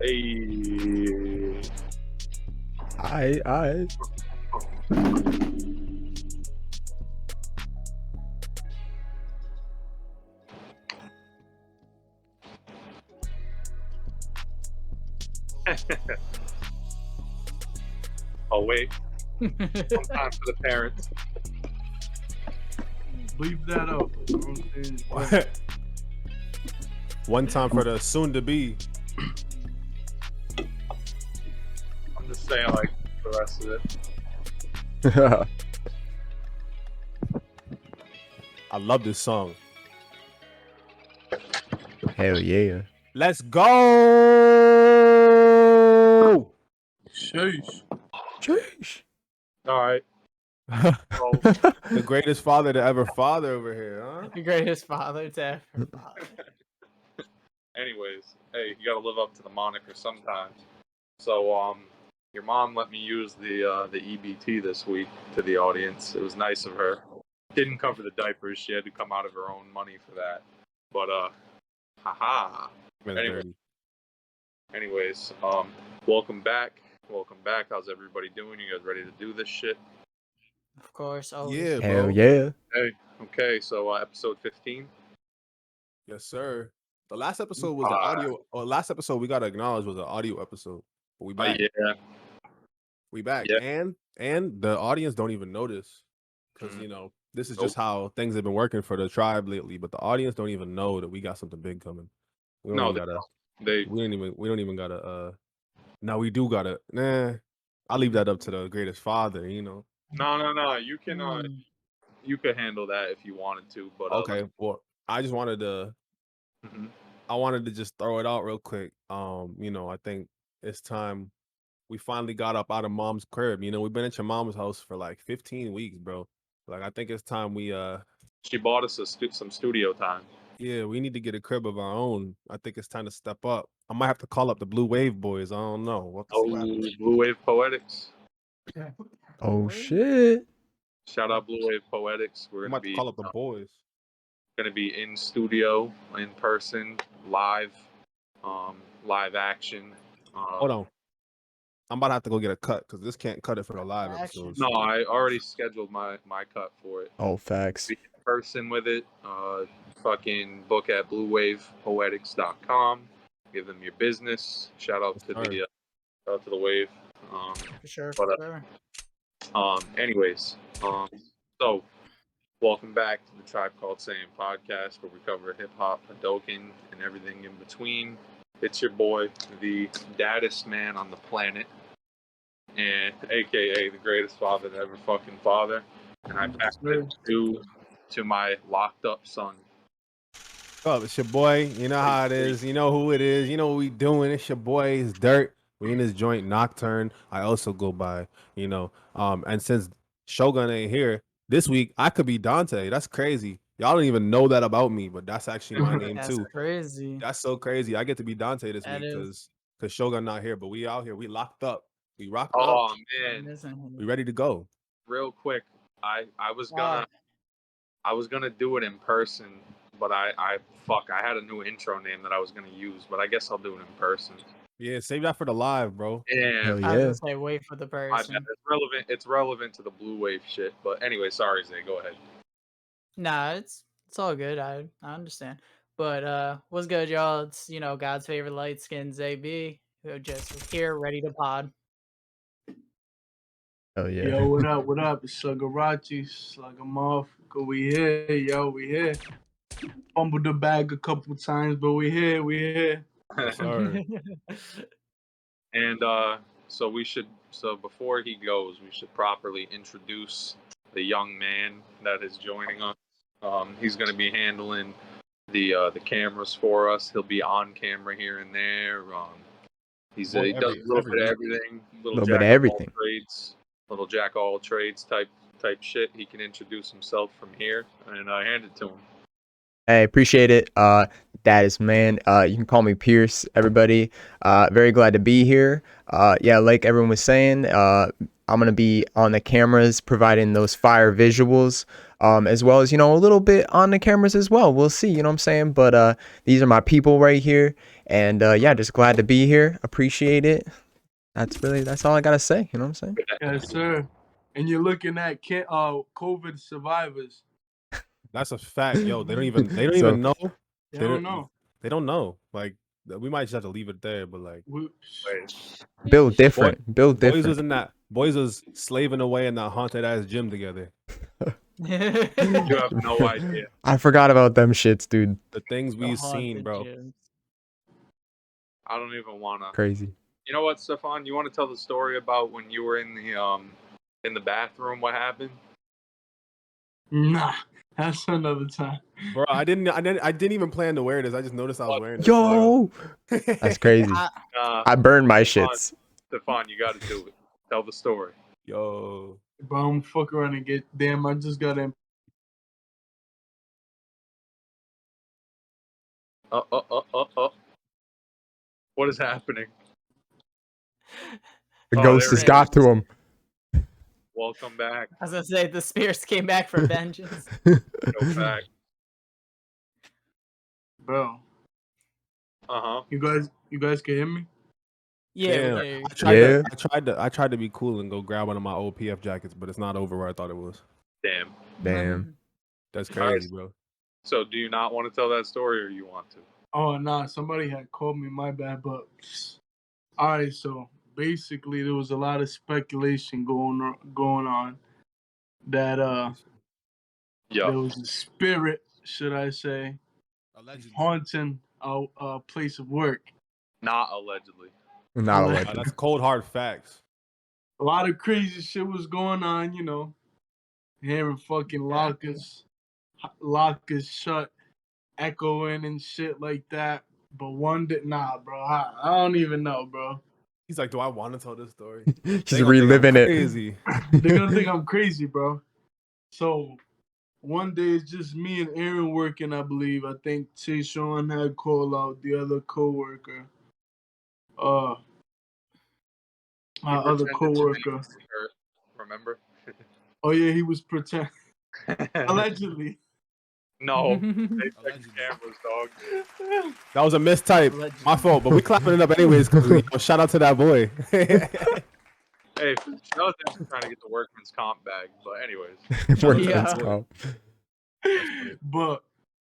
Hey. Alright. Oh, wait. One time for the parents. Leave that up. What? One time for the soon to be. I'm just saying, like, the rest of it. I love this song. Hell yeah. Let's go. Sheesh. All right. So, The greatest father to ever father over here, huh? The greatest father to ever father. anyways, hey, you gotta live up to the moniker sometimes. So, your mom let me use the EBT this week to the audience. It was nice of her. Didn't cover the diapers. She had to come out of her own money for that. But haha. Anyways, welcome back. Welcome back. How's everybody doing? You guys ready to do this shit? Of course. Always. Yeah, bro. Hell yeah. Hey, okay. So episode 15. Yes, sir. The last episode was the audio. Or last episode we gotta acknowledge was an audio episode. But we back. Yeah. We back. Yeah. And the audience don't even notice. Because you know, this is just how things have been working for the tribe lately. But the audience don't even know that we got something big coming. We don't even gotta. We don't even gotta. Now we do gotta. Nah, I'll leave that up to the greatest father. You know. No. You can. You could handle that if you wanted to. But okay. Well, I just wanted to. I wanted to just throw it out real quick. You know, I think it's time we finally got up out of mom's crib. You know, we've been at your mom's house for like 15 weeks, bro. Like, I think it's time we She bought us some studio time. Yeah, we need to get a crib of our own. I think it's time to step up. I might have to call up the Blue Wave boys. I don't know. Blue Wave Poetics. Oh shit. Shout out Blue Wave Poetics. We're gonna be call up the boys. Gonna be in studio, in person, live, live action. Hold on. I'm about to have to go get a cut because this can't cut it for the live episodes. No, I already scheduled my cut for it. Oh, facts. Be in person with it. Fucking book at bluewavepoetics.com. Give them your business. Shout out to the Wave. For sure. Anyways, so welcome back to the Tribe Called Saying podcast, where we cover hip hop, Hadoken, and everything in between. It's your boy, the daddest man on the planet, and AKA the greatest father to ever fucking father. And I packed it to my locked up son. Oh, it's your boy. You know how it is. You know who it is. You know what we doing. It's your boy. It's Dirt. We in this joint Nocturne. I also go by, you know. And since Shogun ain't here this week, I could be Dante. That's crazy. Y'all don't even know that about me, but that's actually my name too. That's crazy. That's so crazy. I get to be Dante this week because Shogun not here, but we out here. We locked up. We rocked up. Oh man, we ready to go. Real quick, I was gonna do it in person, but I had a new intro name that I was gonna use, but I guess I'll do it in person. Yeah, save that for the live, bro. Yeah, hell I yeah. was gonna say wait for the person. It's relevant to the Blue Wave shit. But anyway, sorry, Zay, go ahead. Nah, it's all good. I understand. But what's good, y'all? It's God's favorite light skinned ZB, who just here ready to pod. Hell yeah. Yo, what up? It's Slugarachi, Slugamath. We here, yo, we here. Fumbled the bag a couple times, but we here. Sorry. And so before he goes, we should properly introduce the young man that is joining us. He's going to be handling the cameras for us. He'll be on camera here and there. He does a little bit of everything. Little bit of everything. Little jack of all trades type shit. He can introduce himself from here, and I hand it to him. Hey, appreciate it. That is man. You can call me Pearse, everybody. Very glad to be here. Yeah, like everyone was saying, I'm gonna be on the cameras providing those fire visuals, as well as, you know, a little bit on the cameras as well. We'll see, you know what I'm saying? But these are my people right here, and yeah, just glad to be here. Appreciate it. That's all I gotta say. You know what I'm saying? Yes, sir. And you're looking at COVID survivors. That's a fact, yo. They don't even So- know. They don't know. They don't know. Like we might just have to leave it there, but like We- Build different. Build boys different. was in that boys was slaving away in that haunted ass gym together. You have no idea. I forgot about them shits, dude. The things The we've seen, haunted bro. gyms. I don't even wanna. Crazy. You know what, Stefan? You want to tell the story about when you were in the bathroom? What happened? Nah, that's another time. Bro, I didn't even plan to wear this. I just noticed I was What? wearing this. Yo, that's crazy. I burned my shits. Stefan, you got to do it. Tell the story. Yo. Bro, I'm fuck around and get damn. I just got in. What is happening? The Oh, ghost there has it got is. to him. Welcome back. I was gonna say the Spears came back for vengeance. Go back. Bro, Uh-huh. you guys can hear me? Yeah, Damn. we do. I tried to be cool and go grab one of my old PF jackets, but it's not over where I thought it was. Damn. Damn. That's All right. crazy, bro. So, do you not want to tell that story, or you want to? Oh nah, somebody had called me. My bad. But all right, so basically there was a lot of speculation going on that Yeah. there was a spirit, should I say, Allegedly. haunting a place of work. Not allegedly. Not a Allegedly. legend. That's cold hard facts. A lot of crazy shit was going on, you know. Hearing fucking lockers shut, echoing and shit like that. But one did bro. I don't even know, bro. He's like, do I want to tell this story? He's They gonna think I'm reliving it. crazy. They're gonna think I'm crazy, bro. So one day it's just me and Aaron working, I believe. I think Tayshawn had called out the other coworker. Our You other pretended to be coworker. hurt, remember? Oh yeah, he was pretending. Allegedly. No. They Allegedly. checked the cameras, dog. That was a mistype. Allegedly. My fault, but we clapping it up anyways because shout out to that boy. Hey, shout out to him trying to get the workman's comp bag. But anyways. Workman's Yeah. comp. But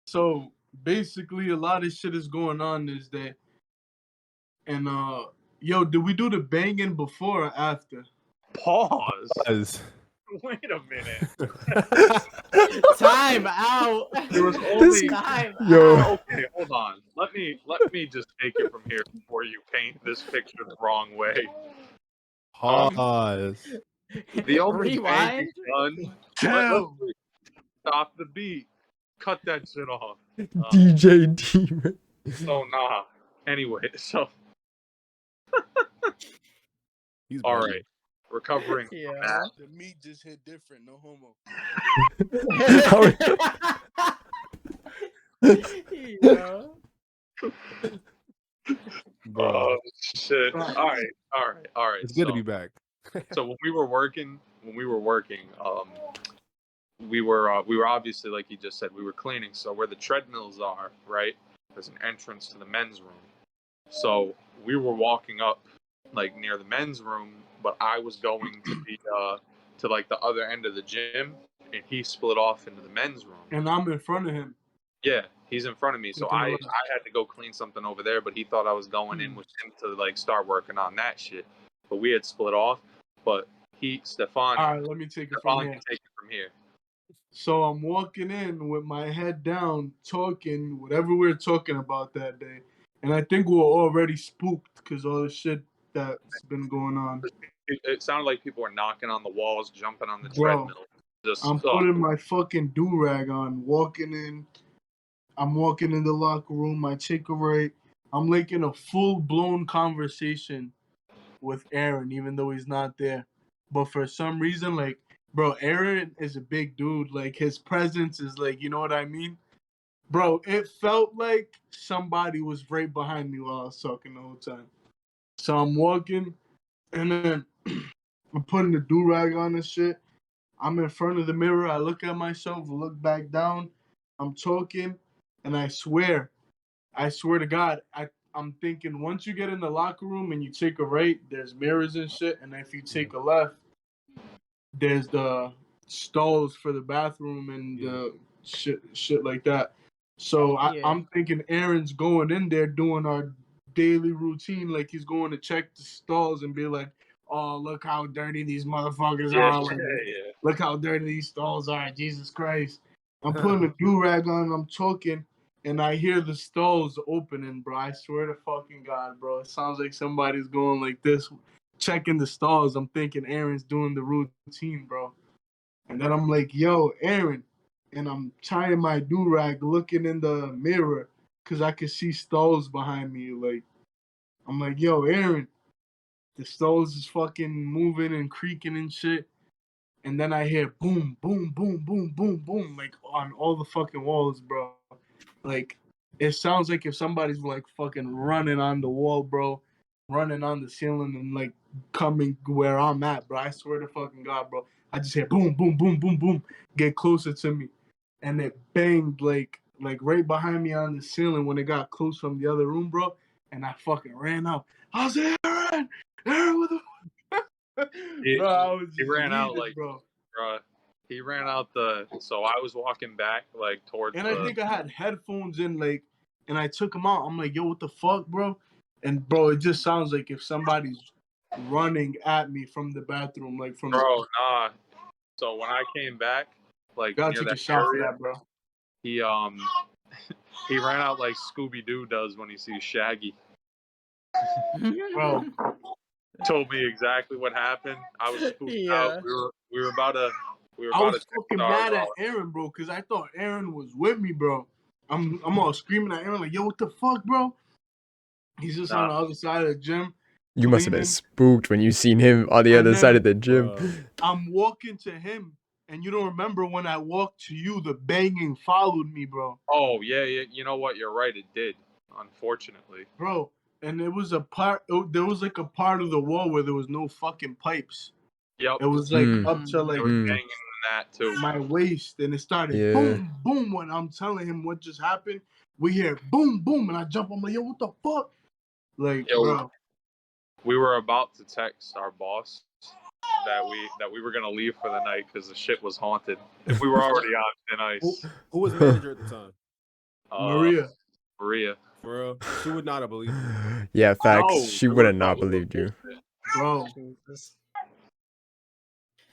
so basically a lot of shit is going on this day. And yo, did we do the banging before or after? Pause. Yes. Wait a minute. Time out. There was only Time Yo. out. Okay, hold on. Let me just take it from here before you paint this picture the wrong way. Pause. The only Rewind. banging done. Damn. Let's stop the beat. Cut that shit off. DJ Demon. So nah. Anyway, so He's all bugging. right. Recovering from Yeah. that. The meat just hit different, no homo. Yeah. Bro. Oh shit. All right. It's good to be back. So when we were working, we were obviously, like he just said, we were cleaning. So where the treadmills are, right, there's an entrance to the men's room. So we were walking up like near the men's room, but I was going to be to like the other end of the gym, and he split off into the men's room. And I'm in front of him. Yeah, he's in front of me. So Looking I around. had to go clean something over there, but he thought I was going in with him to like start working on that shit. But we had split off. But Stefan All right, let me take it from can here. take it from here. So I'm walking in with my head down, talking whatever we were talking about that day. And I think we were already spooked because all the shit that's been going on. It sounded like people were knocking on the walls, jumping on the Bro, treadmill. Just I'm putting my fucking do-rag on, walking in. I'm walking in the locker room, my chick right. I'm like in a full-blown conversation with Aaron, even though he's not there. But for some reason, like, bro, Aaron is a big dude. Like, his presence is like, you know what I mean? Bro, it felt like somebody was right behind me while I was talking the whole time. So I'm walking, and then I'm putting the do rag on and shit. I'm in front of the mirror. I look at myself, look back down. I'm talking, and I swear to God, I'm thinking once you get in the locker room and you take a right, there's mirrors and shit, and if you take a left, there's the stalls for the bathroom and the shit like that. So Yeah. I'm thinking Aaron's going in there doing our daily routine, like he's going to check the stalls and be like, "Oh, look how dirty these motherfuckers are! Like, yeah. look how dirty these stalls are! Jesus Christ!" I'm putting a do rag on. I'm talking, and I hear the stalls opening, bro. I swear to fucking God, bro. It sounds like somebody's going like this, checking the stalls. I'm thinking Aaron's doing the routine, bro. And then I'm like, yo, Aaron. And I'm tying my do-rag, looking in the mirror, because I could see stalls behind me. Like, I'm like, yo, Aaron. The stalls is fucking moving and creaking and shit. And then I hear boom, boom, boom, boom, boom, boom, like on all the fucking walls, bro. Like, it sounds like if somebody's like fucking running on the wall, bro, running on the ceiling and like coming where I'm at, bro. I swear to fucking God, bro. I just hear boom, boom, boom, boom, boom, get closer to me. And it banged like right behind me on the ceiling when it got close from the other room, bro. And I fucking ran out. I was like, Aaron, what the bro, I was He just ran out heated, like, bro. he ran out the. So I was walking back like towards And I the. think I had headphones in, like, and I took them out. I'm like, yo, what the fuck, bro? And bro, it just sounds like if somebody's running at me from the bathroom, like from. Bro, nah. So when I came back, like Gotta near take that a shot for area, that, bro. he he ran out like Scooby Doo does when he sees Shaggy. Bro, Told me exactly what happened. I was spooked out. Yeah. We were about to I was text fucking our mad at Aaron, bro, because I thought Aaron was with me, bro. I'm all screaming at Aaron like, yo, what the fuck, bro? He's just on the other side of the gym. You must have been Cleaning. spooked when you seen him on the And other side then of the gym. I'm walking to him, and you don't remember when I walked to you, the banging followed me, bro. Oh yeah. You know what? You're right. It did. Unfortunately. Bro, and it was a part. There was like a part of the wall where there was no fucking pipes. Yep. It was like up to It like was banging in that too. my waist, and it started Yeah. boom, boom. When I'm telling him what just happened, we hear boom, boom, and I jump. I'm like, yo, what the fuck? Like, Yo, bro, we were about to text our boss that we were gonna leave for the night because the shit was haunted. And we were already on thin ice. Who was manager at the time? Maria. Maria. For real, she would not have believed you. Yeah, facts. No, She we would have were not talking believed you. bullshit. Bro, Jesus.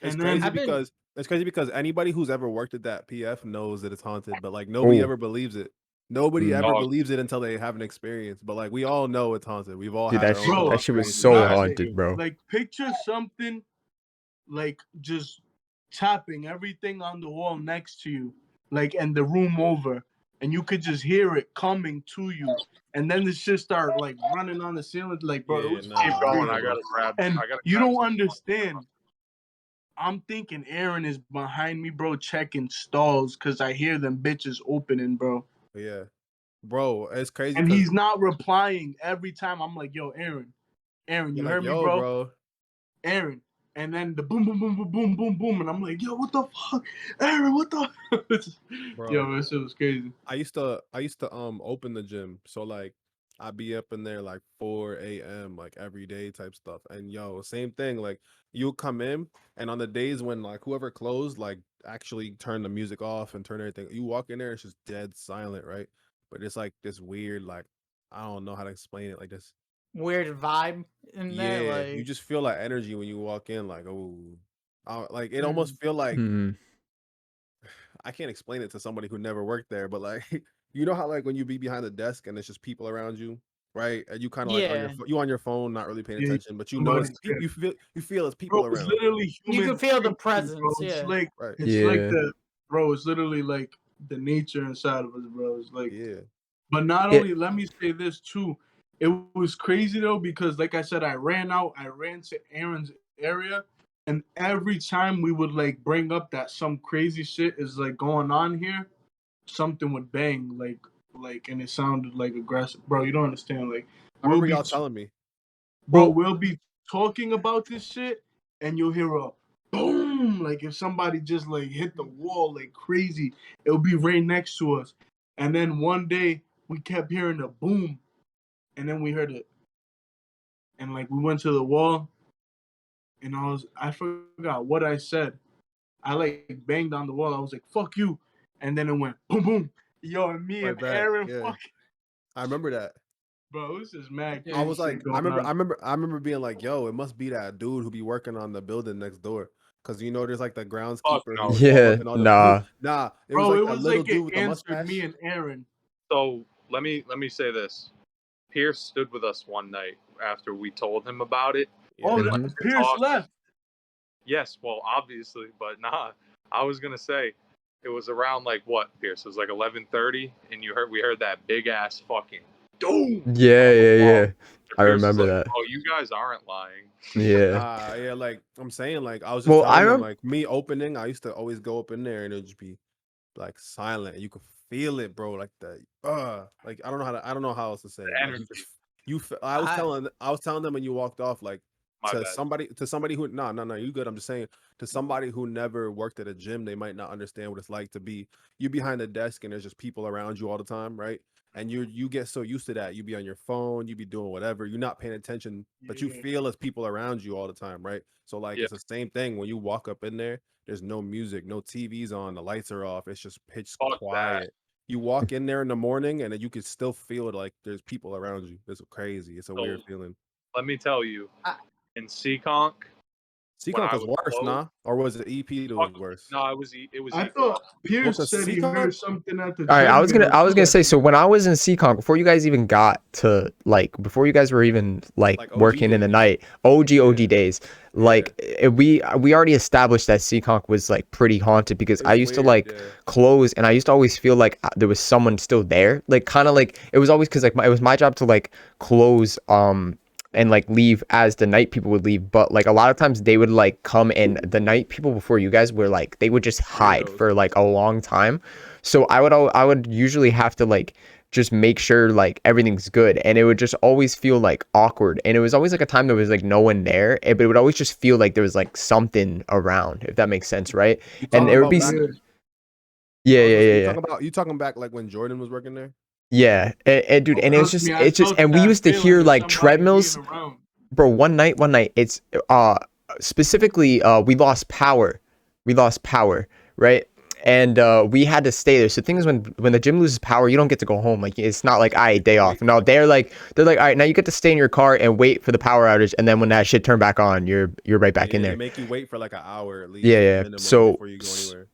It's and crazy then I've been- because anybody who's ever worked at that PF knows that it's haunted, but like nobody Ooh. ever believes it. Nobody Mm. ever Oh. believes it until they have an experience. But like we all know it's haunted. We've all Dude, had that our shit, own Bro, that shit was experiences so with it. haunted, bro. like picture something like just tapping everything on the wall next to you, like and the room over, and you could just hear it coming to you, and then the shit start like running on the ceiling, like bro, it Yeah, was nah, Keep fucking going. crazy. I gotta grab. And I gotta you grab don't some- understand. I'm thinking Aaron is behind me, bro, checking stalls because I hear them bitches opening, bro. Yeah, bro, it's crazy And because he's not replying every time. I'm like, yo, Aaron, you're you like, heard me, yo, bro. Aaron. And then the boom, boom, boom, boom, boom, boom, boom. And I'm like, yo, what the fuck? Aaron, what the Bro. Yo, that shit was crazy. I used to open the gym, so like I'd be up in there like 4 a.m. like every day type stuff. And yo, same thing. Like you'll come in, and on the days when like whoever closed like actually turn the music off and turn everything, you walk in there, it's just dead silent, right? But it's like this weird, like I don't know how to explain it, like this. Weird vibe in there, Yeah, like you just feel that energy when you walk in, like oh, like it almost feel like Mm. I can't explain it to somebody who never worked there, but like you know how like when you be behind the desk and it's just people around you, right? And you kind of like on your Yeah. you on your phone, not really paying Yeah, attention, but you know it's somebody's there. you feel it's Bro, people it's around, literally You human. can feel the freaking, bro. presence, It's yeah. like right? it's like Yeah. the bro. It's literally like the nature inside of us, bro. It's like, Yeah, but not Yeah. only. Let me say this too. It was crazy though because, like I said, I ran to Aaron's area, and every time we would like bring up that some crazy shit is like going on here, something would bang like, and it sounded like aggressive, bro. You don't understand, like I remember y'all telling me. bro, Well- we'll be talking about this shit, and you'll hear a boom, like if somebody just like hit the wall like crazy. It'll be right next to us. And then one day we kept hearing a boom, and then we heard it, and like we went to the wall, and I forgot what I said. I like banged on the wall. I was like, "Fuck you," and then it went boom, boom. Yo, and me Right and back. Aaron, Yeah. fuck, I remember that. bro, this is mad. Yeah. I Crazy was like, shit going on. I remember being like, yo, it must be that dude who be working on the building next door. Cause you know, there's like the Fuck groundskeeper who no. was always Yeah, looking all the nah. Nah, it was Bro, like it that was little like dude it with the answered me mustache. and Aaron. So let me say this. Pearse stood with us one night after we told him about it. Yeah. Oh, And like, Mhm. Pearse left. Yes, well, obviously, but nah. I was gonna say it was around like what, Pierce? It was like 11:30, and we heard that big ass fucking doom Yeah, on the yeah, wall. yeah. And I Pierce was remember like, that. "Oh, you guys aren't lying." Yeah. Nah, yeah, like I'm saying, like I was just Well, I telling them, remember. like me opening, I used to always go up in there and it'd just be like silent, and you could feel it, bro. Like like I don't know how else to say it. The Like energy. I was I telling them when you walked off, like My bad. to somebody who no, you good. I'm just saying to somebody who never worked at a gym, they might not understand what it's like to be you behind a desk and there's just people around you all the time, right? And you get so used to that. You be on your phone, you be doing whatever, you're not paying attention, but you Yeah. feel as people around you all the time, right? So like Yeah, it's the same thing when you walk up in there, there's no music, no TVs on, the lights are off, it's just pitch fuck that. quiet. You walk in there in the morning and then you can still feel it like there's people around you. It's crazy. It's a So weird feeling. let me tell you, I, in Seekonk, when Seekonk I was was worse, close, nah? Or was it EP that was fuck, worse? no, it was I equal. thought Well, Pierce cause said he Seekonk, heard something at the All right, I was treadmill gonna too. say. So when I was in CConk, before you guys even got to like, before you guys were even like like OG working in the days. night, OG Yeah, days, yeah. like we already established that CConk was like pretty haunted because It I was used to weird, like yeah. close and I used to always feel like there was someone still there, like kind of like it was always because like it was my job to like close and like leave as the night people would leave, but like a lot of times they would like come and the night people before you guys were like they would just hide Weirdos. for like a long time. So I would usually have to like just make sure like everything's good, and it would just always feel like awkward, and it was always like a time there was like no one there, but it would always just feel like there was like something around, if that makes sense, right? You And talking it would about be back? yeah, I was yeah, gonna say yeah, you yeah. talking back like when Jordan was working there? Yeah, and dude, Oh, and it was trust just me, I it's just felt and we that used to feeling hear of like somebody being treadmills, around. bro. One night it's specifically we lost power. We lost power, right? And we had to stay there. So things when the gym loses power, you don't get to go home. Like it's not like I day off. Wait No, for they're like, all right, now you get to stay in your car and wait for the power outage, and then when that shit turned back on, you're right back in yeah, they there. make you wait for like an hour at Yeah, least yeah. minimum before you go anywhere.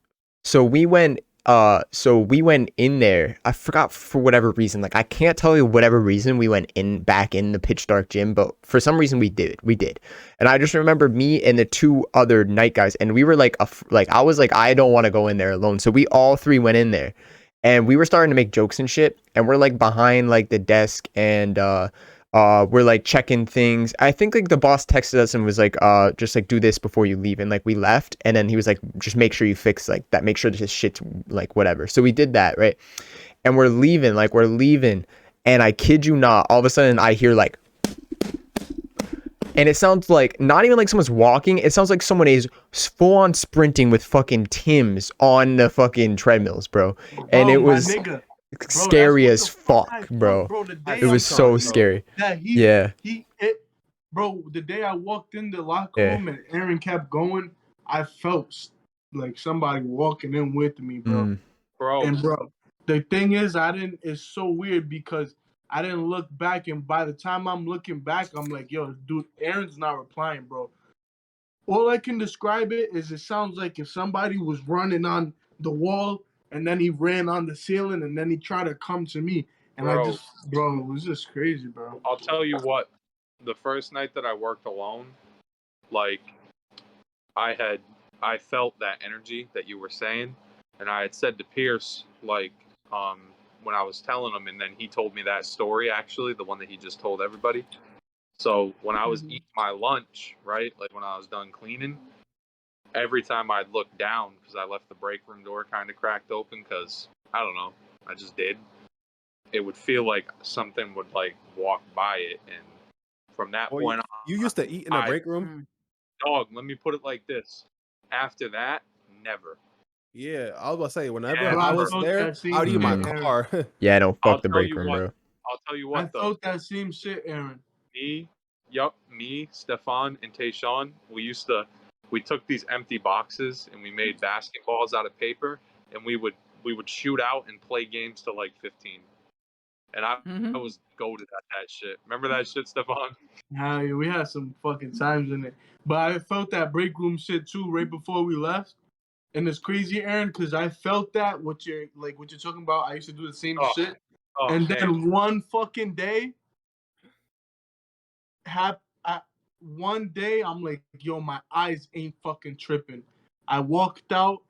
So we went in there. I forgot for whatever reason. Like I can't tell you whatever reason we went in back in the pitch dark gym, but for some reason we did. We did. And I just remember me and the two other night guys, and we were like like I was like I don't want to go in there alone. So we all three went in there. And we were starting to make jokes and shit, and we're like behind like the desk, and we're like checking things. I think like the boss texted us and was like just like do this before you leave, and like we left, and then he was like just make sure you fix like that, make sure this shit's like whatever. So we did that, right? And we're leaving, and I kid you not, all of a sudden I hear like, and it sounds like not even like someone's walking, it sounds like someone is full on sprinting with fucking Tims on the fucking treadmills, bro. And Bro, it my was nigga. Bro, scary that's as what the I fuck, bro. Bro, the I day It was I'm Seekonk, so telling you bro. scary. that Yeah. bro, the day I walked in the locker Yeah. room and Aaron kept going, I felt like somebody walking in with me, bro. Mm. Bro, And bro, the thing is, it's so weird because I didn't look back, and by the time I'm looking back, I'm like, yo, dude, Aaron's not replying, bro. All I can describe it is it sounds like if somebody was running on the wall and then he ran on the ceiling and then he tried to come to me. And I bro, just, bro, it was just crazy, bro. I'll tell you what. The first night that I worked alone, like I felt that energy that you were saying, and I had said to Pierce like when I was telling him, and then he told me that story actually, the one that he just told everybody. So when I was Mhm. eating my lunch, right, like when I was done cleaning, every time I'd look down because I left the break room door kind of cracked open because I don't know, I just did. It would feel like something would like walk by it, and from that Oh, point you on, used to eat in a I break room? mm, dog, let me put it like this. After that, never. Yeah, I was about to say, whenever Yeah, I Bro, I was felt there, that same I'd use my shit, Aaron. car. Yeah, don't I'll fuck the tell break you room, what. bro. I'll tell you I what though. felt that same shit, Aaron. Me, Stefan, and Tayshawn, we took these empty boxes and we made basketballs out of paper, and we would shoot out and play games to like 15. And I Mhm. was goated at that shit. Remember that shit, Stefan? Yeah, we had some fucking times in it. But I felt that break room shit too right before we left. And it's crazy, Aaron, because I felt that what you're talking about. I used to do the same Oh, shit. oh And man. then one fucking day, one day I'm like, yo, my eyes ain't fucking tripping. I walked out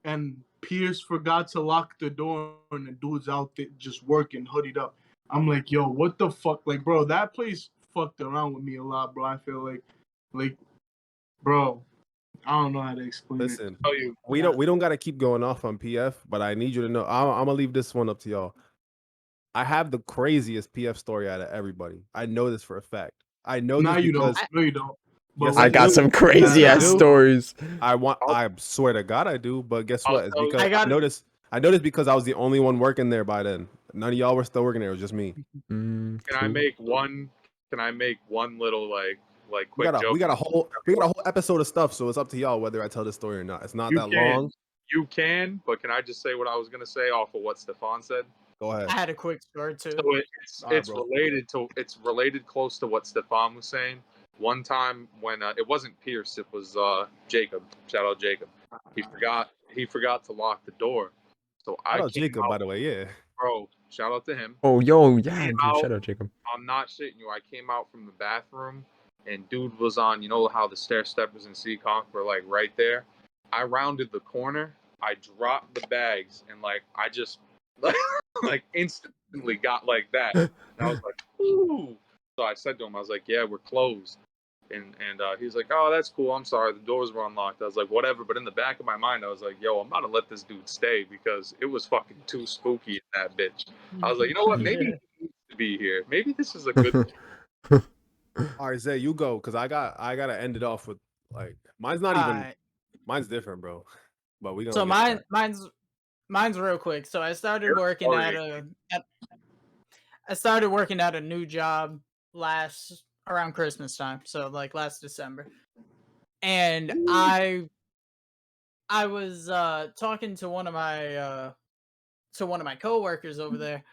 and Pearse forgot to lock the door and the dude's out there just working, hoodied up. I'm like, yo, what the fuck? Like, bro, that place fucked around with me a lot, bro. I feel like, bro, I don't know how to explain it. Listen, Tell you, we don't got to keep going off on PF, but I need you to know. I'm gonna leave this one up to y'all. I have the craziest PF story out of everybody. I know this for a fact. I know No, this you because don't. No, you don't. But Yes, I I got do. some Yes, crazy I ass do. stories. I swear to God, I do. But guess I'll what? It's tell you- because I got I noticed. I noticed because I was the only one working there by then. None of y'all were still working there. It was just me. Can I make one? Can I make one little like We quick got a joke? we got a whole episode of stuff. So it's up to y'all whether I tell this story or not. It's not You that can. long. You can, but can I just say what I was gonna say off of what Stefan said? Go ahead. I had a quick story too. So All right, it's bro. related close to what Stefan was saying. One time when it wasn't Pearse, it was Jacob. Shout out Jacob. He forgot to lock the door. So Shout I out came Jacob, out, by the way. Yeah. bro. Shout out to him. Oh, yo, yeah, Came dude. out. Shout out, Jacob. I'm not shitting you. I came out from the bathroom and dude was on. You know how the stair steppers in Seekonk were like right there. I rounded the corner. I dropped the bags and like I just like instantly got like that. And I was like, ooh. So I said to him, I was like, yeah, we're closed. And he's like, oh, that's cool. I'm sorry. The doors were unlocked. I was like, whatever. But in the back of my mind, I was like, yo, I'm about to let this dude stay because it was fucking too spooky in that bitch. I was like, you know what? Maybe he needs to be here. Maybe this is a good thing. All right, Zay, you go because I gotta end it off with like mine's not even Alright. mine's different, bro. But we gonna So get to that. mine's real quick. So I started working I started working at a new job around Christmas time. So like last December. And I was talking to one of my coworkers over there,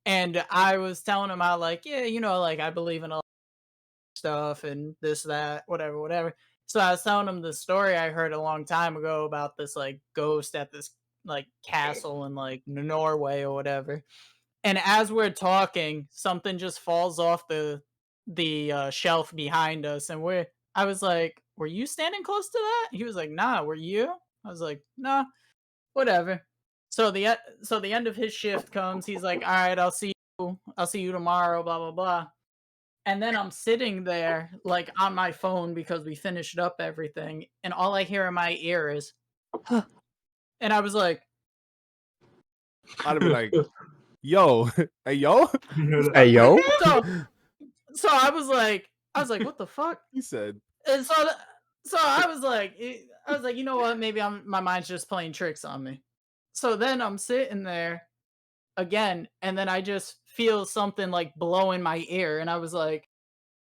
and I was telling him how like, yeah, like I believe in a lot of stuff and this, that, whatever, whatever. So I was telling him the story I heard a long time ago about this like ghost at this like castle in like Norway or whatever. And as we're talking, something just falls off the shelf behind us, and I was like, "Were you standing close to that?" He was like, "Nah, were you?" I was like, "Nah, whatever." So the end of his shift comes. He's like, "All right, I'll see you tomorrow." Blah blah blah. And then I'm sitting there like on my phone because we finished up everything, and all I hear in my ear is, "Huh," and I was like, I'd be like, yo, hey yo. Hey, yo. so so I was like, "What the fuck?" He said, And so I was like, you know what? Maybe my mind's just playing tricks on me. So then I'm sitting there again, and then I just feel something like blow in my ear, and I was like,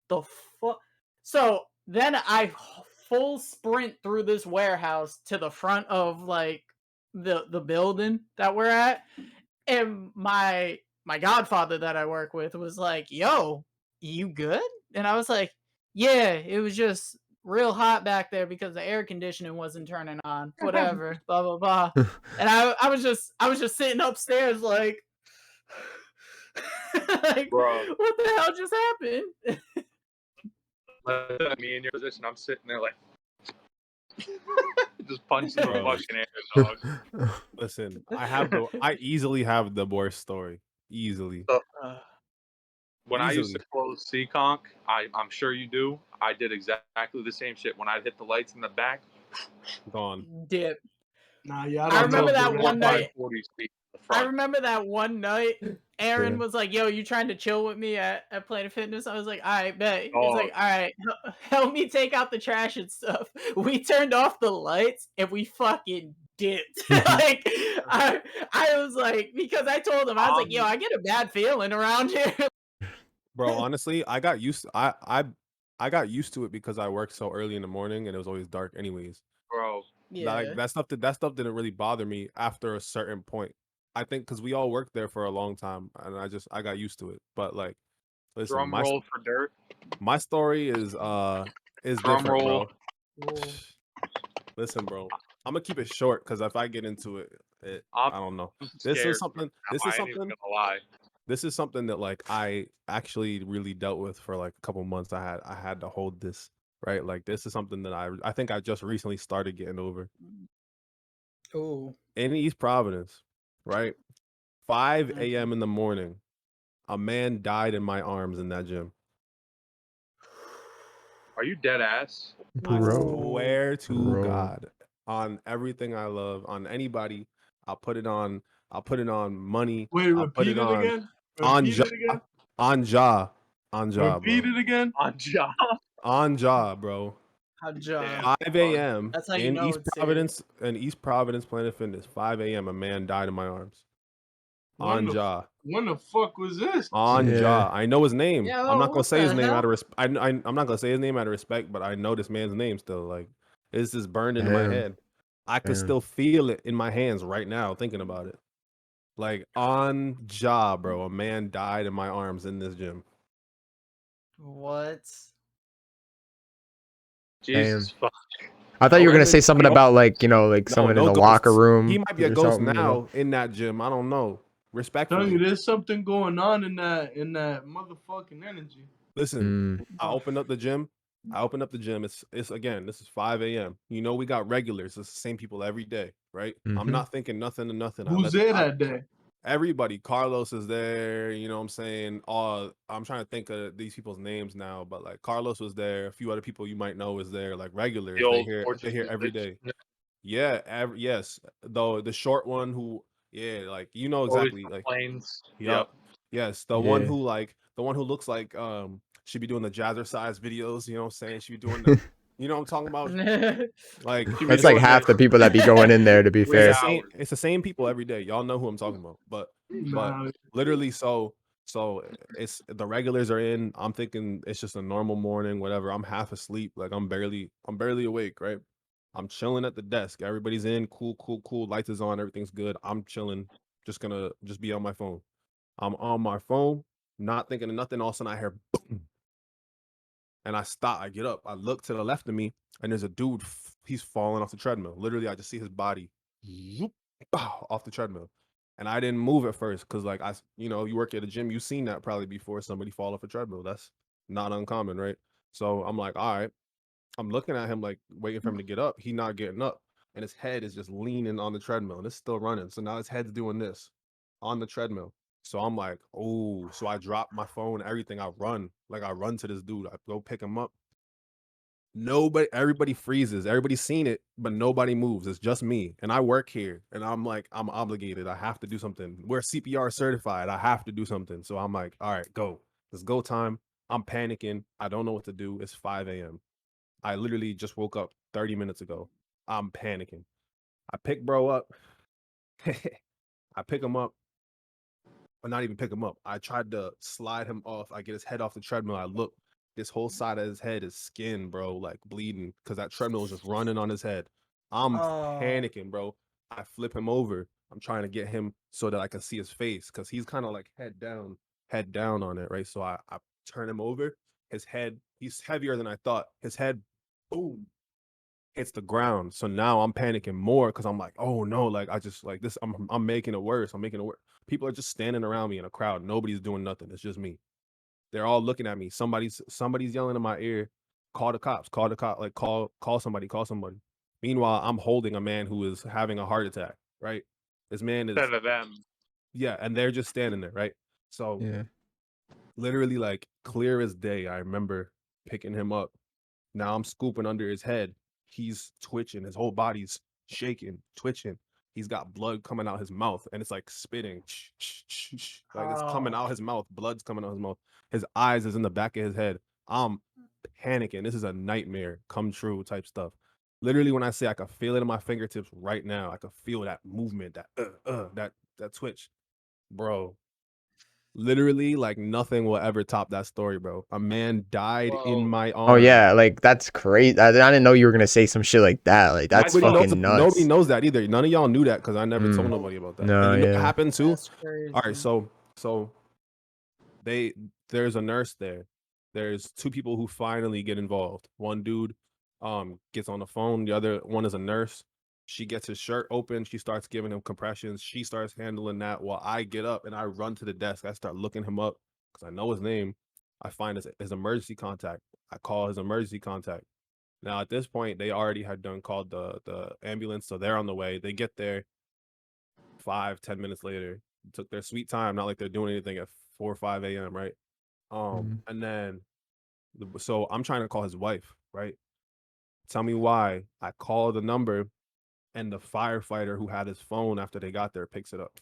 the fuck. So then I full sprint through this warehouse to the front of like the building that we're at, and my godfather that I work with was like, "Yo, you good?" And I was like, "Yeah, it was just real hot back there because the air conditioning wasn't turning on. Whatever, blah blah blah." And I was just sitting upstairs like, like, Bro, what the hell just happened? me in your position, I'm sitting there like just punching the Bro. fucking air, dog. listen, I easily have the worst story. Easily. When I used to Easily. close Seekonk, I'm sure you do. I did exactly the same shit. When I'd hit the lights in the back, Gone. Dip. Nah, yeah, I I don't remember know, that bro. one night. 40 feet in the front. remember that one night, Aaron Yeah. was like, "Yo, you trying to chill with me at Planet Fitness?" I was like, "All right, bet." He's Oh. like, "All right, help me take out the trash and stuff." We turned off the lights and we fucking dipped. Like, I was like, because I told him, I was like, "Yo, I get a bad feeling around here." Bro, honestly, I got used to I got used to it because I worked so early in the morning and it was always dark anyways. Bro, Like Yeah. that stuff didn't really bother me after a certain point. I think because we all worked there for a long time and I got used to it. But like, listen, drum roll for dirt. my story is Drum different, roll. bro. Listen, bro, I'm gonna keep it short because if I get into it, I don't know. I'm This scared is something. now, I ain't even gonna lie. This is something that like I actually really dealt with for like a couple months. I had to hold this, right. Like this is something that I think I just recently started getting over. Oh. In East Providence, right, 5 Mhm. a.m. in the morning, a man died in my arms in that gym. Are you dead ass? I Bro. swear to Bro. God, on everything I love, on anybody, I'll put it on. I'll put it on money. Wait, I'll put repeat it it on again. on Repeat jaw, it again. on jaw, on jaw, Repeat bro, it again. On job. on jaw, bro. Damn, 5 son. a.m. That's how you in know East it's Providence, Planet Fitness. 5 a.m. A man died in my arms. When On the jaw. when the fuck was this? On Yeah. jaw. I know his name. Yo, I'm not gonna what say his the name out hell? of respect. I'm not gonna say his name out of respect, but I know this man's name still. Like it's just burned into my Damn. head. I could Damn. still feel it in my hands right now thinking about it. Like on jaw, bro. A man died in my arms in this gym. What? Jesus fuck. I thought you were No, gonna say something no, about like like no, someone no in the locker ghosts. room He might be a or ghost something. now in that gym. I don't know. Telling Respectfully. you, there's something going on in that motherfucking energy. Listen, Mm. I opened up the gym. It's again, this is 5 a.m. You know, we got regulars. It's the same people every day, right? I'm Mhm. not thinking nothing to nothing. Who's there that day? Everybody. Carlos is there, you know what I'm saying? I'm trying to think of these people's names now, but like Carlos was there, a few other people you might know is there, like regulars. The old They Fortress here every Village. day. Yeah, yes. Though the short one who, yeah, like you know Always exactly, like complains. yup. Yes, the one Yeah. who looks like she be doing the jazzercise videos, you know what I'm saying? She be doing the you know what I'm talking about? Like She be That's like doing half the that people that be going in there, to be 3 fair. hours. it's the same people every day. Y'all know who I'm talking about. But Nah, literally so it's the regulars are in. I'm thinking it's just a normal morning, whatever. I'm half asleep, like I'm barely awake, right? I'm chilling at the desk. Everybody's in, cool. Lights is on, everything's good. I'm chilling, just gonna just be on my phone. I'm on my phone, not thinking of nothing. All of a sudden, I hear boom, and I stop. I get up. I look to the left of me, and there's a dude. He's falling off the treadmill. Literally, I just see his body zoop, bow, off the treadmill, and I didn't move at first because, like, you work at a gym, you've seen that probably before. Somebody fall off a treadmill. That's not uncommon, right? So I'm like, all right. I'm looking at him like waiting for him to get up. He not getting up, and his head is just leaning on the treadmill, and it's still running. So now his head's doing this on the treadmill. So I'm like, oh, so I drop my phone, everything. I run to this dude. I go pick him up. Everybody freezes. Everybody's seen it, but nobody moves. It's just me. And I work here. And I'm like, I'm obligated. I have to do something. We're CPR certified. I have to do something. So I'm like, all right, go. It's go time. I'm panicking. I don't know what to do. It's 5 a.m. I literally just woke up 30 minutes ago. I'm panicking. I pick bro up. I pick him up. Or not even pick him up. I tried to slide him off. I get his head off the treadmill. I look. This whole side of his head is skin, bro, like bleeding because that treadmill was just running on his head. I'm Oh. panicking, bro. I flip him over. I'm trying to get him so that I can see his face because he's kind of like head down on it, right? So I turn him over. His head, he's heavier than I thought. His head, boom, hits the ground. So now I'm panicking more because I'm like, oh no, like I just like this. I'm making it worse. I'm making it worse. People are just standing around me in a crowd. Nobody's doing nothing. It's just me. They're all looking at me. Somebody's yelling in my ear, call the cops, like call somebody. Meanwhile, I'm holding a man who is having a heart attack, right? This man is Instead of them. yeah, and they're just standing there, right? So Yeah. literally like clear as day, I remember picking him up. Now I'm scooping under his head. He's twitching. His whole body's shaking, twitching. he's got blood coming out his mouth, and it's like spitting, like it's coming out his mouth. Blood's coming out his mouth. His eyes is in the back of his head. I'm panicking. This is a nightmare come true type stuff. Literally, when I say I can feel it in my fingertips right now, I can feel that movement, that twitch, bro. Literally, like nothing will ever top that story, bro. A man died in my Oh arms. yeah, like that's crazy. I didn't know you were gonna say some shit like that. Like that's Nobody fucking knows, nobody nuts. knows that either. None of y'all knew that because I never told Mm. nobody about that. No, And you know what yeah. happened too? That's crazy. All right, so there's a nurse there. There's two people who finally get involved. One dude gets on the phone, the other one is a nurse. She gets his shirt open, she starts giving him compressions, she starts handling that while I get up and I run to the desk. I start looking him up because I know his name. I find his emergency contact. I call his emergency contact. Now at this point, they already had done called the ambulance, so they're on the way. They get there 5-10 minutes later. Took their sweet time, not like they're doing anything at 4 or 5 a.m. Right? And then so I'm trying to call his wife, right? Tell me why. I call the number, and the firefighter who had his phone after they got there picks it up.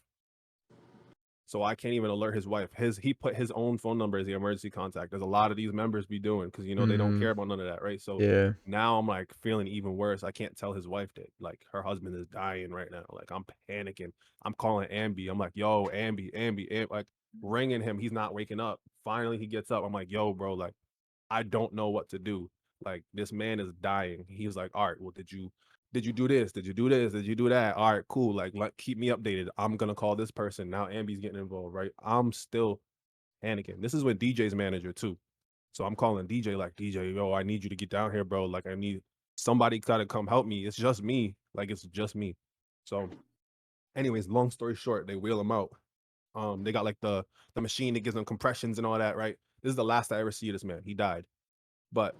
So I can't even alert his wife. He put his own phone number as the emergency contact. There's a lot of these members be doing because they don't care about none of that, right? So Yeah. now I'm like feeling even worse. I can't tell his wife that like her husband is dying right now. Like I'm panicking. I'm calling Ambi. I'm like, yo, Ambi, like ringing him. He's not waking up. Finally, he gets up. I'm like, yo, bro, like I don't know what to do. Like this man is dying. He was like, all right, well, did you do this? Did you do this? Did you do that? All right, cool. Like keep me updated. I'm gonna call this person. Now Ambi's getting involved, right? I'm still panicking. This is with DJ's manager too. So I'm calling DJ like, DJ, yo, I need you to get down here, bro. Like I need somebody gotta come help me. It's just me. Like it's just me. So anyways, long story short, they wheel him out. They got like the machine that gives them compressions and all that, right? This is the last I ever see of this man. He died. But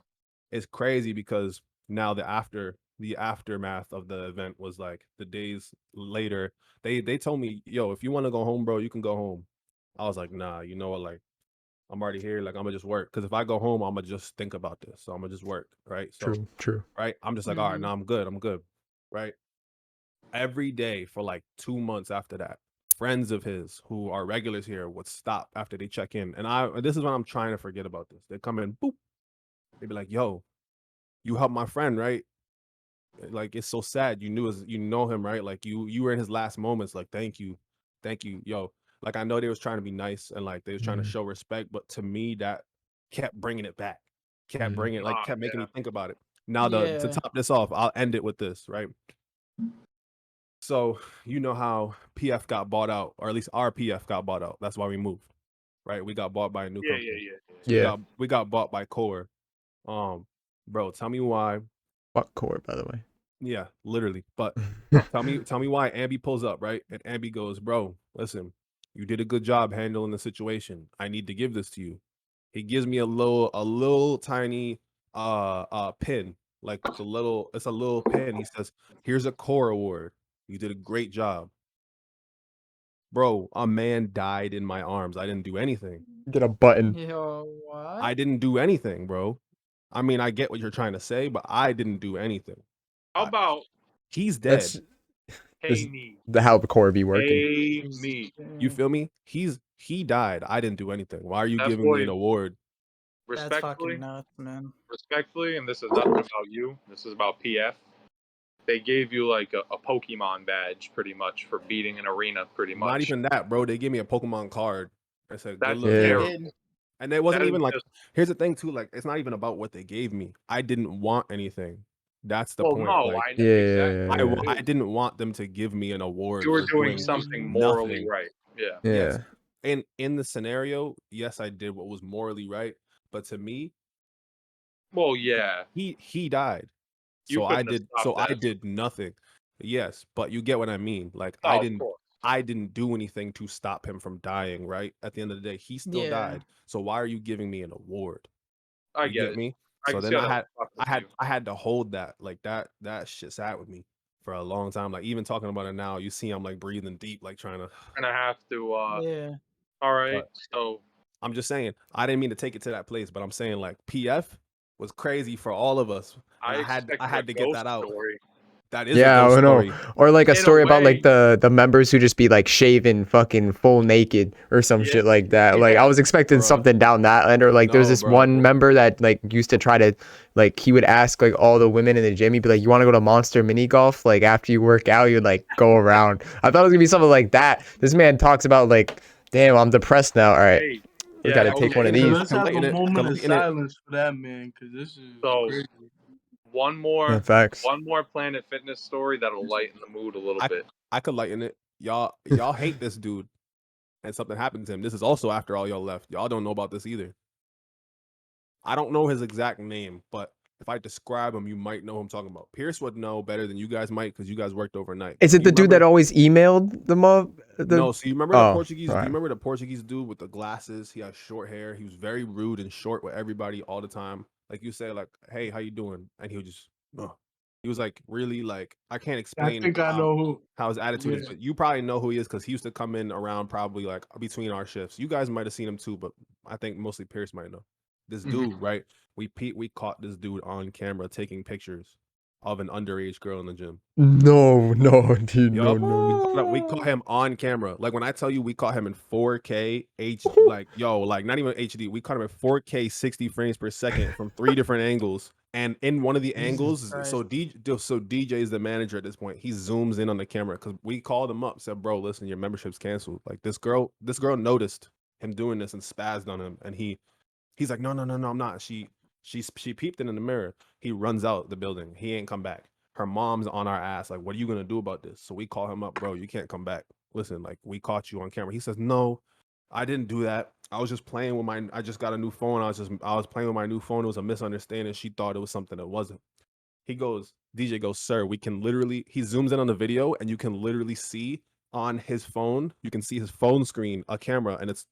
it's crazy because now the aftermath of the event was like the days later. They told me, yo, if you want to go home, bro, you can go home. I was like, nah, you know what? Like, I'm already here. Like, I'm gonna just work. Because if I go home, I'm gonna just think about this. So I'm gonna just work. Right. So, True. right. I'm just like, all right, no, I'm good. I'm good. Right. Every day for like 2 months after that, friends of his who are regulars here would stop after they check in. And this is when I'm trying to forget about this. They come in, boop. They'd be like, yo, you helped my friend, right? Like it's so sad. You know him, right? Like you were in his last moments. Like thank you, yo. Like I know they was trying to be nice and like they was trying to show respect, but to me that kept bringing it back, kept bringing it, like kept making me think about it. Now to top this off, I'll end it with this, right? So you know how PF got bought out, or at least our PF got bought out. That's why we moved, right? We got bought by a new company. So we got bought by Core. Bro, tell me why. Fuck Core, by the way. Yeah, literally. But tell me why Ambi pulls up, right? And Ambi goes, bro, listen, you did a good job handling the situation. I need to give this to you. He gives me a little tiny pin. Like it's a little pin. He says, here's a Core award. You did a great job. Bro, a man died in my arms. I didn't do anything. Get a button. Yo, what? I didn't do anything, bro. I mean, I get what you're trying to say, but I didn't do anything. How about He's dead. pay me? The how the Core be working. Pay me. You feel me? He died. I didn't do anything. Why are you That giving me boy- an award? That's Respectfully, fucking nuts, man. respectfully, and this is nothing about you. This is about PF. They gave you like a Pokemon badge, pretty much, for beating an arena, pretty much. Not even that, bro. They gave me a Pokemon card. I said, good That's luck. terrible. And it wasn't That even is like, just- here's the thing too, like it's not even about what they gave me. I didn't want anything. That's the point. no, Like, I know exactly. I didn't want them to give me an award. You were for doing something morally nothing. right. Yeah. Yes. And in the scenario, yes, I did what was morally right. But to me, well, yeah, he died. You So I couldn't have did. stopped So I that. did nothing. Yes, but you get what I mean. Like Oh, I of didn't. course. I didn't do anything to stop him from dying. Right. At the end of the day, he still Yeah. died. So why are you giving me an award? I You get get it. me? I So can then see how I that had would fuck I with had you. I had to hold that. Like that shit sat with me for a long time. Like even talking about it now, you see I'm like breathing deep, like trying to. And I have to. Yeah. All right. But- So I'm just saying, I didn't mean to take it to that place, but I'm saying like PF was crazy for all of us. And I had expected to a get ghost that out. story. That is a Yeah, ghost I know. story. Or like a In a story about like way. the members who just be like shaven fucking full naked or some Yeah. shit like that. Like I Yeah. was expecting Bruh. something down that end, or like there's No, this bro. one member that like used to try to like he would ask like all the women in the gym, he'd be like, "You want to go to Monster Mini Golf? Like after you work out, you'd like go around." I thought it was gonna be something like that. This man talks about like, damn, I'm depressed now. All right, Hey, we yeah, gotta I take one of Hey, lighten it. these. let's I have a lighten it. I moment of lighten it. silence for that man, because this is So crazy. one Yeah, more facts. Planet Fitness story that'll lighten the mood a little bit. I could lighten it. Y'all hate this dude, and something happened to him. This is also after all y'all left. Y'all don't know about this either. I don't know his exact name, but if I describe him, you might know who I'm talking about. Pearse would know better than you guys might because you guys worked overnight. Is it You the dude that remember- always emailed the mob? No, so you remember the Oh, Portuguese? Do alright. you remember the Portuguese dude with the glasses? He has short hair. He was very rude and short with everybody all the time. Like you say, like, "Hey, how you doing?" And he would just, ugh. He was like really like I can't I explain think I know who. how his attitude is, Yeah. but you probably know who he is because he used to come in around probably like between our shifts. You guys might have seen him too, but I think mostly Pierce might know. This dude, right? We caught this dude on camera taking pictures of an underage girl in the gym. No, dude, no, Yup. no. We caught him on camera. Like when I tell you we caught him in 4K like like not even HD. We caught him at 4K 60 frames per second from 3 different angles. And in one of the angles, Christ. so DJ is the manager at this point. He zooms in on the camera because we called him up, said, "Bro, listen, your membership's canceled." Like this girl noticed him doing this and spazzed on him, and he's like, no, I'm not. She peeped it in the mirror. He runs out the building. He ain't come back. Her mom's on our ass. Like, what are you gonna do about this? So we call him up, bro. You can't come back. Listen, like we caught you on camera. He says, no, I didn't do that. I was just playing with my. I just got a new phone. I was playing with my new phone. It was a misunderstanding. She thought it was something that wasn't. DJ goes, sir, we can literally. He zooms in on the video, and you can literally see on his phone. You can see his phone screen, a camera, and it's.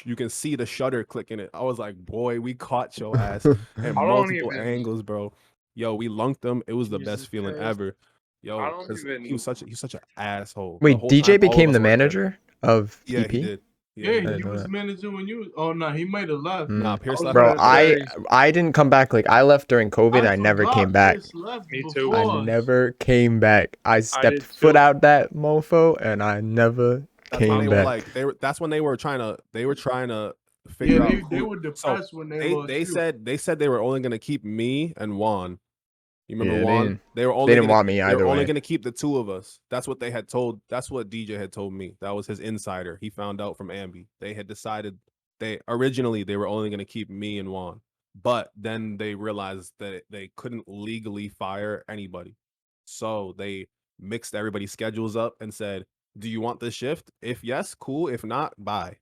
You can see the shutter clicking it. I was like, boy, we caught your ass at I don't multiple even- angles, bro. Yo, we lunked him. It was the Jesus best feeling Christ. ever. Yo, I don't 'cause even- he was such an asshole. Wait, The whole DJ time, all of became us the worked there. manager of Yeah, EP? he did. Yeah, he he did. was manager when you. Oh no, he might have left. Mm. Nah, Pierce I was left. Bro, gonna I say- I didn't come back. Like I left during COVID. I I never forgot came back. Pierce left Me too. before I us. never came back. I stepped did foot too. out that mofo, and I never That's when came they were back. like that's when they were trying to figure Yeah, out they who. were So depressed when they lost they you. said they were only gonna keep me and Juan. You remember Yeah, they Juan? didn't- They were only didn't gonna want keep, me they were either only way. gonna keep the two of us. That's what they had told. That's what DJ had told me. That was his insider. He found out from Ambi. They had decided they were only gonna keep me and Juan, but then they realized that they couldn't legally fire anybody, so they mixed everybody's schedules up and said, "Do you want this shift? If yes, cool. If not, bye."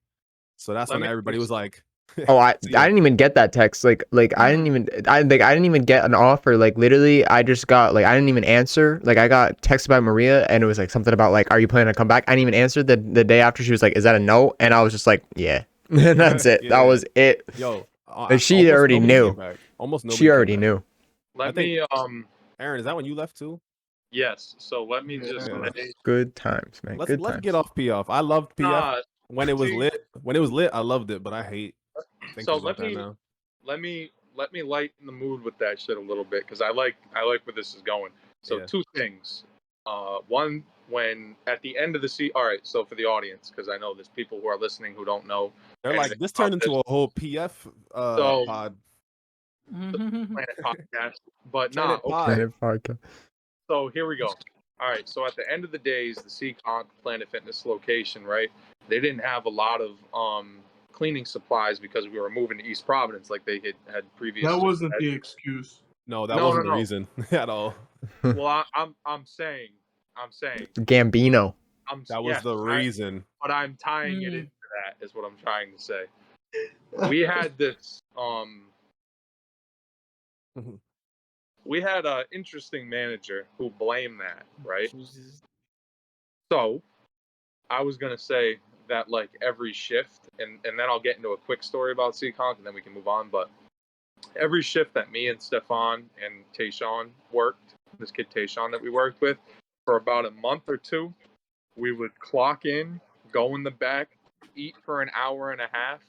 So that's Let when me- everybody was like, Oh, I See ya. didn't even get that text. Like I didn't even I didn't even get an offer. Like literally, I just got like I didn't even answer. Like I got texted by Maria, and it was like something about like, "Are you planning to come back?" I didn't even answer the day after. She was like, "Is that a no?" And I was just like, "Yeah." And that's it. That Yeah. was it. Yo, Like, she almost already nobody knew. came back. Almost nobody She came already back. knew. I Let think- me Aaron, is that when you left too? yes. So let me Yeah. just Yeah. say, Good times, man. Let's Good let's times. get off PF. I loved PF nah, when it was see- lit. When it was lit, I loved it, but I hate thinking So about that now. let me lighten the mood with that shit a little bit because I like where this is going. So Yeah. two things. One, when at the end of the all right. So for the audience, because I know there's people who are listening who don't know. They're like, anything this about turned into a whole PF So- pod. Planet podcast, but Planet nah. Pod. Okay. Planet podcast. So here we go. All right. So at the end of the days, the Seekonk Planet Fitness location, right? They didn't have a lot of cleaning supplies because we were moving to East Providence, like they had previously. That wasn't said. the excuse. No, that No, wasn't no, the no. reason at all. Well, I'm saying, Gambino. That was yes, the reason. but I'm tying it Mm. into that is what I'm trying to say. We had this we had an interesting manager who blamed that, right? Jesus. So I was gonna say that like every shift, and then I'll get into a quick story about Seekonk and then we can move on. But every shift that me and Stefan and Tayshawn worked, this kid Tayshawn that we worked with, for about a month or two, we would clock in, go in the back, eat for an hour and a half,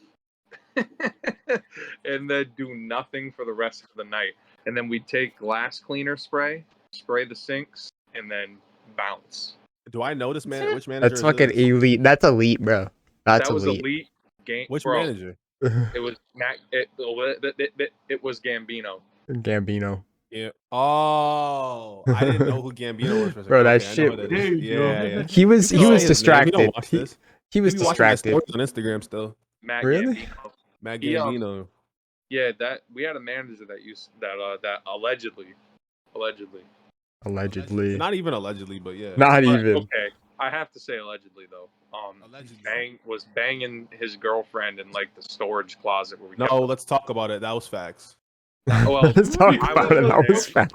and then do nothing for the rest of the night. And then we'd take glass cleaner spray the sinks, and then bounce. Do I know this man? Which manager That's is fucking this? elite. That's elite, bro. That's That was elite. elite game, Which bro. manager? It was it was Gambino. Gambino. Yeah. Oh, I didn't know who Gambino was for a second. Bro, that Okay, I know shit. who that There is. you go. Yeah, yeah. He was You can say his name. He distracted. don't watch this. He was He be watching my distracted. stories on Instagram still. Matt Really? Gambino. Matt He, Gambino. Yeah, that we had a manager that used that allegedly. Allegedly. Not even allegedly, but yeah. Not But, even. okay, I have to say allegedly though. Allegedly. Was banging his girlfriend in like the storage closet where we No, kept let's talk about it. That was facts. well, Let's talk I about it. wasn't That was there. fast.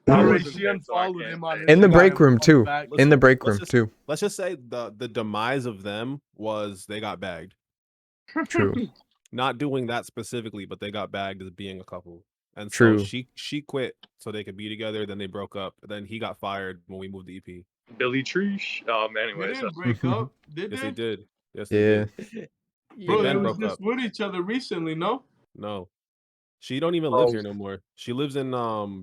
I Alright, wasn't she there, so I unfollowed can't him on say. In the Instagram. break room too. Back. In the break room let's just- too. Let's just say the demise of them was they got bagged. True. Not doing that specifically, but they got bagged as being a couple. And True. so she quit so they could be together. Then they broke up. Then he got fired when we moved to EP. Billy Treesh. They Anyways, didn't break up, did Yes, they? they did. Yes, Yeah. they did. Bro, They they been was broke just up. with each other recently, no? No, she don't even live here no more. She lives in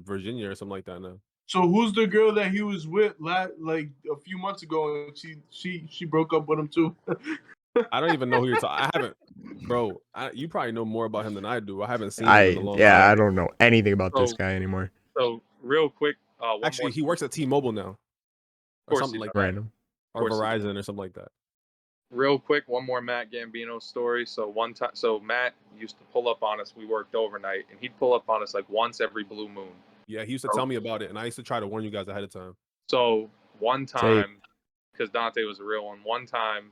Virginia or something like that now. So who's the girl that he was with like a few months ago, and she broke up with him too? I don't even know who you're talking. I haven't, bro. You probably know more about him than I do. I haven't seen him in a long time. I don't know anything about this So- guy anymore. so real quick, one Actually, more he works at T-Mobile now, or course something he like does. that, Random. or course he Verizon or something like that. real quick, one more Matt Gambino story. So one time, so Matt used to pull up on us. We worked overnight, and he'd pull up on us like once every blue moon. Yeah, he used to Oh. tell me about it, and I used to try to warn you guys ahead of time. So one time, because Dante was a real one, one time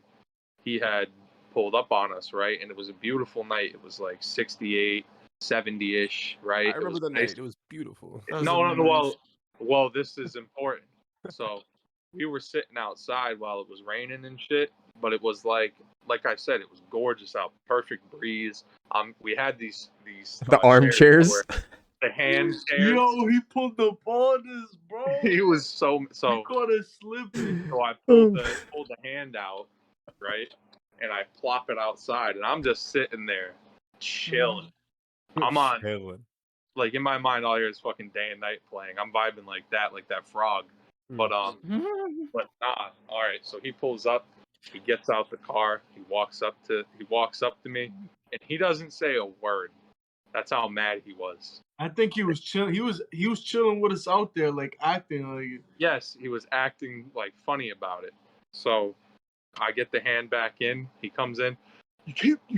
he had pulled up on us, right? And it was a beautiful night. It was like 68, 70-ish, right? I remember it the was nice. night; it was beautiful. Well, this is important. So we were sitting outside while it was raining and shit, but it was like I said, it was gorgeous out, perfect breeze. We had these The armchairs. the hand chairs. Yo, he pulled the borders, bro. He was so He caught us slipping. So I pulled the hand out, right, and I plop it outside, and I'm just sitting there chilling. I'm on, Hailing. like, in my mind, all I hear is fucking Day and Night playing. I'm vibing like that frog. But nah. All right. So he pulls up. He gets out the car. He walks up to me, and he doesn't say a word. That's how mad he was. I think he was chilling. He was chilling with us out there, like acting like. Yes, he was acting like funny about it. So I get the hand back in. He comes in. You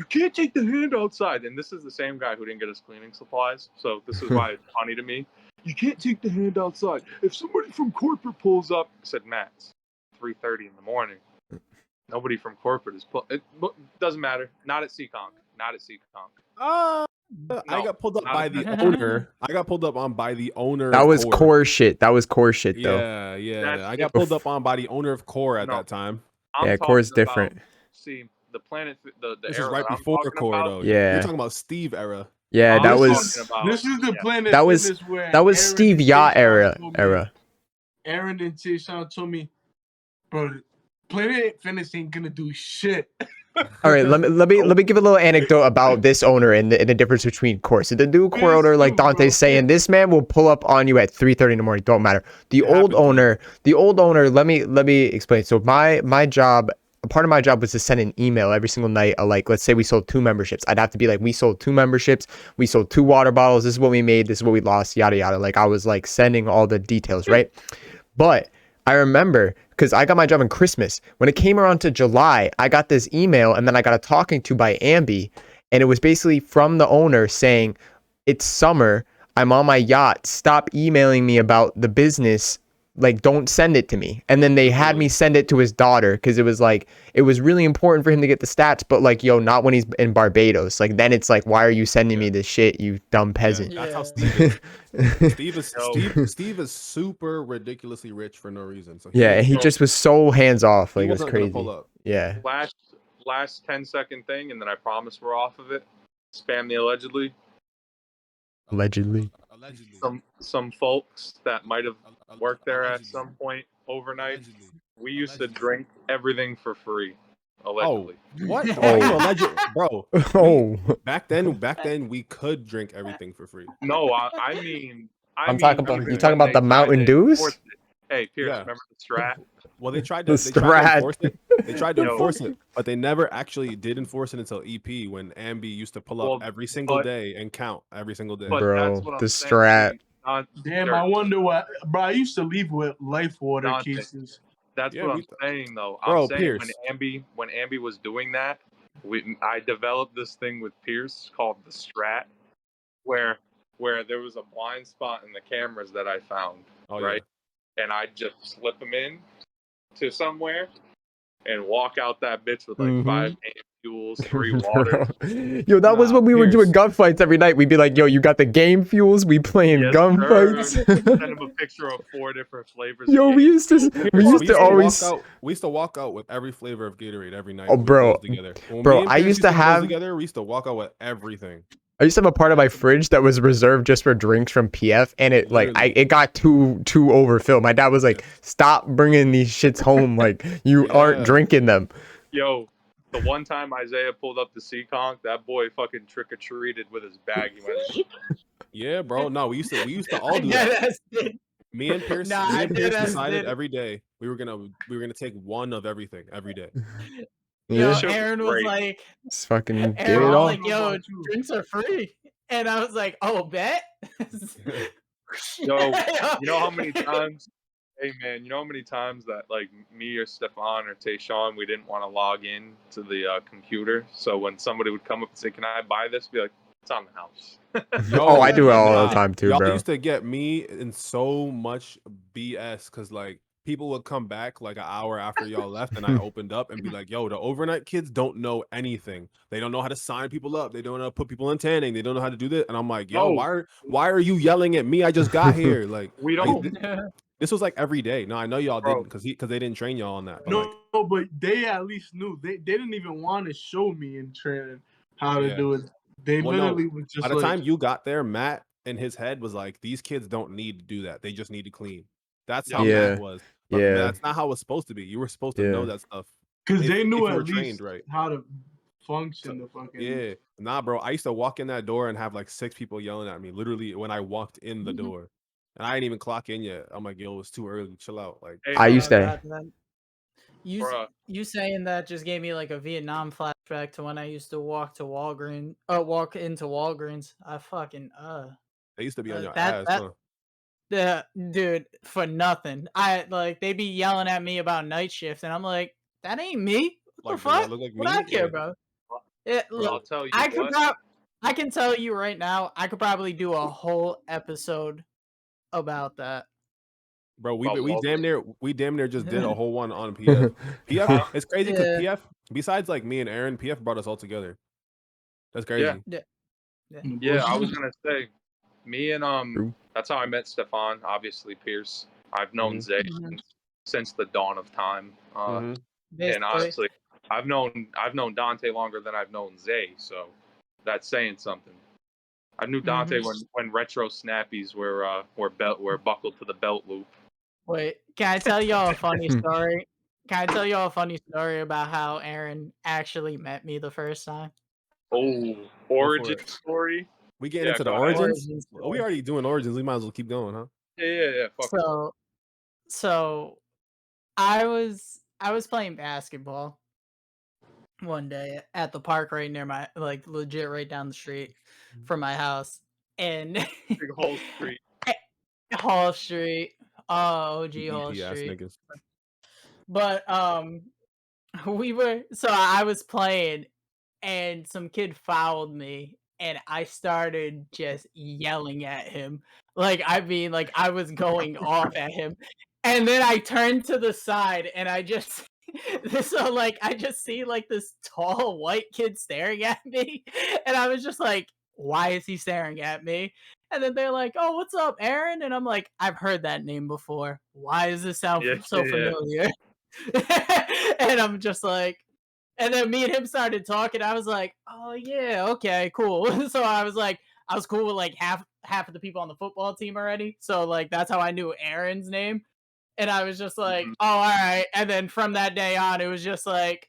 can't take the hand outside. And this is the same guy who didn't get his cleaning supplies. So this is why it's funny to me. You can't take the hand outside. If somebody from corporate pulls up, I said, Matt, it's 3:30 in the morning. Nobody from corporate is it doesn't matter. Not at Seekonk. Not at Seekonk. I got pulled up not by at the that- owner. I got pulled up on by the owner. That of was Core. core shit. That was core shit though. Yeah. That's I got pulled up on by the owner of Core at No. that time. I'm Yeah, Core's talking about- different. See, the planet, the This era is right that I'm before talking Core, about, though. Yeah. You're talking about Steve era. Yeah, I'm that talking was about- This is the yeah. Planet That was- Fitness where that was Aaron Steve and Yacht Tayshaun told me- era. Aaron and Tayshaun told me, bro, Planet Fitness ain't gonna do shit. All right, let me give a little anecdote about this owner and the difference between core. So the new core Please owner, like do, bro. Dante's saying, this man will pull up on you at 3:30 in the morning. Don't matter. The It old happened to owner. Let me explain. So my job, a part of my job was to send an email every single night. Like, let's say we sold 2 memberships. I'd have to be like, we sold 2 memberships. We sold 2 water bottles. This is what we made. This is what we lost. Yada yada. Like I was like sending all the details, right? But I remember because I got my job in Christmas. When it came around to July, I got this email and then I got a talking to by Ambi. And it was basically from the owner saying, it's summer. I'm on my yacht. Stop emailing me about the business. Like, don't send it to me. And then they had me send it to his daughter because it was like, it was really important for him to get the stats. But like, yo, not when he's in Barbados. Like, then it's like, why are you sending me this shit, you dumb peasant? That's how Yeah. Steve is. Steve is super ridiculously rich for no reason. So Yeah, and he just was so hands off. Like, it was wasn't gonna crazy. pull up. Yeah. last 10-second thing, and then I promise we're off of it. Spam the allegedly. Allegedly. Allegedly. Some folks that might have worked there at Allegedly. some point overnight. Allegedly. We used to Allegedly. drink everything for free. allegedly. What? Oh. Why you alleged, bro? Oh, Back then we could drink everything for free. No, I mean, I'm talking about. even You talking when about the they tried Mountain to Dews? enforce it. Hey, Pearse, Yeah. remember the strat? Well, The they tried to enforce Strat. it. They tried to Yo. enforce it, but they never actually did enforce it until EP when Ambi used to pull up Well, every single but- day and count every single day. But Bro, that's what the I'm saying. strat. See, Don- Damn, Dirt, I wonder what, bro. I used to leave with life water Dante. cases. That's Yeah, what we I'm saying, though. Bro, I'm saying Pearse. when Ambi was doing that, I developed this thing with Pearse called the strat, where there was a blind spot in the cameras that I found, Oh right? And I'd just slip them in to somewhere and walk out that bitch with like Mhm. 5 game fuels, 3 waters. Yo, that was Nah, when we were doing Pearse. gunfights every night. We'd be like, yo, you got the game fuels? We playing Yes, gunfights? Send him a picture of 4 different flavors. Yo, of we game used to fuel. we used to always we used to walk out with every flavor of Gatorade every night. Oh, when we bro. closed together. When Bro, me and I Pearse used to close have- together. We used to walk out with everything. I used to have a part of my fridge that was reserved just for drinks from PF, and it Literally. it got too overfilled. My dad was like, "Stop bringing these shits home. Like you aren't Yeah. drinking them." Yo, the one time Isaiah pulled up the Seekonk, that boy fucking trick or treated with his bag. He went, Yeah, bro. No, we used to all I do that. deadass did. Me and Pearse, Nah, me I and Pearse deadass decided did. every day we were gonna take one of everything every day. Yo, Yeah, Shit was Aaron was great. like, just fucking get Aaron it was all. like, yo, About you. drinks are free. And I was like, oh, bet? Yo, you know how many times? Hey man, you know how many times that like me or Stefan or Tayshawn, we didn't want to log in to the computer. So when somebody would come up and say, "Can I buy this?" Be like, "It's on the house." Yo, Oh, I do it all nah, the time too, y'all bro. used to get me in so much BS because like people would come back like an hour after y'all left and I opened up and be like, yo, the overnight kids don't know anything. They don't know how to sign people up. They don't know how to put people in tanning. They don't know how to do this. And I'm like, yo, No. why are you yelling at me? I just got here. Like We like, don't, this was like every day. No, I know y'all Bro. didn't because they didn't train y'all on that. But No, like but they at least knew. They didn't even want to show me in training how to Yeah. do it. They Well, no, literally was just by the like, time you got there, Matt in his head was like, these kids don't need to do that. They just need to clean. That's how Yeah. Matt was. But Yeah. that's not how it's supposed to be. You were supposed to know Yeah. that stuff. because if- they if knew you were at least trained right. how to function the fucking. Yeah. Nah, bro. I used to walk in that door and have like 6 people yelling at me literally when I walked in the door. And I didn't even clock in yet. I'm like, yo, it's too early. Chill out. Like, Hey, I man, used to- God, man. Bruh. You saying that just gave me like a Vietnam flashback to when I used to walk into Walgreens. I fucking they used to be on your that- ass, that- huh? dude, for nothing. I like they be yelling at me about night shift, and I'm like, that ain't me. What Like, the does that fuck? look like What me? I care, Yeah. bro? Bro, I'll tell you I could what. I can tell you right now, I could probably do a whole episode about that. Bro, About we damn near just did a whole one on PF. PF, it's crazy because Yeah. PF, besides like me and Aaron, PF brought us all together. That's crazy. Yeah, I was gonna say, me and True. that's how I met Stefan. Obviously, Pearse. I've known Mhm. Zay Mhm. since the dawn of time. Mhm. And Basically. honestly, I've known Dante longer than I've known Zay, so that's saying something. I knew Dante when retro snappies were buckled to the belt loop. Wait, can I tell y'all a funny story? Can I tell y'all a funny story about how Aaron actually met me the first time? Oh, for origin it. story. We getting Yeah, into the go ahead. origins? Origin Well, story. we already doing origins. We might as well keep going, huh? Yeah. Fuck it. So I was playing basketball one day at the park right near my like legit right down the street from my house, and Big Hall Street. Hall Street, OG Hall EP ass Street. niggas. But I was playing and some kid fouled me and I started just yelling at him. Like I mean like I was going off at him. And then I turned to the side and I just I just see like this tall white kid staring at me and I was just like, why is he staring at me? And then they're like, "Oh, what's up, Aaron?" And I'm like, "I've heard that name before. Why does this sound so Yeah. familiar?" And I'm just like, and then me and him started talking. I was like, "Oh yeah, okay, cool." So I was cool with like half of the people on the football team already. So like that's how I knew Aaron's name. And I was just like, "Oh, all right." And then from that day on, it was just like,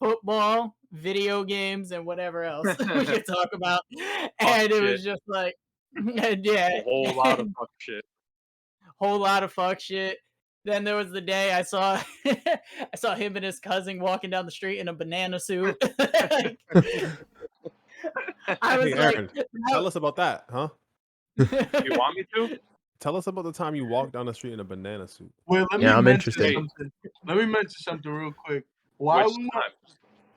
football, video games, and whatever else we could talk about. And it was just like, and yeah, A whole lot of fuck shit. whole lot of fuck shit. Then there was the day I saw I saw him and his cousin walking down the street in a banana suit. Like, I was Hey, like, Aaron, tell us about that, huh? You want me to? Tell us about the time you walked down the street in a banana suit. Wait, let Yeah, me I'm mention interested. something. Let me mention something real quick. Why Which when, time?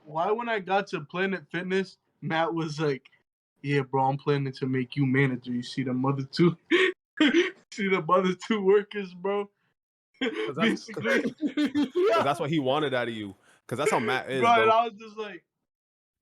why when I got to Planet Fitness, Matt was like, "Yeah, bro, I'm planning to make you manager. You see the other two, see the other two workers, bro." Basically, Because that's what he wanted out of you. Because that's how Matt is, bro. And bro. I was just like,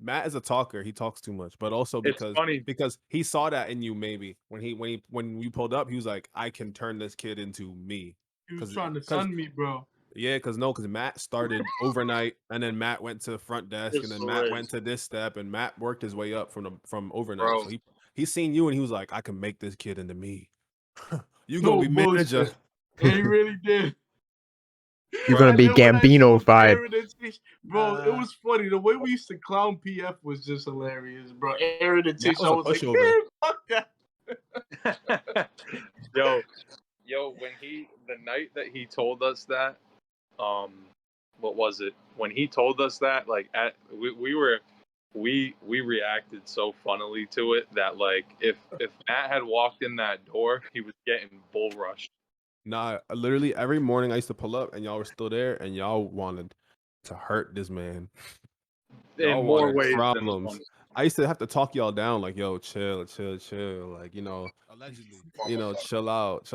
Matt is a talker. He talks too much, but also It's funny. because he saw that in you. Maybe when you pulled up, he was like, "I can turn this kid into me." he was 'Cause- trying to 'cause- sun me, bro. Yeah, because Matt started overnight, and then Matt went to the front desk, and It's then Matt lit. went to this step, and Matt worked his way up from overnight. Bro. So he seen you, and he was like, "I can make this kid into me. You No gonna be manager." bullshit. And he really did. You're gonna And be then when I Gambino saw fied. Aaron and Tish, bro, it was funny. The way we used to clown PF was just hilarious, bro. Aaron and Tish, was I a was like, pushover. man, fuck that. yo, when the night that he told us that, what was it? When he told us that, like, we reacted so funnily to it that, like, if Matt had walked in that door, he was getting bull rushed. Nah, literally every morning I used to pull up, and y'all were still there, and y'all wanted to hurt this man. Y'all In more wanted ways problems. than one. I used to have to talk y'all down, like, "Yo, chill, like, Allegedly. chill out,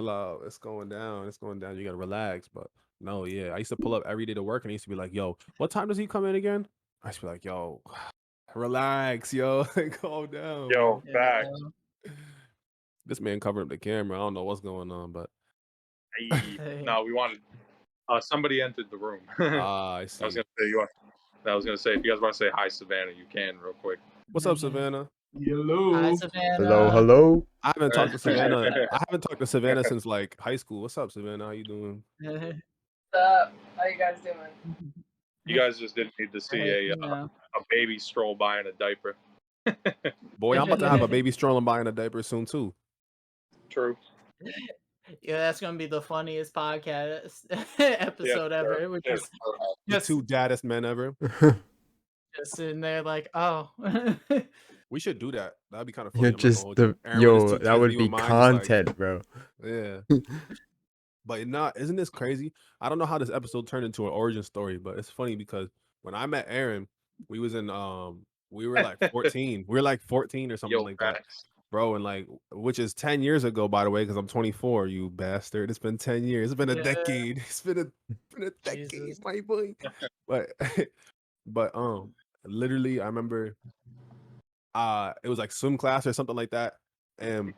it's going down, you gotta relax." But no, yeah, I used to pull up every day to work, and I used to be like, "Yo, what time does he come in again?" I used to be like, "Yo, relax, yo, calm down, Yo, bro." facts. This man covered up the camera. I don't know what's going on, but Hey. No, we wanted. Somebody entered the room. I see. I was gonna say if you guys want to say hi, Savannah, you can real quick. What's up, Savannah? Hello. Hi, Savannah. Hello. I haven't talked to Savannah. I haven't talked to Savannah since like high school. What's up, Savannah? How you doing? What's up? How you guys doing? You guys just didn't need to see a baby stroll by in a diaper. Boy, I'm about to have a baby strolling by in a diaper soon too. True. Yeah, that's gonna be the funniest podcast episode ever. We're The two daddest men ever. just sitting there like, oh. We should do that. That'd be kind of You're funny. just that would be content, bro. Yeah. But isn't this crazy? I don't know how this episode turned into an origin story, but it's funny because when I met Aaron, we was in we were like 14. We were like 14 or something like that. Bro, and like, which is 10 years ago, by the way, because I'm 24, you bastard. It's been 10 years. It's been a decade. It's been a decade, Jesus. My boy. But literally, I remember it was like swim class or something like that. And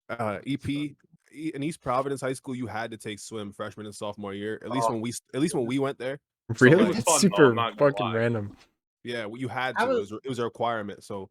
EP in East Providence High School, you had to take swim freshman and sophomore year. At least when we went there. Really? So, like, That's super fucking random. Yeah, you had to. It was a requirement. So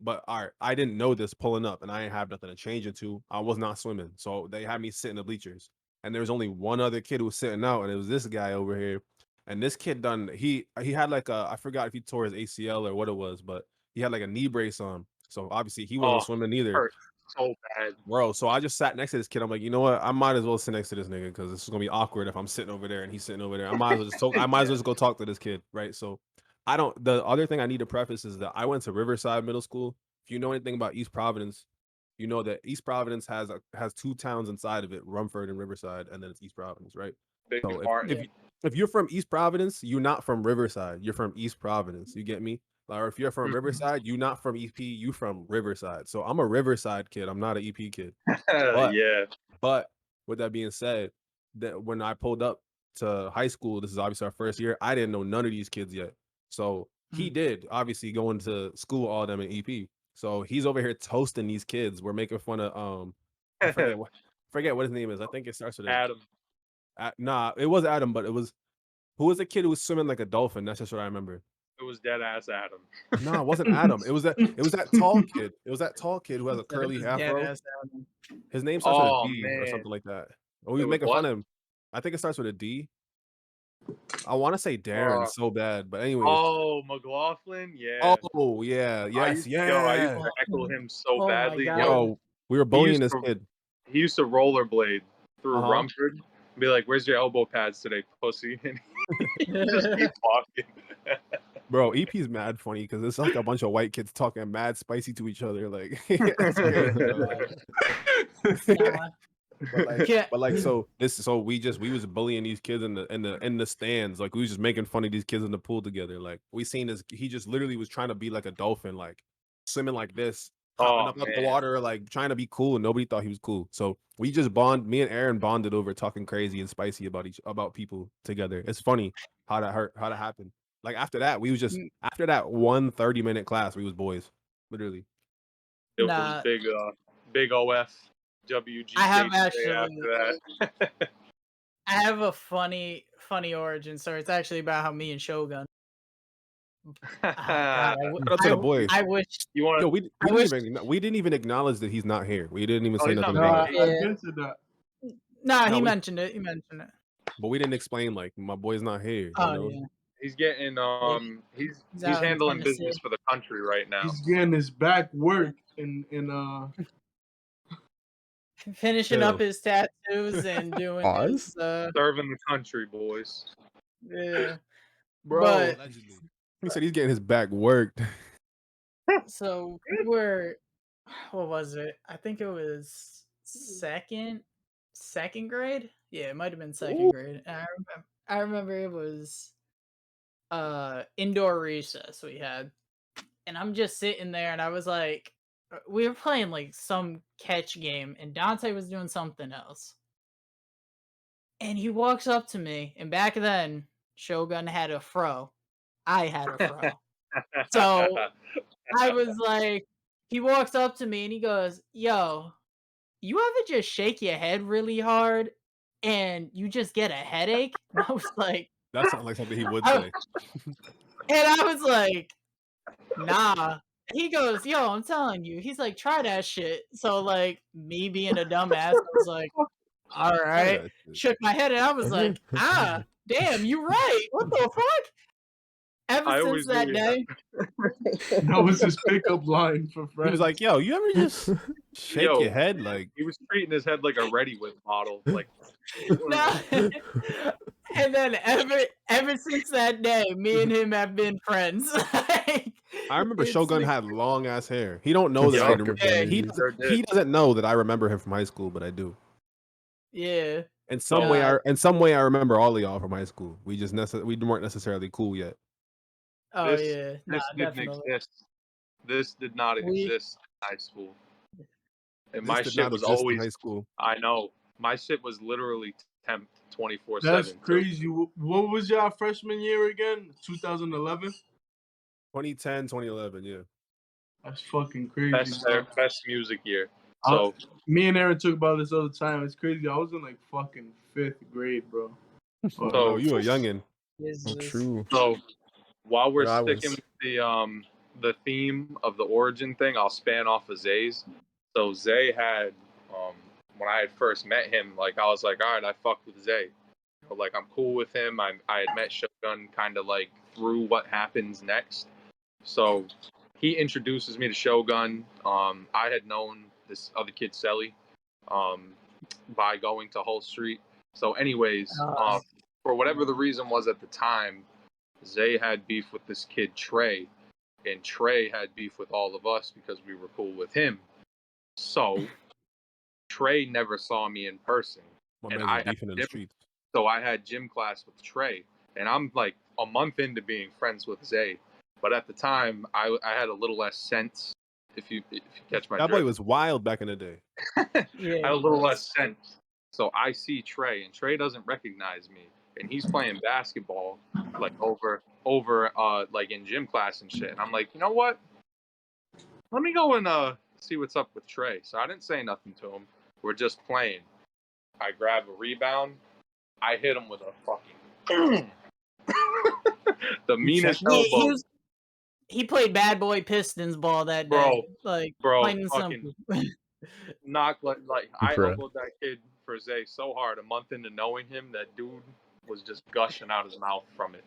but all right, I didn't know this pulling up, and I didn't have nothing to change it to. I was not swimming, so they had me sit in the bleachers. And there was only one other kid who was sitting out, and it was this guy over here. And this kid he had like I forgot if he tore his ACL or what it was, but he had like a knee brace on. So obviously he wasn't swimming either. Hurt so bad, bro. So I just sat next to this kid. I'm like, you know what? I might as well sit next to this nigga because this is gonna be awkward if I'm sitting over there and he's sitting over there. I might as well just I might as well just go talk to this kid, right? So the other thing I need to preface is that I went to Riverside Middle School. If you know anything about East Providence, you know that East Providence has two towns inside of it, Rumford and Riverside, and then it's East Providence, right? So if you're from East Providence, you're not from Riverside. You're from East Providence. You get me? Or if you're from Riverside, you're not from EP. You from Riverside. So I'm a Riverside kid. I'm not an EP kid. But with that being said, that when I pulled up to high school, this is obviously our first year. I didn't know none of these kids yet. So he did, obviously, going to school, all of them in EP. So he's over here toasting these kids. We're making fun of I forget what his name is. I think it starts with Adam. Nah, it was Adam, but who was the kid who was swimming like a dolphin? That's just what I remember. It was dead ass Adam. No, it wasn't Adam. It was that tall kid. It was that tall kid who has a curly afro. His name starts with a D or something like that. Oh, we was making fun of him. I think it starts with a D. I want to say Darren so bad, but anyways. Oh, McLaughlin, yeah. Oh yeah, yes, I used yeah. to heckle him so Oh my badly. God. Yo, we were bullying this kid. He used to rollerblade through Uh-huh. Rumford and be like, "Where's your elbow pads today, pussy?" And he just keep walking. Bro, EP's mad funny because it's like a bunch of white kids talking mad spicy to each other. Like, it's crazy, bro. Nah. Yeah. But like, so we was bullying these kids in the stands. Like, we was just making fun of these kids in the pool together. Like, we seen this. He just literally was trying to be like a dolphin, like swimming like this, popping Oh, up out the man. water, like trying to be cool. And nobody thought he was cool. So we just me and Aaron bonded over talking crazy and spicy about people together. It's funny how that happened. Like after that, we was just after that 1 30-minute class, we was boys, literally. It Nah. was big OF WGK I have after actually. that. I have a funny origin story. It's actually about how me and Shogun. God, Shout out to the boys. I wish. You want Yo, to? we didn't even acknowledge that he's not here. We didn't even say he's nothing not about No, it. I get to that. Nah, No, he we- mentioned it. He mentioned it. But we didn't explain like my boy's not here. Oh You know? yeah. He's getting He's he's out in handling Tennessee. business for the country right now. He's getting his back work in Finishing Chill. up his tattoos and doing Pause. his Serving the country, boys. yeah. Bro, But Allegedly. he said he's getting his back worked. so we were, what was it? I think it was second grade. Yeah, it might have been second grade. And I remember it was indoor recess we had, and I'm just sitting there, and I was like, we were playing like some catch game, and Dante was doing something else, and he walks up to me, and back then Shogun had a fro, I had a fro, so I was like, he walks up to me and he goes, "Yo, you ever just shake your head really hard and you just get a headache?" And I was like, That sounds like something he would I- say. and I was like, "Nah." He goes, "Yo, I'm telling you." He's like, "Try that shit." So like me being a dumbass, I was like, "All Try right." that shit. Shook my head and I was like, "Ah, damn, you right. What the fuck?" Ever I since always that knew day, that was his pickup line for friends. He was like, "Yo, you ever just shake Yo. your head like?" He was treating his head like a Ready Whip bottle. Like, no. And then ever since that day, me and him have been friends. Like, I remember it's Shogun like- had long ass hair. He don't know that I Yup. remember. Yeah, He doesn't know that I remember him from high school, but I do. yeah. In some way, I remember all of y'all from high school. We just we weren't necessarily cool yet. Oh this, yeah. Nah, this didn't definitely. exist. This did not We- exist in high school. And This my did shit not was exist in always. high school. I know. My shit was literally temp 24/7. That's crazy. What was your freshman year again? 2011? 2010, 2011, yeah. That's fucking crazy. Best music year. I- So Me and Aaron talk about this all the time. It's crazy. I was in like fucking 5th grade, bro. Oh, you a youngin. Jesus. True. So while we're But I sticking was- with the theme of the origin thing, I'll span off of Zay's. So Zay had when I had first met him, like I was like, all right, I fucked with Zay. You know, like I'm cool with him. I had met Shogun kind of like through what happens next. So he introduces me to Shogun. I had known this other kid, Selly, by going to Hull Street. So anyways, for whatever the reason was at the time, Zay had beef with this kid Trey, and Trey had beef with all of us because we were cool with him. So Trey never saw me in person, My And man's I was beefing in the had- streets. so I had gym class with Trey, and I'm like a month into being friends with Zay. But at the time, I had a little less sense. If you catch my That boy drift. was wild back in the day. Yeah. I had a little less sense. So I see Trey, and Trey doesn't recognize me, and he's playing basketball like over like in gym class and shit. And I'm like, you know what? Let me go and see what's up with Trey. So I didn't say nothing to him. We're just playing. I grab a rebound. I hit him with a fucking the meanest Yeah, elbow. he played bad boy Pistons ball that Bro, day. Like bro, plain and fucking- simple. Knock like I Bruh. elbowed that kid for Zay so hard a month into knowing him that dude was just gushing out his mouth from it.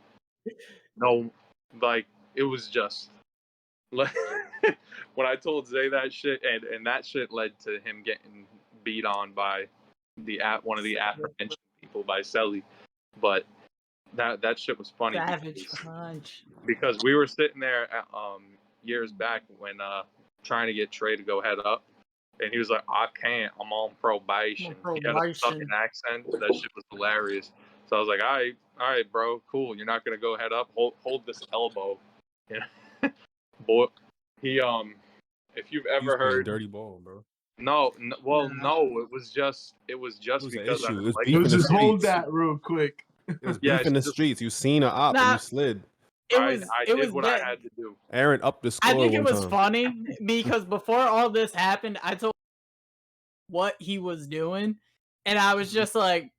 No, like it was just like when I told Zay that shit, and that shit led to him getting beat on by one of the apprehension people by Selly. But that shit was funny Savage Punch. because we were sitting there years back when trying to get Trey to go head up, and he was like, "I can't. I'm on probation." He had a Southern accent. That shit was hilarious. So I was like, all right, bro, cool. You're not gonna go head up. Hold this elbow." You know? Boy, he if you've He's ever playing heard dirty ball, bro. no, it was just It was because an I issue. didn't It was like beef Yo, in the just hold streets. that real quick. It was Yeah, beef in the it's just- streets. You seen an op and Nah, you slid. I did what I get- had to do. Aaron up the I score think it one was time. funny because before all this happened, I told what he was doing, and I was just like,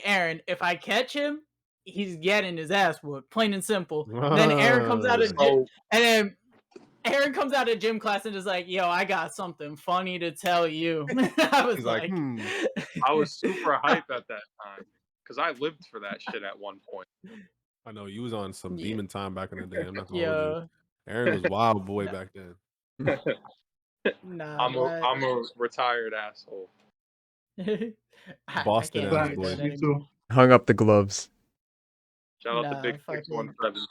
Aaron, if I catch him, he's getting his ass whooped, plain and simple. And then Aaron comes out of So and then Aaron comes out of gym class and is like, "Yo, I got something funny to tell you." I was He's like, I was super hype at that time because I lived for that shit at one point. I know you was on some Yeah. demon time back in the day. I'm not gonna hold Yeah, you. Aaron was wild boy back then. nah, I'm a retired asshole. I Boston can't ass do boy. that Me anymore. too. Hung up the gloves. Shout out Nah, to Big fucking- 617.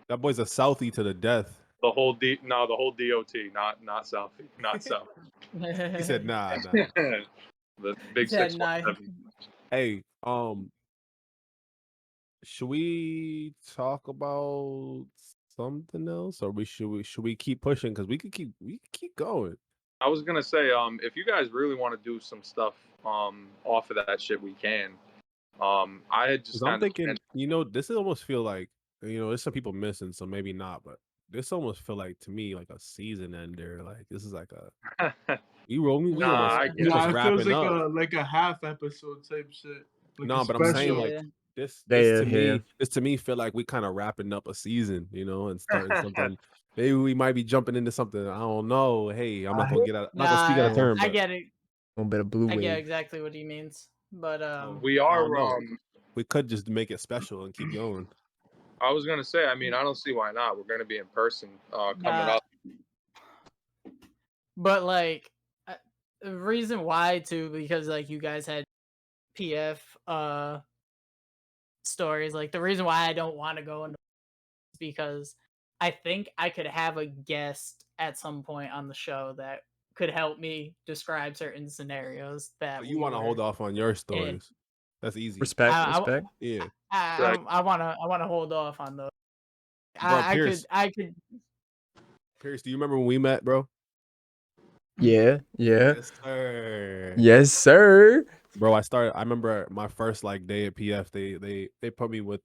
That boy's a Southie to the death. The whole DOT, not Southie, not South. He said, nah. The Big Said 617. Hey, should we talk about something else, or should we keep pushing? Because we could keep going. I was gonna say, if you guys really want to do some stuff, off of that shit, we can. I had just 'Cause I'm kind of thinking, this almost feel like, there's some people missing, so maybe not, but this almost feel like to me like a season ender. Like this is like a we almost I get Nah, just it feels wrapping like up. like a half episode type shit. Like No, a but I'm saying special. like this Yeah, to me feel like we kind of wrapping up a season, and starting something. Maybe we might be jumping into something. I don't know. Hey, I'm not gonna speak out of turn, I but get it. A little bit of blue I get wave. exactly what he means, but we I are. don't know. We could just make it special and keep going. I was gonna say, I mean, I don't see why not. We're gonna be in person coming up. But like the reason why too, because like you guys had PF stories. Like the reason why I don't want to go into is because I think I could have a guest at some point on the show that could help me describe certain scenarios that You want to hold off on your in. stories. That's easy. Respect. Yeah. I want to hold off on those. Bro, Pearse. I could. Pearse, do you remember when we met, bro? Yeah. Yes, sir. Yes, sir. Bro, I remember my first day at PF, they put me with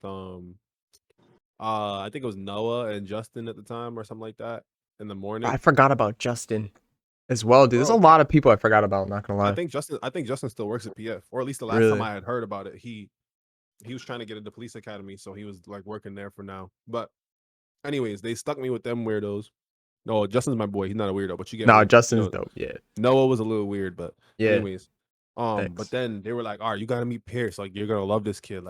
I think it was Noah and Justin at the time or something like that in the morning. I forgot about Justin as well, dude. There's a Bro. lot of people I forgot about, not gonna lie. I think Justin still works at PF, or at least the last time I had heard about it. He was trying to get into police academy, so he was working there for now. But anyways, they stuck me with them weirdos. No, Justin's my boy. He's not a weirdo, but you get me. Justin's dope. Yeah. Noah was a little weird, but anyways. Thanks. But then they were like, "All right, you gotta meet Pearse. You're gonna love this kid.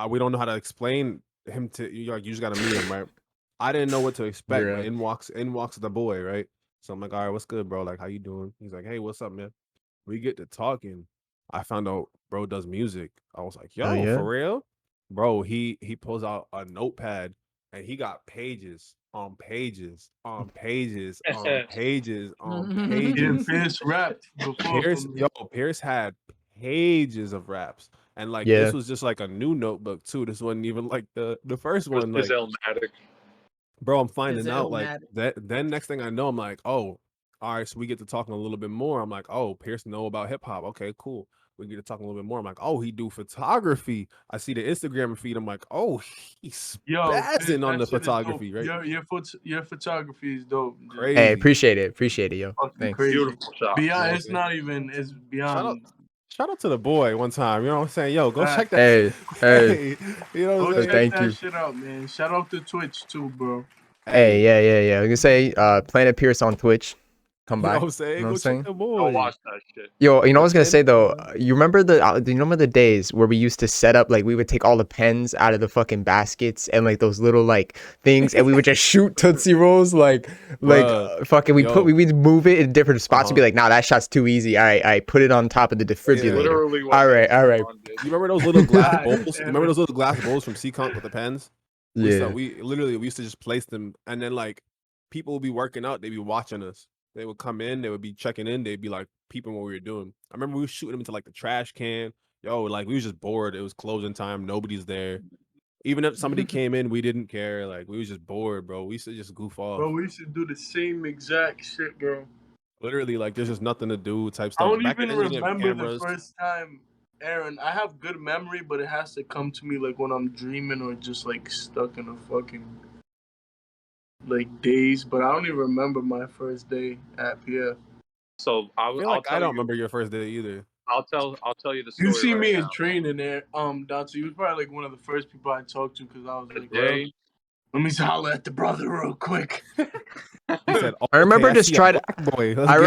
We don't know how to explain him to you. You just gotta meet him, right?" I didn't know what to expect. Yeah. But in walks the boy, right? So I'm like, "All right, what's good, bro? How you doing?" He's like, "Hey, what's up, man?" We get to talking. I found out bro does music. I was like, "Yo, for real?" Bro, he pulls out a notepad and he got pages on pages on pages on pages on pages. Pearse rapped before. Pearse had pages of raps, and this was just a new notebook too. This wasn't even the first one. His Illmatic. Bro, I'm finding out Illmatic. that. Then next thing I know, I'm like, oh, all right. So we get to talking a little bit more. I'm like, oh, Pearse know about hip hop. Okay, cool. We get to talking a little bit more. I'm like, oh, he do photography. I see the Instagram feed. I'm like, oh, he's spazzing on the photography, right? Your photography is dope. Dude. Crazy. Hey, appreciate it, yo. Thanks. Crazy. Beautiful shot. Beyond, it's not even. It's beyond. Shout out to the boy one time. You know what I'm saying? Yo, go check that. Hey. You know what I'm saying? Check Thank you. that shit out, man. Shout out to Twitch too, bro. Hey, yeah. I was gonna say, Planet Pearse on Twitch. come You by. know what I'm You saying? know what Go I'm check saying? the Go boy. watch that shit. Yo, you know what I was gonna Then, say though. You remember do you remember the days where we used to set up like we would take all the pens out of the fucking baskets and like those little like things and we would just shoot Tootsie Rolls Bruh, fucking yo, we'd move it in different spots and be uh-huh. like, nah, that shot's too easy. All right, I put it on top of the defibrillator. Literally what All me right, and all right. Sean did. You remember those little glass God bowls? You damn remember it. those little glass bowls from Seacon with the pens? Yeah. We used to just place them, and then like people would be working out, they'd be watching us. They would come in, they would be checking in, they'd be like peeping what we were doing. I remember we were shooting them into like the trash can. Yo, like we was just bored. It was closing time, nobody's there. Even if somebody came in, we didn't care. Like we was just bored, bro. We used to just goof off. Bro, we used to do the same exact shit, bro. Literally, like there's just nothing to do type I stuff. don't Back even then, we didn't have remember the cameras. first time, Aaron. I have good memory, but it has to come to me like when I'm dreaming or just like stuck in a fucking like daze. But I don't even remember my first day at PF. So I feel I'll like I tell don't you. remember your first day either. I'll tell you the You story see right me in now. training there, Dotson. You was probably like one of the first people I talked to because I was The like, well, day let me holler at the brother real quick. He said, oh, I remember okay, just see a trying to. black boy. Let's I get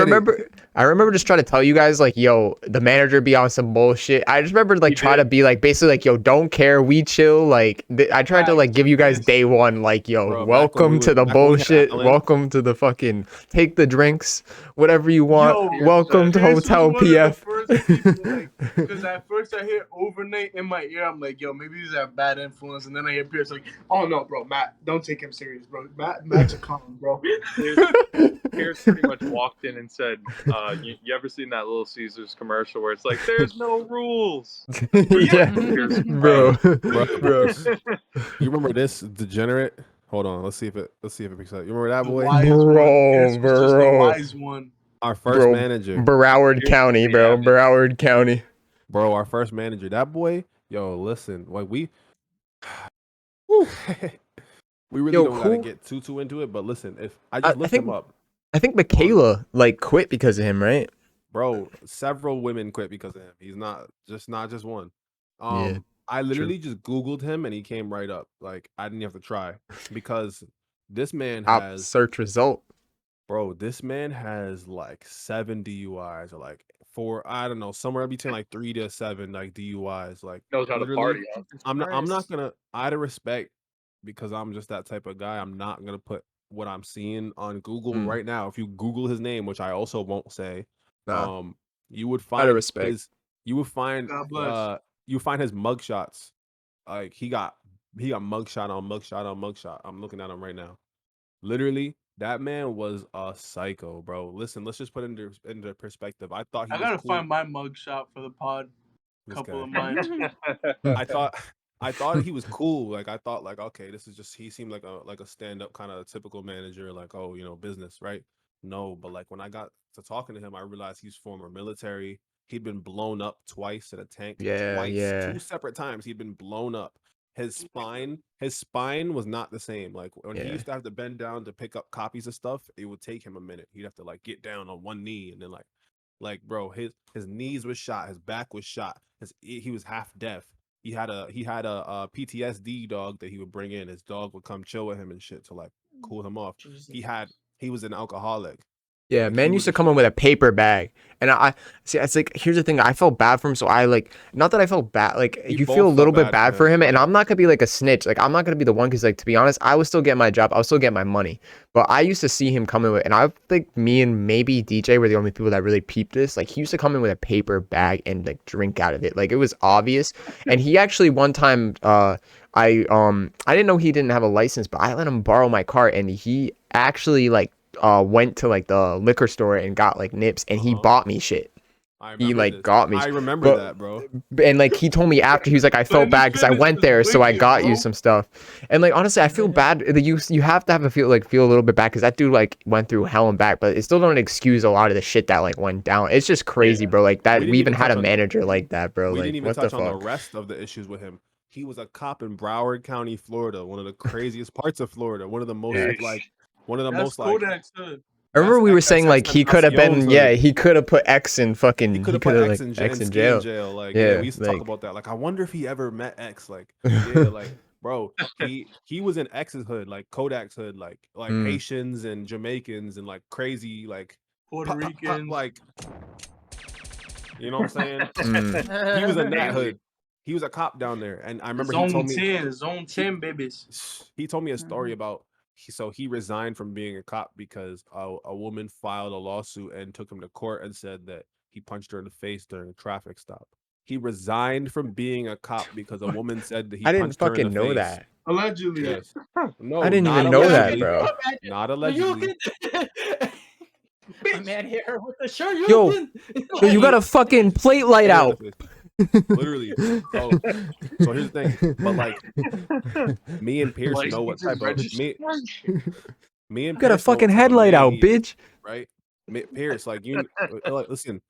remember just trying to tell you guys like, yo, the manager be on some bullshit. I just remember like He trying to did. be like basically like, yo, don't care, we chill. Like I tried to like give you guys day one, like, yo, Bro, welcome to the back when we had bullshit, Allen. welcome to the fucking take the drinks, whatever you want. Yo, Welcome to Pearse was Hotel one of the PF. first people, like, because at first I hear overnight in my ear, I'm like, yo, maybe these are bad influence, and then I hear Pearse like, oh no, bro, Matt, don't take him serious, bro. Matt's a clown, bro. Pierce pretty much walked in and said, you ever seen that Little Caesars commercial where it's like, there's no rules? Yeah, Pierce, bro, Bro, bro. you remember this degenerate? Hold on, let's see if it picks up. You remember that The boy? wise one. Pearse was just the Bro. wise one. Our first Bro, manager. Broward County, bro. Yeah. Broward County. Bro, our first manager. That boy, yo, listen, like we we really Yo, don't gotta who- get too into it, but listen, if I just I looked think him up, I think Michaela like quit because of him, right? bro, several women quit because of him. He's not just one. I literally just Googled him and he came right up. Like I didn't have to try because this man has Search result. Bro, this man has like 7 DUIs or like 4, I don't know, somewhere between like 3 to 7 like DUIs. Like knows how to literally, party. Huh? I'm not gonna out of respect because I'm just that type of guy. I'm not gonna put what I'm seeing on Google Mm. right now. If you Google his name, which I also won't say, Nah. you would Out of find respect. God bless. you find his mugshots. Like he got mugshot on mugshot on mugshot. I'm looking at him right now. Literally, that man was a psycho, bro. Listen, let's just put it into perspective. I thought he I was gotta cool. find my mugshot for the pod. This Couple guy. of mine. I thought he was cool. Like I thought, like okay, this is just he seemed like a stand up kind of typical manager, like oh business, right? No, but like when I got to talking to him, I realized he's former military. He'd been blown up twice in a tank. Yeah, Twice, yeah. 2 separate times. He'd been blown up. His spine was not the same. Like when he Yeah. used to have to bend down to pick up copies of stuff, it would take him a minute. He'd have to like get down on one knee and then like bro, his knees was shot, his back was shot, he was half deaf. He had a PTSD dog that he would bring in. His dog would come chill with him and shit to like cool him off. Jesus. He was an alcoholic. Yeah, Like, man he used to was come in with a paper bag, and I see. It's like here's the thing. I felt bad for him, so I like not that I felt bad. Like We you both feel a felt little bit bad bad for for him, him, and yeah. I'm not gonna be like a snitch. Like I'm not gonna be the one because like to be honest, I was still getting my job. I was still getting my money, but I used to see him coming with, and I think me and maybe DJ were the only people that really peeped this. Like he used to come in with a paper bag and like drink out of it. Like it was obvious, and he actually one time, I didn't know he didn't have a license, but I let him borrow my car, and he actually like went to like the liquor store and got like nips and he bought me shit. He like got me. I remember but- that, bro. And like he told me after he was like I felt Man, bad this because I shit is went just there so I wicked, got you bro. some stuff. And like honestly I feel bad that you have to have a feel a little bit bad because that dude like went through hell and back, but it still don't excuse a lot of the shit that like went down. It's just crazy, bro. Like that didn't we even even had a touch on- manager like that, bro. We Like didn't even what the touch on the fuck? rest of the issues with him. He was a cop in Broward County, Florida, one of the craziest parts of Florida. One of the most That's most like Kodak's hood. I remember we were saying like he could have been Tentacion's he could have put X in fucking he could have put X like in, X in in jail. jail. Like Yeah, we used to like- talk about that. Like I wonder if he ever met X. Like yeah, like bro, he was in X's hood, like Kodak's hood, like Mm. Haitians and Jamaicans and like crazy like Puerto Ricans. like, you know what I'm saying? Mm. He was in that hood. He was a cop down there, and I remember he told me Zone 10, babies. he told me a story about so he resigned from being a cop because a woman filed a lawsuit and took him to court and said that he punched her in the face during a traffic stop. He resigned from being a cop because a woman said that he I didn't punched her in fucking the know face. that. Allegedly. Yes. No, I didn't not even know that, allegedly. bro. Not allegedly. My man here with the show you Yo, can. Yo, you got a fucking plate light Hit her in out. the face. Literally. So here's the thing. But like me and Pearse know what type of me and You got a Pearse know what fucking type of headlight man out, he is, bitch. right? Pearse, like like, listen.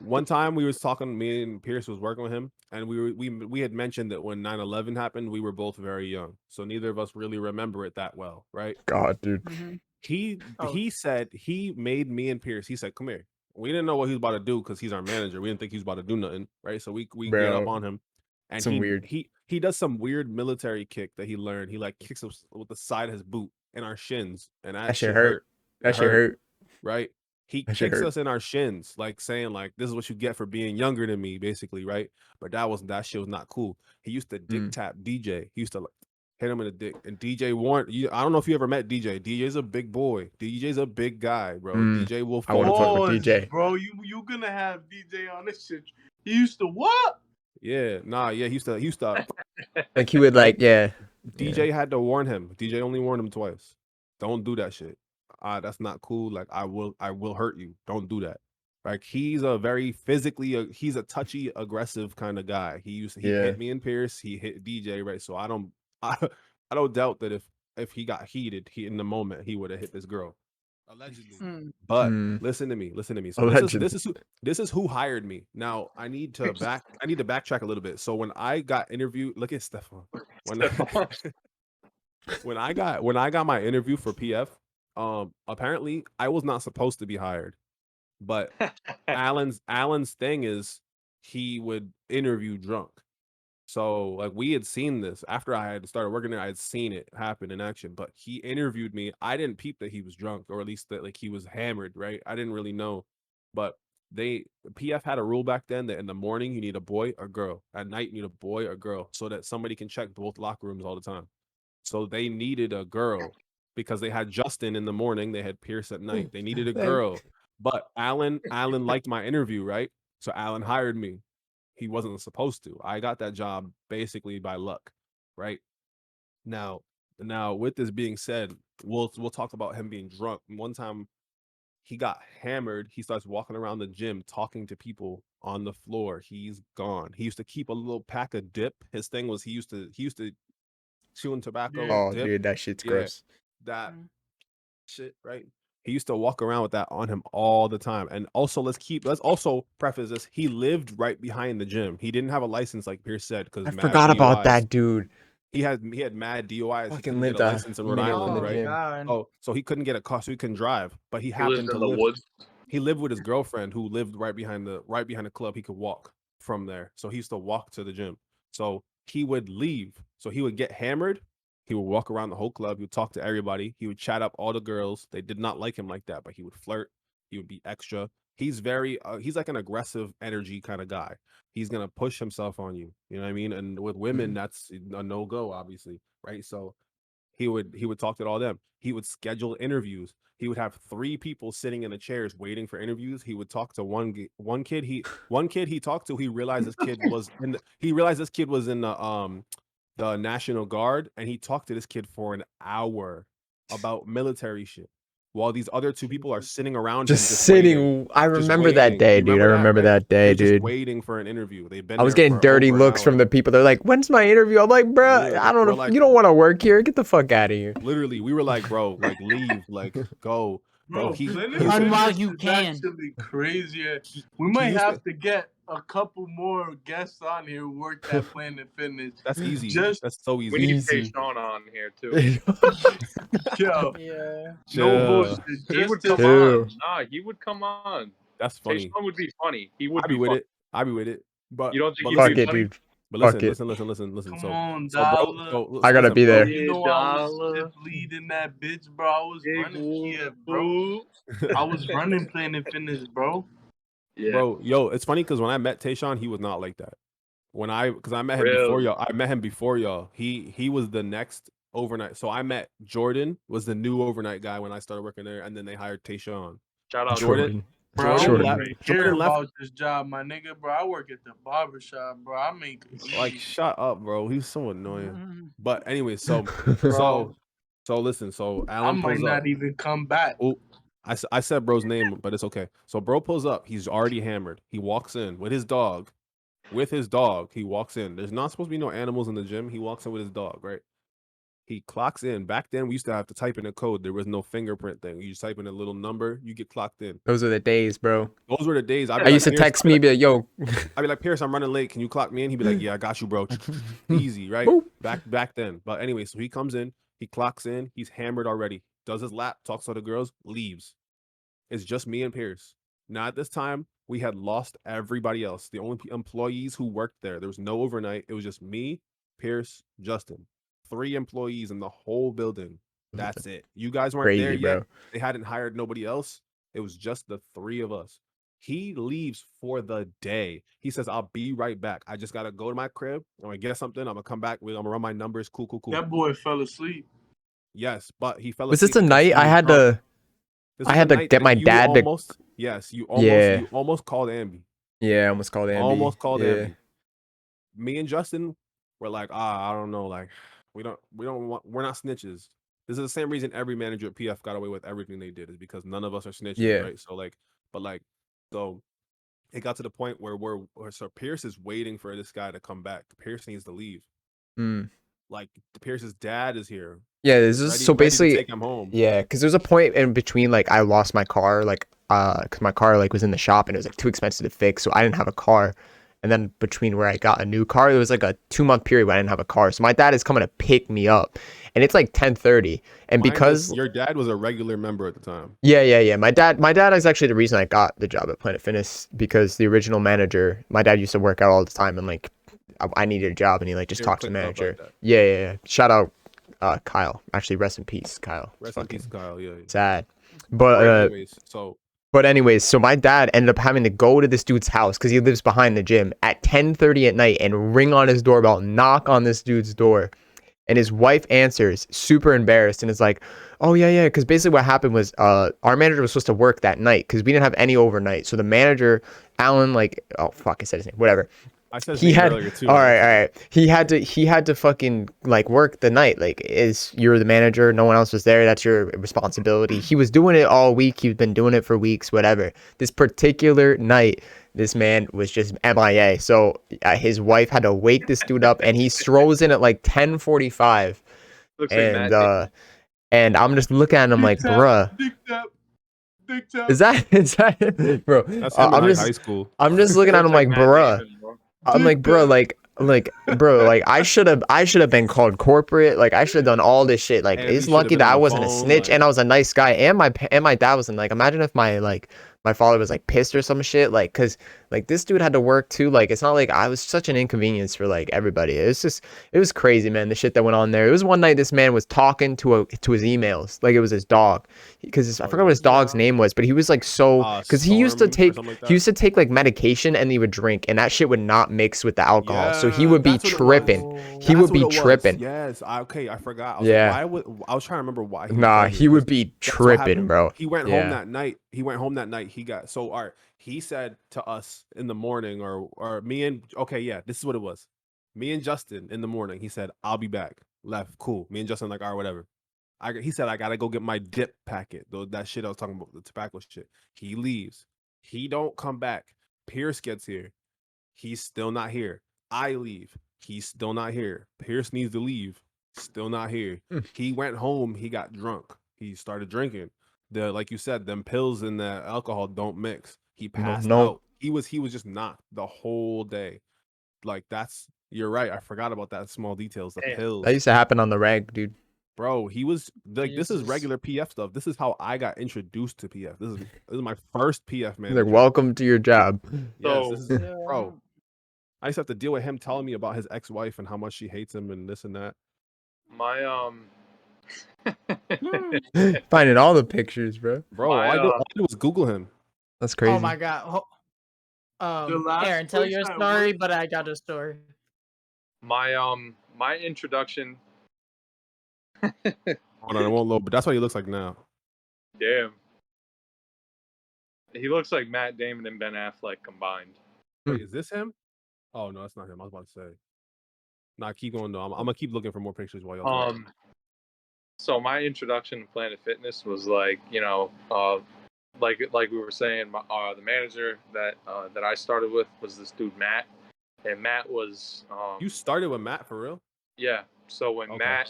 One time we was talking, me and Pearse was working with him, and we had mentioned that when 9/11 happened, we were both very young, so neither of us really remember it that well, right? God, dude. He said he made me and Pearse. He said, "Come here." We didn't know what he was about to do because he's our manager. We didn't think he was about to do nothing, right? So we get up Bro, on him, and some weird. he does some weird military kick that he learned. He like kicks us with the side of his boot in our shins, and that shit hurt. That shit hurt. Right? He That shit kicks hurt. us in our shins, like saying like this is what you get for being younger than me, basically, right? But that shit was not cool. He used to dick tap DJ. He used to like hit him in the dick. And DJ warned you. I don't know if you ever met DJ. DJ's a big boy. DJ's a big guy, bro. DJ will I wanna fuck with DJ. Bro, you gonna have DJ on this shit. He used to what? Yeah, he used to Like he would like, yeah. DJ had to warn him. DJ only warned him twice. Don't do that shit. That's not cool. Like I will hurt you. Don't do that. Like he's a very he's a touchy, aggressive kind of guy. He hit me and Pearse. He hit DJ, right? So I don't doubt that if he got heated, in the moment he would have hit this girl. Allegedly. But listen to me. So this is who hired me. Now I need to backtrack a little bit. So when I got interviewed, look at Stefan. When I got my interview for PF, apparently I was not supposed to be hired. But Alan's thing is he would interview drunk. So like we had seen this after I had started working there, I had seen it happen in action. But he interviewed me. I didn't peep that he was drunk, or at least that like he was hammered, right? I didn't really know. But PF had a rule back then that in the morning you need a boy or girl. At night you need a boy or girl so that somebody can check both locker rooms all the time. So they needed a girl because they had Justin in the morning, they had Pearse at night. They needed a girl. But Alan liked my interview, right? So Alan hired me. He wasn't supposed to. I got that job basically by luck, right? Now with this being said, we'll talk about him being drunk. One time he got hammered. He starts walking around the gym talking to people on the floor. He's gone. He used to keep a little pack of dip. His thing was he used to chewing tobacco. Oh, dip. dude, that shit's gross. That shit, right? He used to walk around with that on him all the time. And also, let's also preface this. He lived right behind the gym. He didn't have a license like Pearse said because I forgot about that, dude. He had mad DUIs. Fucking He couldn't get a license in Rhode Island, right? God. So he couldn't get a car, so he couldn't drive. But he happened to in the live. woods. He lived with his girlfriend who lived right behind the club. He could walk from there. So he used to walk to the gym. So he would leave. So he would get hammered. He would walk around the whole club. He would talk to everybody. He would chat up all the girls. They did not like him like that, but he would flirt. He would be extra. He's very, he's like an aggressive energy kind of guy. He's going to push himself on you. You know what I mean? And with women, that's a no-go, obviously, right? So he would talk to all them. He would schedule interviews. He would have 3 people sitting in the chairs waiting for interviews. He would talk to one kid. He talked to. He realized this kid was in the National Guard, and he talked to this kid for an hour about military shit while these other 2 people are sitting around Just him, sitting. waiting, I remember that day, dude. I remember that day, They're dude. just waiting for an interview. They've been I was there getting for dirty over an looks hour. from the people. They're like, "When's my interview?" I'm like, "Bruh, Literally, I don't we're know. like- You don't want to work here. Get the fuck out of here." Literally, we were like, bro, like leave, like go. Bro, Run Planet while Fitness you is can. actually crazier. We might have to get a couple more guests on here who work at Planet Fitness. That's easy. Just That's so We easy. need Easy. Tayshawn on here too. yo, Yeah. no bullshit. He would Just come on. Nah, he would come on. That's funny. Tayshawn would be funny. He would I'd be be with funny. it. I'd be with it. But You don't think but he'd Fuck be it, funny? dude. But Fuck listen, it. listen. Come on, So bro, Dollar. I gotta listen, be bro. there. You know I was Dollar. just leading that bitch, bro. I was Big running Kiev, bro. whoop. I was running Planet Fitness, bro. Yeah. Bro, yo, it's funny because when I met Tayshawn, he was not like that. Because I met him Really? before y'all. I met him before y'all. He was the next overnight. So I met Jordan, was the new overnight guy when I started working there, and then they hired Tayshawn. Shout out Jordan. Bro, I Jordan don't left. even care Jordan left. about this job, my nigga, bro. I work at the barbershop, bro. I make Like, easy. shut up, bro. He's so annoying. But anyway, so Bro, listen. So I Alan might pulls up. not even come back. Oh, I said bro's name, but it's okay. So bro pulls up. He's already hammered. He walks in with his dog. He walks in. There's not supposed to be no animals in the gym. He walks in with his dog, right? He clocks in. Back then, we used to have to type in a code. There was no fingerprint thing. You just type in a little number, you get clocked in. Those are the days, bro. Those were the days. I used to text me, be like, "Yo," I'd be like, Pearse, I'm running late. Can you clock me in? He'd be like, yeah, I got you, bro. Easy, right? Boop. Back then. But anyway, so he comes in, he clocks in, he's hammered already, does his lap, talks to the girls, leaves. It's just me and Pearse. Now at this time, we had lost everybody else. The only employees who worked there was no overnight. It was just me, Pearse, Justin. 3 employees in the whole building. That's it. You guys weren't Crazy, there yet. bro. They hadn't hired nobody else. It was just the 3 of us. He leaves for the day. He says, I'll be right back. I just got to go to my crib. I'm going to get something. I'm going to come back. I'm going to run my numbers. Cool. That boy fell asleep. Yes, but he fell asleep. Was this the because night he I was had drunk. to? This I was had the to night get that my you dad to. almost, yes, you Yeah. almost called Ambi. Yeah, I almost called Ambi. Almost called Yeah. Ambi. Me and Justin were like, I don't know, like we're not snitches. This is the same reason every manager at PF got away with everything they did, is because none of us are snitches, Yeah. right? So so it got to the point where so Pearse is waiting for this guy to come back. Pearse needs to leave. Mm. Like Pearse's dad is here. Yeah, this is so ready to basically. take him home. Yeah, because there's a point in between, like, I lost my car, like, because my car, like, was in the shop and it was, like, too expensive to fix, so I didn't have a car. And then between where I got a new car, it was, like, a 2-month period where I didn't have a car. So my dad is coming to pick me up, and it's, like, 10:30. And because your dad was a regular member at the time. Yeah. My dad is actually the reason I got the job at Planet Fitness, because the original manager, my dad used to work out all the time, and, like, I needed a job, and he, like, just talked to the clicked up like manager. that. Yeah. Shout out Kyle. Actually, rest in peace, Kyle. Rest in peace, Kyle. Yeah. Sad. But anyways, so my dad ended up having to go to this dude's house because he lives behind the gym at 10:30 at night and ring on his doorbell, knock on this dude's door. And his wife answers, super embarrassed, and is like, oh, yeah. Because basically what happened was our manager was supposed to work that night because we didn't have any overnight. So the manager, Alan, like, oh, fuck, I said his name, whatever. I said his name earlier too. All right. He had to fucking, like, work the night. Like, you're the manager, no one else was there. That's your responsibility. He was doing it all week. He's been doing it for weeks, whatever. This particular night, this man was just MIA. So his wife had to wake this dude up, and he strolls in at like 10:45. Looks And like and I'm just looking at him like, bruh. Dick tap. Is that bro? That's him in high school. I'm just looking at him like, bruh. I'm like, bro, bro, like I should have been called corporate. Like I should have done all this shit. Like And it's we should've lucky been that on I the wasn't a phone, snitch like- and I was a nice guy. And my dad wasn't. Like, imagine if my father was like pissed or some shit. Like, cause like this dude had to work too. Like it's not like I was such an inconvenience for like everybody. It was crazy, man. The shit that went on there. It was one night this man was talking to his emails like it was his dog, because I forgot what his dog's name was, but he was like because he used to Storm or take something like he used to take like medication and he would drink, and that shit would not mix with the alcohol. So he would be that's what it tripping. was. He That's would be what it was. tripping. Yes. I forgot. I was Yeah. like, I was trying to remember why. Nah, was he would be That's what tripping, happened. bro. He went Yeah. home that night. He got so all right. He said to us in the morning, or me and this is what it was. Me and Justin in the morning. He said, "I'll be back." Left. Cool. Me and Justin like, all right, whatever. He said, "I gotta go get my dip packet." Though that shit I was talking about, the tobacco shit. He leaves. He don't come back. Pearse gets here. He's still not here. I leave. He's still not here. Pearse needs to leave. Still not here. He went home. He got drunk. He started drinking. Like you said, them pills and the alcohol don't mix. He passed no. out. He was just knocked the whole day. Like you're right. I forgot about that small details. The pills. That used to happen on the reg, dude. Bro, he was like, this is Jesus. regular PF stuff. This is how I got introduced to PF. This is my first PF He's manager. like, welcome to your job. Yes, So- this is, bro. I used to have to deal with him telling me about his ex-wife and how much she hates him and this and that. My Finding all the pictures, bro. Bro, all I did was Google him. That's crazy. Oh my god. The last Aaron, tell place your I story, worked- but I got a story. my introduction. Hold on, I won't load, but that's what he looks like now. Damn. He looks like Matt Damon and Ben Affleck combined. Wait, is this him? Oh no, that's not him. I was about to say. Nah, keep going though. I'm gonna keep looking for more pictures while y'all talk. So my introduction to Planet Fitness was like, like we were saying, the manager that I started with was this dude Matt, and Matt was You started with Matt for real? yeah. So when Okay.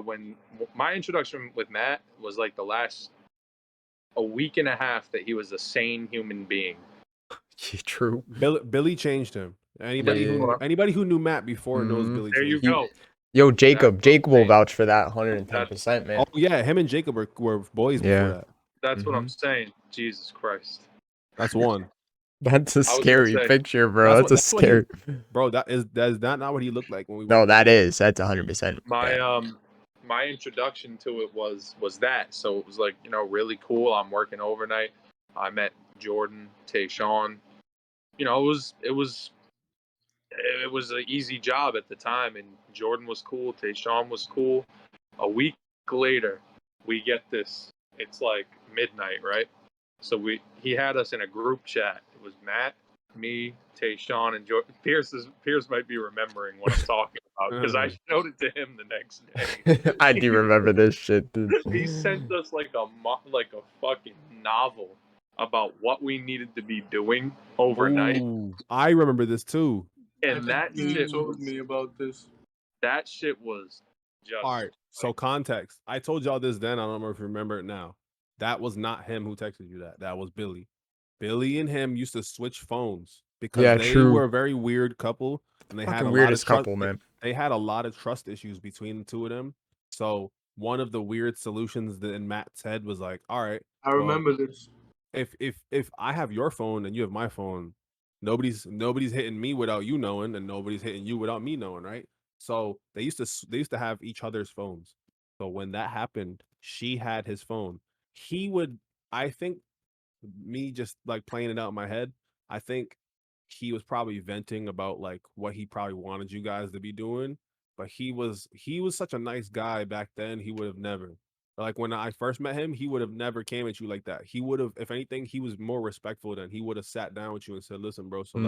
when my introduction with Matt was like the last a week and a half that he was a sane human being. True. Billy changed him. Anybody Yeah. who knew Matt before knows Billy There you changed him. go. Yo, Jacob. That's what I'm Jake will saying. vouch for that 110%, man. Oh yeah, him and Jacob were boys before that. That's what I'm saying. Jesus Christ. That's one. That's a was gonna scary say, picture, bro. That's a what he- scary. Bro, that is not what he looked like when we No, were that is. That's 100%. My introduction to it was that. So it was like, really cool. I'm working overnight. I met Jordan, Tayshawn. It was an easy job at the time, and Jordan was cool, Tayshawn was cool. A week later, we get this. It's like midnight, right? So he had us in a group chat. It was Matt, me, Tayshawn, and Jordan. Pearse might be remembering what I'm talking about because I showed it to him the next day. I do remember this shit, dude. He sent us like a fucking novel about what we needed to be doing overnight. Ooh, I remember this too. And that You shit told me about this. That shit was just All right. So context. I told y'all this then. I don't know if you remember it now. That was not him who texted you that. That was Billy. Billy and him used to switch phones because they were a very weird couple and they had a lot of trust, couple, man. They had a lot of trust issues between the two of them. So one of the weird solutions that Matt said was like, all right, I remember this. If I have your phone and you have my phone, nobody's hitting me without you knowing, and nobody's hitting you without me knowing, right? So they used to have each other's phones. So when that happened, she had his phone. He would, I think, me just like playing it out in my head, I think he was probably venting about like what he probably wanted you guys to be doing. But he was such a nice guy back then. He would have never, like when I first met him, he would have never came at you like that. He would have, if anything, he was more respectful than he would have sat down with you and said, "Listen, bro, so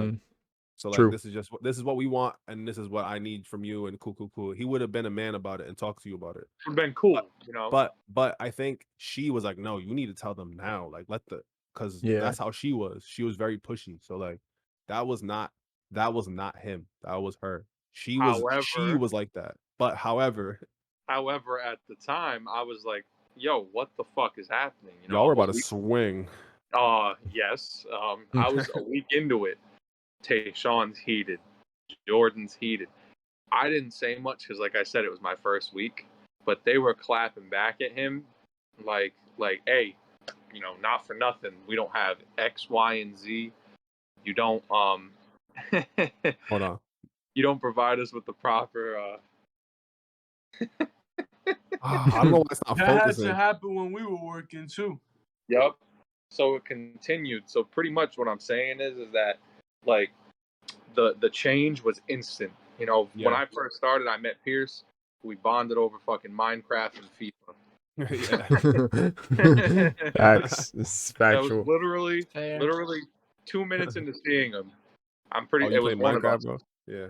True. this is what we want, and this is what I need from you." And cool. He would have been a man about it and talked to you about it. Would have been cool, But I think she was like, "No, you need to tell them now. Like, because that's how she was. She was very pushy. So like, that was not him. That was her. She was like that. But however, at the time, I was like, "Yo, what the fuck is happening?" y'all were about to swing. Yes. I was a week into it. Tayshawn's heated. Jordan's heated. I didn't say much because, like I said, it was my first week. But they were clapping back at him, like, hey, not for nothing. We don't have X, Y, and Z. You don't Hold on. You don't provide us with the proper. I don't know why it's not That focusing. had to happen when we were working too. Yep. So it continued. So pretty much what I'm saying is that like the change was instant. When I first started, I met Pearse. We bonded over fucking Minecraft and FIFA. That's factual. That was literally 2 minutes into seeing him. I'm pretty. Oh, it you was played one of Minecraft, us. bro? Yeah.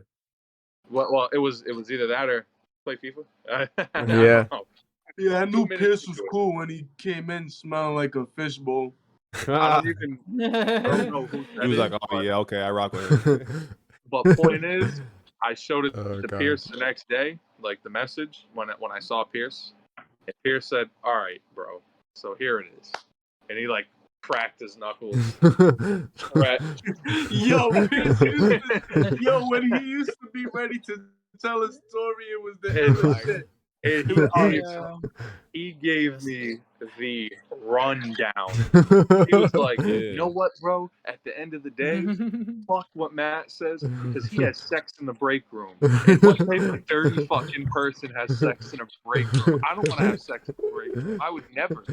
Well, it was either that or play FIFA. I don't know. Yeah, I 2 knew minutes Pearse was into it. cool when he came in smelling like a fishbowl. I don't know who that He was is, like, "Oh but- yeah, okay, I rock with him." But point is, I showed it Oh, to God. Pearse the next day, like the message when I saw Pearse, and Pearse said, "All right, bro, so here it is," and he like cracked his knuckles. Right. Yo, Pearse when he used to be ready to tell a story, it was the end of shit. he gave me the rundown. He was like, you know what, bro? At the end of the day, fuck what Matt says because he has sex in the break room. And what type of dirty fucking person has sex in a break room? I don't want to have sex in a break room. I would never.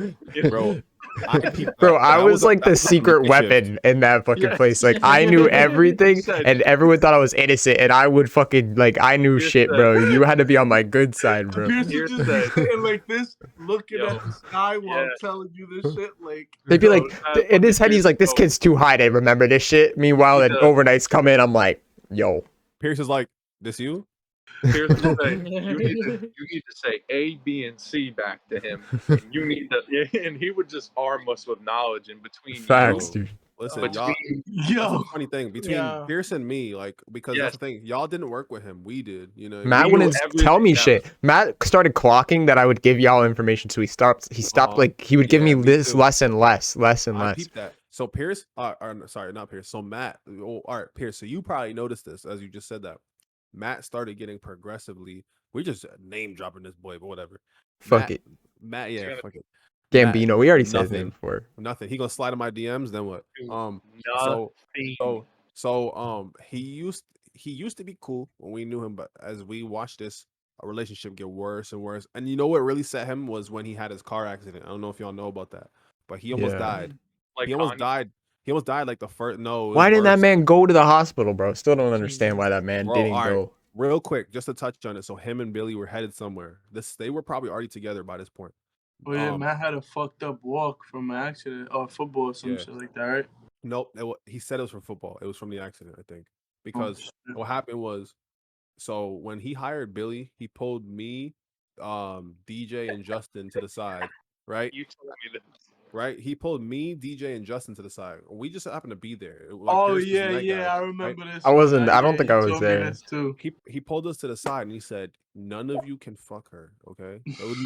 Bro, I peeped Bro, that. I That was like that the was a secret night shift. weapon in that fucking Yes. place. Like I knew everything, said- and everyone thought I was innocent, and I would fucking like I knew Pierce shit, said- bro. You had to be on my good side, bro. Pierce Pierce would just be said- sitting like this, looking Yo. at the sky while Yeah. telling you this shit. Like, They'd be Yo, like, in his head, he's like, "This kid's too high to remember this shit." Meanwhile, He then does. overnights come in, I'm like, "Yo, Pierce is like, this you? Pierce would say, you need to say A, B, and C back to him, and you need to, and he would just arm us with knowledge in between. facts, Bro, dude." Listen, Between, y'all. That's yo, the funny thing between Yeah. Pierce and me, like because Yes. that's the thing. Y'all didn't work with him. We did. You know. Matt knew wouldn't tell me everything shit. Matt started clocking that I would give y'all information, so he stopped. He stopped Uh-huh. like he would give Yeah, me me this too. less and less and I less. peeped that. So Pierce, sorry, not Pierce. So Matt, all right, Pierce. So you probably noticed this as you just said that. Matt started getting progressively. We just name dropping this boy, but whatever. Fuck Matt, it, Matt, yeah, gonna- fuck it. Gambino. Matt, We already said his nothing. name before. Nothing. He gonna slide in my DMs. Then what? Nothing. He used to be cool when we knew him, but as we watched this relationship get worse and worse, and you know what really set him was when he had his car accident. I don't know if y'all know about that, but he almost Yeah. died. like He almost Kanye. died. He almost died like the first. No, it was Why didn't that worse. man go to the hospital, bro? Still don't understand why Jesus. that man Bro, didn't all right. go. Real quick, just to touch on it. So him and Billy were headed somewhere. They were probably already together by this point. oh yeah, Matt had a fucked up walk from an accident or football or some Yeah. shit like that, right? Nope. He said it was from football. It was from the accident, I think. Because shit. what happened was, so when he hired Billy, he pulled me, DJ, and Justin to the side, right? You told me this. Right? He pulled me, DJ, and Justin to the side. We just happened to be there. Oh Pierce was the yeah, night yeah, guy, I right? remember this. I wasn't- one. I don't think you I was told me there. this too. He pulled us to the side and he said, "None of you can fuck her." Okay,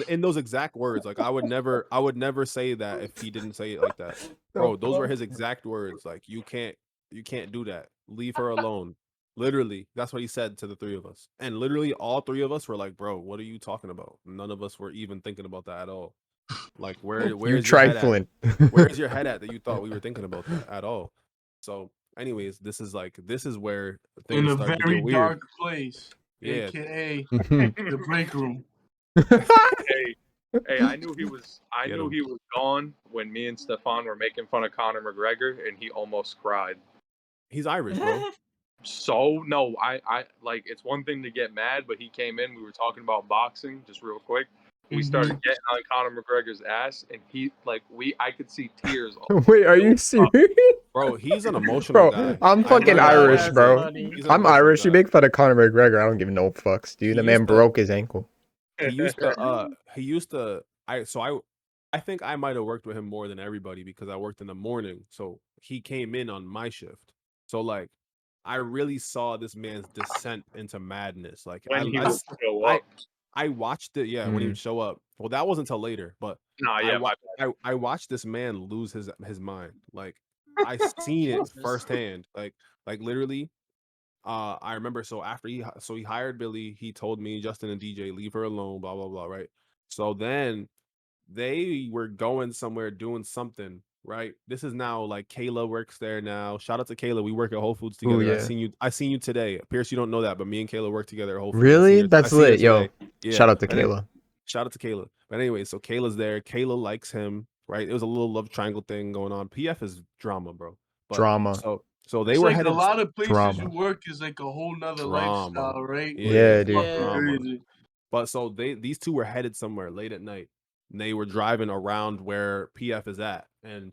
in those exact words. Like I would never say that if he didn't say it like that, bro. Those were his exact words. Like you can't do that. Leave her alone. Literally, that's what he said to the three of us. And literally, all three of us were like, "Bro, what are you talking about?" None of us were even thinking about that at all. Like, You where's your head at? trifling. Where's your head at that you thought we were thinking about that at all? So, anyways, this is where In things a start to very get weird. dark place, Yeah. aka Mhm. the break room. Hey, I knew he was. I Get knew him. he was gone when me and Stefan were making fun of Conor McGregor, and he almost cried. He's Irish, bro. So no, I like it's one thing to get mad, but he came in. We were talking about boxing, just real quick. We started getting on Conor McGregor's ass, and he I could see tears. Wait, are you serious? Bro, he's an emotional Bro, guy. I'm I fucking know Irish, that. bro. funny. He's an I'm emotional Irish. You guy. make fun of Conor McGregor. I don't give no fucks, dude. He The man used to- broke his ankle. He used to I think I might have worked with him more than everybody because I worked in the morning. So he came in on my shift. So like I really saw this man's descent into madness. Like when he I, would show I up. I watched it, yeah, when he Mm. would show up. Well, that wasn't until later, but Nah, yeah, my bad. I watched this man lose his mind. Like I seen it Jesus. firsthand. Like literally. I remember. So after he hired Billy, he told me Justin and DJ leave her alone. Blah blah blah. Right. So then they were going somewhere doing something. Right. This is now like Kayla works there now. Shout out to Kayla. We work at Whole Foods Ooh, together. yeah. I seen you today. Pierce, you don't know that, but me and Kayla work together at Whole Foods. Really? I That's seen her lit, yo. today. Yeah. Shout out to And then- Kayla. Shout out to Kayla. But anyway, so Kayla's there. Kayla likes him, right? It was a little love triangle thing going on. PF is drama, bro. But, Drama. So they It's were like headed a lot of places drama. you work is like a whole nother Drama. lifestyle, right? Yeah, dude. Fucking Drama. crazy. But so these two were headed somewhere late at night. And they were driving around where PF is at. And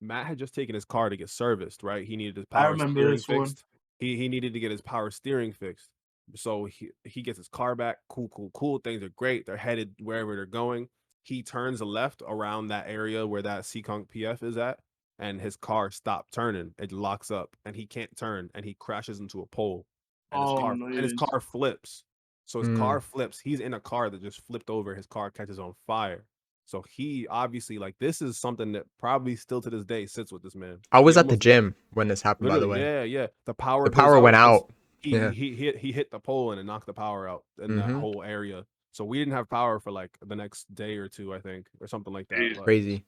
Matt had just taken his car to get serviced, right? He needed his I power remember steering this one. fixed. He needed to get his power steering fixed. So he gets his car back. Cool. Things are great. They're headed wherever they're going. He turns left around that area where that Seekonk PF is at, and his car stopped turning. It locks up, and he can't turn, and he crashes into a pole. And his nice. car flips. So his Mm. car flips. He's in a car that just flipped over. His car catches on fire. So he obviously this is something that probably still to this day sits with this man. I was He at the almost- gym when this happened, by the Literally, way. yeah. The power The power went because out. He Yeah. he hit the pole and it knocked the power out in that Mhm. whole area. So we didn't have power for like the next day or two, I think, or something like that. Jeez. But, Crazy.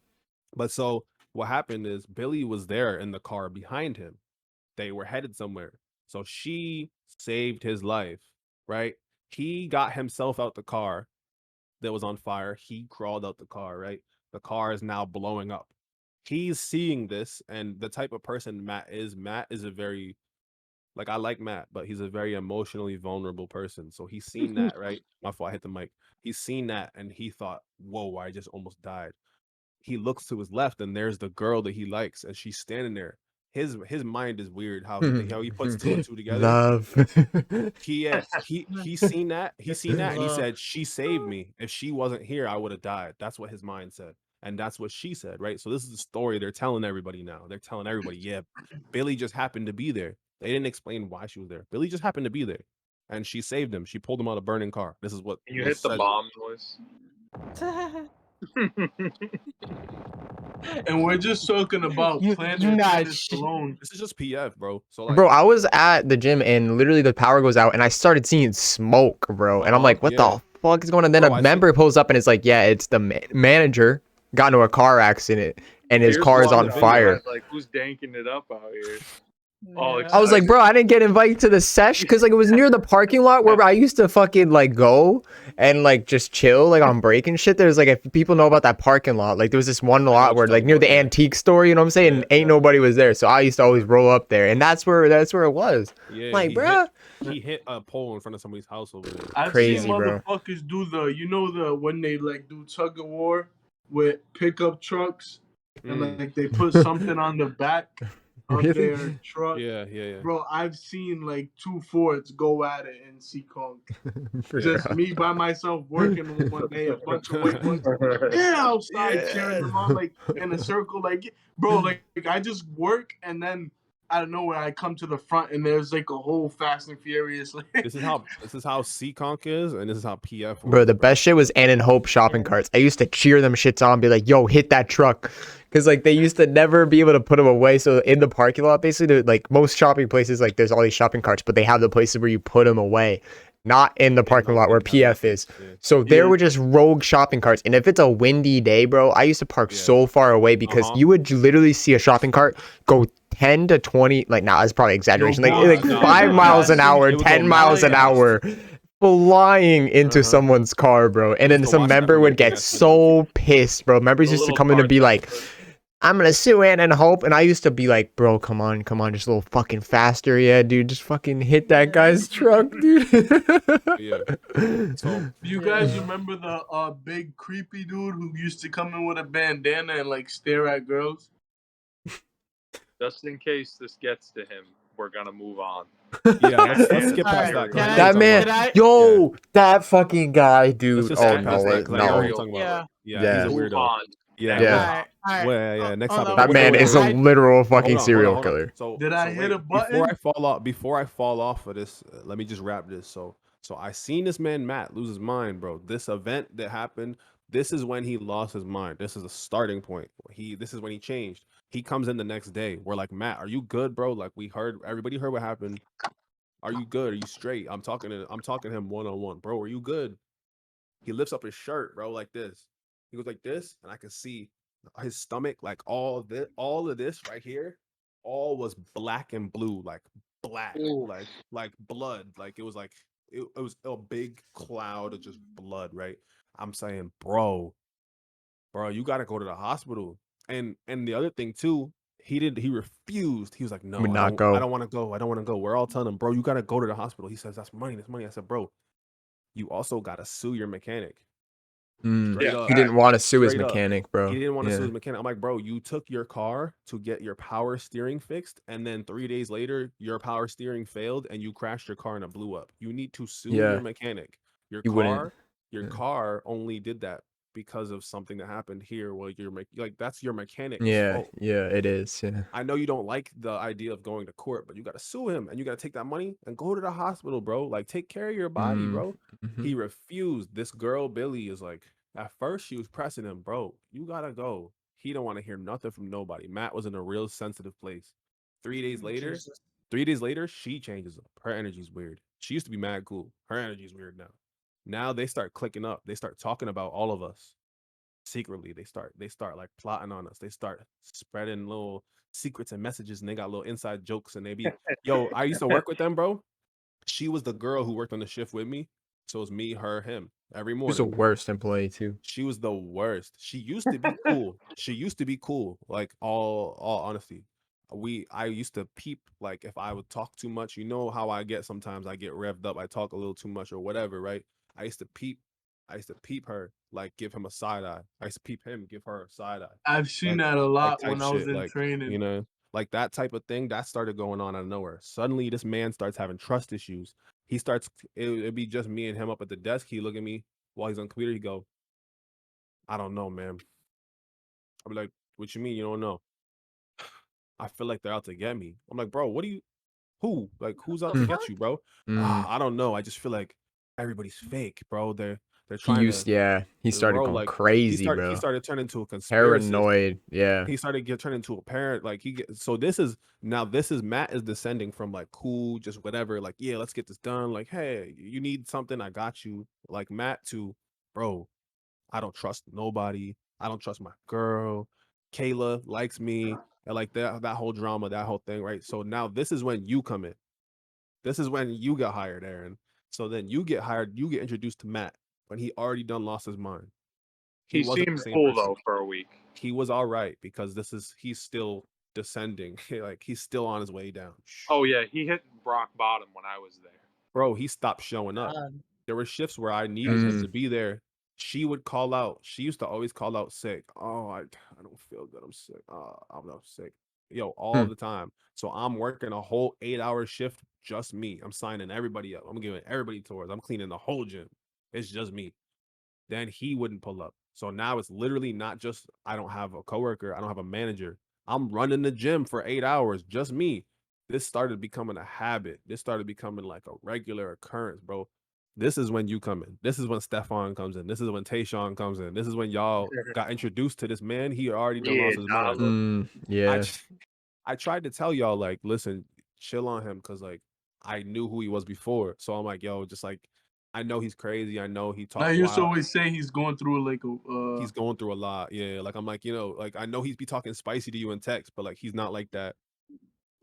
but so what happened is Billy was there in the car behind him. They were headed somewhere. So she saved his life, right? He got himself out the car that was on fire. He crawled out the car, right? The car is now blowing up. He's seeing this, and the type of person Matt is a very, like, I like Matt, but he's a very emotionally vulnerable person. So he's seen that, right? My fault, I hit the mic. He's seen that, and he thought, whoa, I just almost died. He looks to his left, and there's the girl that he likes, and she's standing there. His mind is weird how he puts two and two together. Love. He seen that. He seen that, and he Love. said, "She saved me. If she wasn't here, I would have died." That's what his mind said, and that's what she said, right? So this is the story they're telling everybody now. They're telling everybody, yeah, Billy just happened to be there. They didn't explain why she was there. Billy just happened to be there, and she saved him. She pulled him out of a burning car. This is what Can you was hit the said. bomb noise? And we're just talking about Planet Nah, Fitness shit. alone. This is just PF, bro. So like, Bro, I was at the gym and literally the power goes out and I started seeing smoke, bro. And I'm like, what yeah. the fuck is going on? Then Bro, a I member pulls up and it's like, yeah, it's the manager got into a car accident and his Here's car is one on that fire. had, like, who's danking it up out here? Oh, Yeah. I was like, excited. bro, I didn't get invited to the sesh because like it was near the parking lot where I used to fucking like go and like just chill like on break and shit. There's like, if people know about that parking lot, like there was this one know lot what where you're like talking near about, the yeah. antique store, you know what I'm saying? Yeah, Ain't yeah. nobody was there, so I used to always roll up there, and that's where it was. Yeah, Like, he bro, he hit a pole in front of somebody's house over there. I've Crazy, seen bro. motherfuckers do when they like do tug of war with pickup trucks and Mm. like they put something on the back of Really? their truck. Yeah. Bro, I've seen like two Fords go at it in Seekonk. For Just real. me by myself working one day, a bunch of white boys, yeah, outside cheering them on like in a circle, like bro, like I just work and then out of nowhere I come to the front and there's like a whole Fast and Furious. Like, This is how Seekonk is, and this is how PF Bro, was, the best shit was Ann and Hope shopping carts. I used to cheer them shits on, be like, yo, hit that truck. Because, like, they used to never be able to put them away. So, in the parking lot, basically, like, most shopping places, like, there's all these shopping carts, but they have the places where you put them away. Not in the parking lot where PF is. So, there were just rogue shopping carts. And if it's a windy day, bro, I used to park so far away because you would literally see a shopping cart go 10 to 20, like, nah, that's probably exaggeration. Like no, 5 no, miles an no. hour, It would go 10 miles an mad fast. hour. Flying into someone's car, bro. And then used to some watch that member from would a get gas so pissed, bro. Members The used to little come in and be car like, theft. I'm gonna sue Ann and Hope. And I used to be like, bro, come on, just a little fucking faster. Yeah, dude, just fucking hit that guy's truck, dude. Yeah. So do you guys remember the big creepy dude who used to come in with a bandana and like stare at girls? Just in case this gets to him, we're gonna move on. yeah, let's skip past Alright, that. 'cause I know That you're man, talking about. yo, that fucking guy, dude. Let's just Oh skip past no, that because I know who you're no. talking Yeah. about. Yeah, Yeah. he's a Move weirdo. on. Yeah, Yeah. Alright, alright. yeah. Next Hold topic. on, That wait, man wait, is wait, a wait. literal fucking Hold on, serial hold on. killer. So, Did I hit wait, a button? before I fall off of this, let me just wrap this. So I seen this man Matt lose his mind, bro. This event that happened, this is when he lost his mind. This is a starting point. This is when he changed. He comes in the next day. We're like, Matt, are you good, bro? Like, everybody heard what happened. Are you good? Are you straight? I'm talking to him one-on-one. Bro, are you good? He lifts up his shirt, bro, like this. He goes like this, and I could see his stomach, like all of this right here, all was black and blue, like black, Ooh. like blood. Like it was it was a big cloud of just blood, right? I'm saying, bro, you gotta go to the hospital. And the other thing too, he refused. He was like, no, Would I not don't go. want to go. I don't want to go. We're all telling him, bro, you gotta go to the hospital. He says, that's money. I said, bro, you also gotta sue your mechanic. Straight Yeah. up. He didn't want to sue his Straight up. mechanic, bro. He didn't want to sue Yeah. his mechanic. I'm like, bro, you took your car to get your power steering fixed, and then 3 days later, your power steering failed and you crashed your car and it blew up. You need to sue Yeah. your mechanic. Your He wouldn't. your Yeah. car only did that because of something that happened here. Well, that's your mechanic's Yeah, fault. yeah, it is. Yeah. I know you don't like the idea of going to court, but you got to sue him and you got to take that money and go to the hospital, bro. Like, take care of your body, bro. Mhm. He refused. This girl, Billy, is like, at first she was pressing him, bro, you got to go. He don't want to hear nothing from nobody. Matt was in a real sensitive place. 3 days later, Jesus. 3 days later, she changes up. Her energy's weird. She used to be mad cool. Her energy's weird now. Now they start clicking up. They start talking about all of us secretly. They start like plotting on us. They start spreading little secrets and messages, and they got little inside jokes. And they be, yo, I used to work with them, bro. She was the girl who worked on the shift with me. So it was me, her, him every Who's the morning. worst employee too? She was the worst. She used to be cool. She used to be cool. Like all honesty. I used to peep, like if I would talk too much, you know how I get sometimes. I get revved up. I talk a little too much or whatever, right? I used to peep. I used to peep her, like give him a side eye. I used to peep him, give her a side eye. I've seen Like that a like lot type when I was shit. in Like, training. like that type of thing that started going on out of nowhere. Suddenly this man starts having trust issues. He starts it'd be just me and him up at the desk. He look at me while he's on the computer, he go, I don't know, man. I'm like, what you mean you don't know? I feel like they're out to get me. I'm like, bro, what do you who? Like who's out The to Mm. fuck? get you, bro? Mm. I don't know. I just feel like everybody's fake, bro. They're He trying to he started bro, going like crazy, he bro. started turning into a conspiracist. Paranoid. Yeah. He started turning into a parent. Like so this is Matt is descending from like cool, just whatever, like, yeah, let's get this done. Like, hey, you need something, I got you. Like Matt to, bro, I don't trust nobody. I don't trust my girl. Kayla likes me. And like that whole drama, that whole thing, right? So now this is when you come in. This is when you get hired, Aaron. So then you get hired, you get introduced to Matt when he already done lost his mind. He He wasn't the seemed same cool person. though for a week. He was all right because he's still descending. Like he's still on his way down. Oh yeah, he hit rock bottom when I was there. Bro, he stopped showing up. God. There were shifts where I needed him Mm. to be there. She would call out. She used to always call out sick. Oh, I don't feel good. I'm sick. I'm not sick. Yo, all Hmm. the time. So I'm working a whole 8-hour shift, just me. I'm signing everybody up. I'm giving everybody tours. I'm cleaning the whole gym. It's just me. Then he wouldn't pull up. So now it's literally not just I don't have a coworker, I don't have a manager. I'm running the gym for 8 hours, just me. This started becoming a habit. This started becoming like a regular occurrence, bro. This is when you come in. This is when Stefan comes in. This is when Tayshawn comes in. This is when y'all got introduced to this man. He already done Yeah, lost his mind. Mm. I Yeah. I tried to tell y'all, like, listen, chill on him, because like I knew who he was before. So I'm like, yo, just like I know he's crazy. I know he I talks used to wild. always say he's going through like He's going through a lot. Yeah. Like I'm like, like I know he's be talking spicy to you in text, but like he's not like that.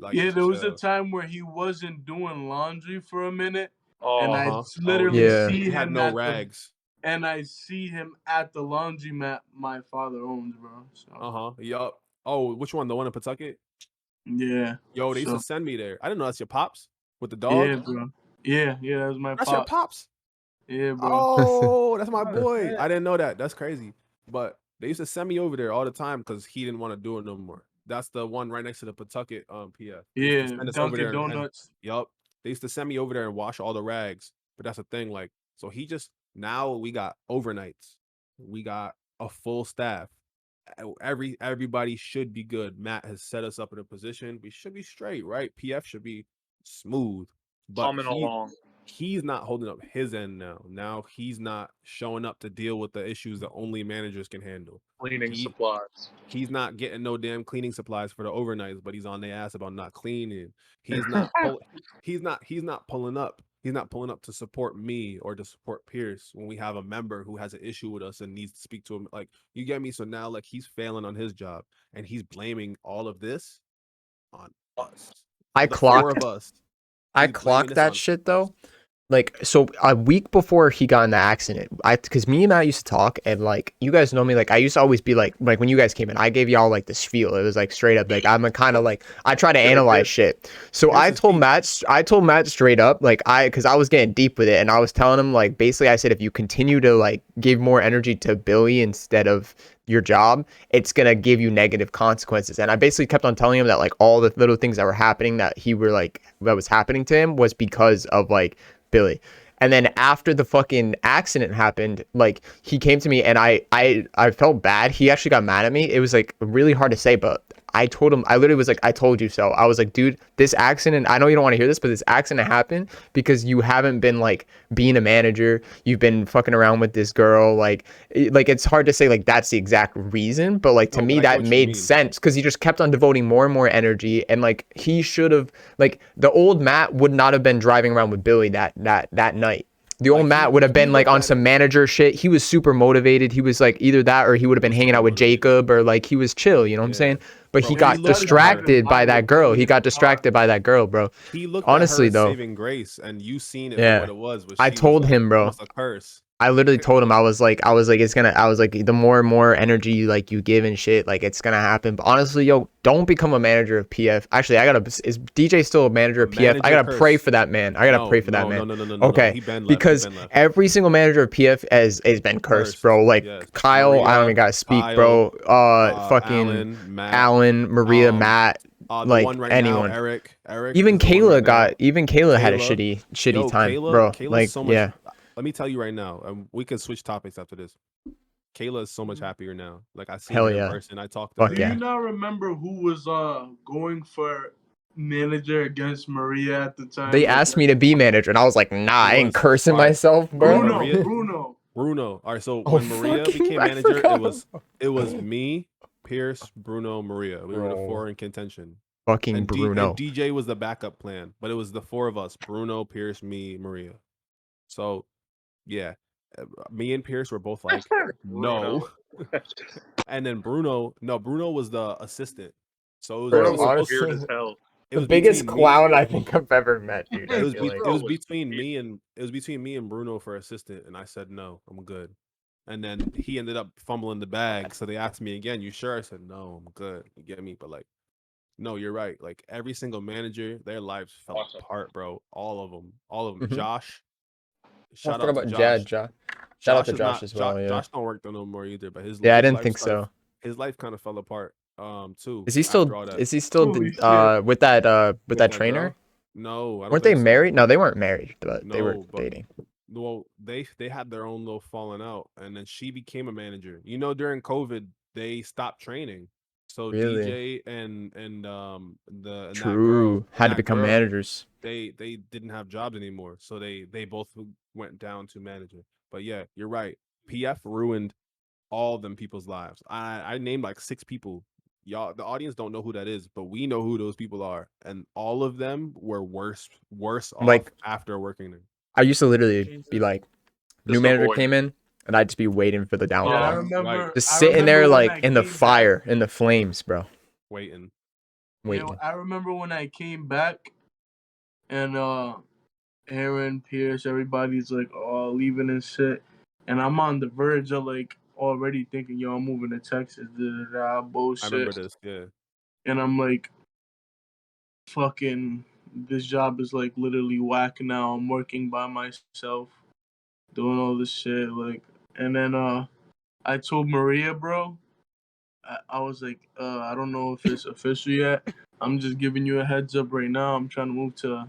Like yeah, just there was a chill. time where he wasn't doing laundry for a minute, and Oh, I Uh-huh. Oh literally yeah. Yeah. see He had him no at the rags. and I see him at the laundromat my father owns, bro. So Uh-huh. Yup. Oh, which one? The one in Pawtucket? yeah, Yo, they used to so send me there. I didn't know that's your pops with the yeah, dog. bro. Yeah, that was my That's your pops. pops. Yeah, bro. Oh, that's my Oh, boy. shit. I didn't know that. That's crazy. But they used to send me over there all the time because he didn't want to do it no more. That's the one right next to the Pawtucket PF. They used to Yeah, send us over Dunkin' there and Donuts. yup. They used to send me over there and wash all the rags. But that's the thing, like, so he just now we got overnights. We got a full staff. Everybody should be good. Matt has set us up in a position. We should be straight, right? PF should be smooth. But humming along, he's not holding up his end now. Now he's not showing up to deal with the issues that only managers can handle. cleaning He supplies. he's not getting no damn cleaning supplies for the overnights, but he's on their ass about not cleaning. He's not he's not pulling up. He's not pulling up to support me or to support Pearse when we have a member who has an issue with us and needs to speak to him. Like, you get me? So now like he's failing on his job and he's blaming all of this on us. I The four of clocked us. I He's blaming clocked this that on shit us. though. Like, so a week before he got in the accident, because me and Matt used to talk, and like, you guys know me, like, I used to always be like when you guys came in, I gave y'all like the spiel. It was like straight up, like, I'm a kind of like, I try to analyze shit. So Here's his piece. I told Matt straight up, like, because I was getting deep with it, and I was telling him, like, basically, I said, if you continue to like give more energy to Billy instead of your job, it's gonna give you negative consequences. And I basically kept on telling him that like all the little things that were happening that was happening to him was because of like Billy. And then after the fucking accident happened, like he came to me and I felt bad. He actually got mad at me. It was like really hard to say, but I told him, I literally was like, I told you so. I was like, dude, this accident, I know you don't want to hear this, but this accident happened because you haven't been like being a manager. You've been fucking around with this girl. Like it's hard to say like that's the exact reason, but like to No, me but I get that what you made mean. sense because he just kept on devoting more and more energy. And like he should have, like the old Matt would not have been driving around with Billy that night. The old Like, Matt would have he been like looked on at some it- manager shit. He was super motivated. He was like either that or he would have been was hanging so out with motivated. Jacob or like he was chill. You know what I'm Yeah. saying? But Bro, he he got looked at her. distracted by that girl. He got Hot. distracted by that girl, bro. He looked Honestly, at her though. saving grace, and you seen it for Yeah. what it was. I She told was, like, him, bro. almost a curse. I literally told him I was like the more and more energy you give and shit, like it's gonna happen. But honestly, yo, don't become a manager of PF. Actually, is DJ still a manager of PF? I Manager gotta pray curse. for that man. I gotta pray for that man. No. Okay, He been left. because every single manager of PF has been cursed, bro. Like Yes. Kyle, I don't Maria, even gotta speak, Kyle, bro. Fucking Alan, Maria, Matt, the like one right anyone. now, Eric. Even is the one Kayla right now. Kayla had a Kayla. shitty Yo, time, Kayla, bro. Kayla's Like so much. yeah. Let me tell you right now. We can switch topics after this. Kayla is so much happier now. Like I see Hell her in yeah. person. I talked to Fuck her. Do yeah. you not remember who was going for manager against Maria at the time? They asked me to be manager, and I was like, nah, I ain't cursing myself, bro. Bruno. All right, so Oh, when Maria fucking- became I manager, forgot. it was me, Pearse, Bruno, Maria. We were the four in contention. Fucking And Bruno. and DJ was the backup plan, but it was the four of us: Bruno, Pearse, me, Maria. So, yeah, me and Pearse were both like, no. And then Bruno was the assistant. So it Bruno was, was weird as hell. it The was biggest between me- clown I think I've ever met, dude. I It was, feel like. it was was between weird. me and Bruno for assistant, and I said no, I'm good. And then he ended up fumbling the bag, so they asked me again, "You sure?" I said no, I'm good. You get me? But like, no, you're right. Like every single manager, their lives fell Awesome. apart, bro. All of them. Mhm. Josh. I Shout forgot out to about Josh. Shout out to is Josh not, as well. Yeah. Josh don't work there no more either. But his Yeah, I his didn't think so. His life kind of fell apart. Too. Is he after still? all that. Is he still? Holy With that trainer? girl? No, I don't Weren't they think so. married? No, they weren't married, but they were No, but- dating. Well, they had their own little falling out, and then she became a manager. You know, during COVID, they stopped training, so Really? DJ and the and True. that girl Had to that become girl, managers. They didn't have jobs anymore, so they both went down to manager. But yeah, you're right. PF ruined all them people's lives. I named like 6 people. Y'all, the audience don't know who that is, but we know who those people are, and all of them were worse off Like- after working there. I used to literally be like, new Just manager avoid came in, and I'd just be waiting for the Yeah, I downfall. remember. right. Just I sitting there remember when like I in the came back. fire, in the flames, bro. Waiting. Waiting. I remember when I came back, and Aaron, Pearse, everybody's like, oh, leaving and shit, and I'm on the verge of like already thinking, yo, I'm moving to Texas, bullshit. I remember this. Yeah. And I'm like, fucking, this job is like literally whack now. I'm working by myself, doing all this shit, like, and then I told Maria, bro, I was like, I don't know if it's official yet. I'm just giving you a heads up right now. I'm trying to move to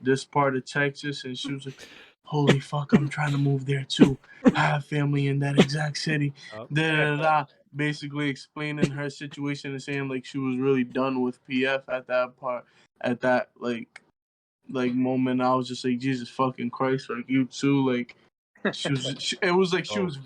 this part of Texas, and she was like, holy fuck, I'm trying to move there too. I have family in that exact city. Oh. Basically explaining her situation and saying like she was really done with PF at that moment. I was just like, Jesus fucking Christ, like you too, like it was like she was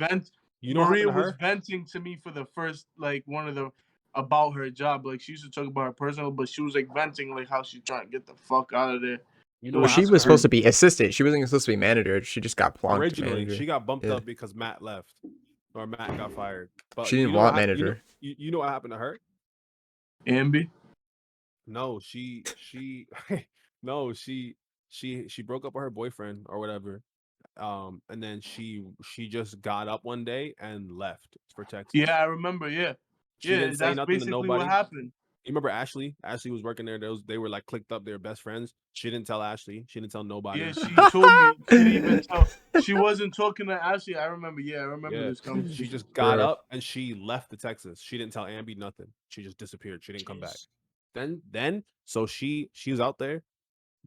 You know what Maria happened to was her? venting to me for the first like one of the about her job. Like she used to talk about her personal, but she was like venting like how she's trying to get the fuck out of there. You Well, what she happened was to her? supposed to be assistant. She wasn't supposed to be manager. She just got plonked to Originally, manager. she got bumped Yeah. up because Matt left, or Matt got fired. But She didn't you know want what hap- manager. You know what happened to her? Ambi? No, no, she broke up with her boyfriend or whatever. And then she just got up one day and left for Texas. Yeah, I remember. Yeah, She didn't say that's nothing to basically nobody. what happened. You remember Ashley? Ashley was working there. They were like clicked up. They were best friends. She didn't tell Ashley. She didn't tell nobody. Yeah, she told me she didn't even tell. She wasn't talking to Ashley. I remember. Yeah, I remember this conversation. She just got Bro. up and she left the Texas. She didn't tell Ambi nothing. She just disappeared. She didn't come back. Then so she was out there.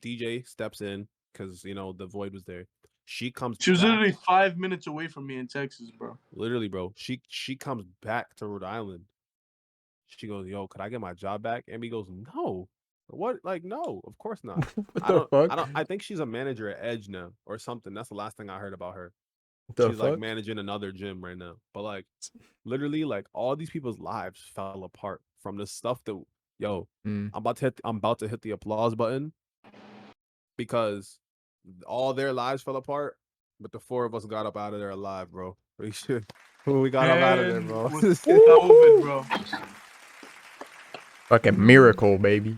DJ steps in because the void was there. She comes. She was back. literally 5 minutes away from me in Texas, bro. Literally, bro. She comes back to Rhode Island. She goes, "Yo, could I get my job back?" Ambi goes, "No." What? Like, no, of course not. What the fuck? I think she's a manager at Edge now or something. That's the last thing I heard about her. The She's fuck? like managing another gym right now. But like literally, like all these people's lives fell apart from the stuff that Mm. I'm about to hit the applause button because all their lives fell apart but the 4 of us got up out of there alive, bro. We should. We got up out of there, And bro. with COVID, bro. Fucking miracle, baby.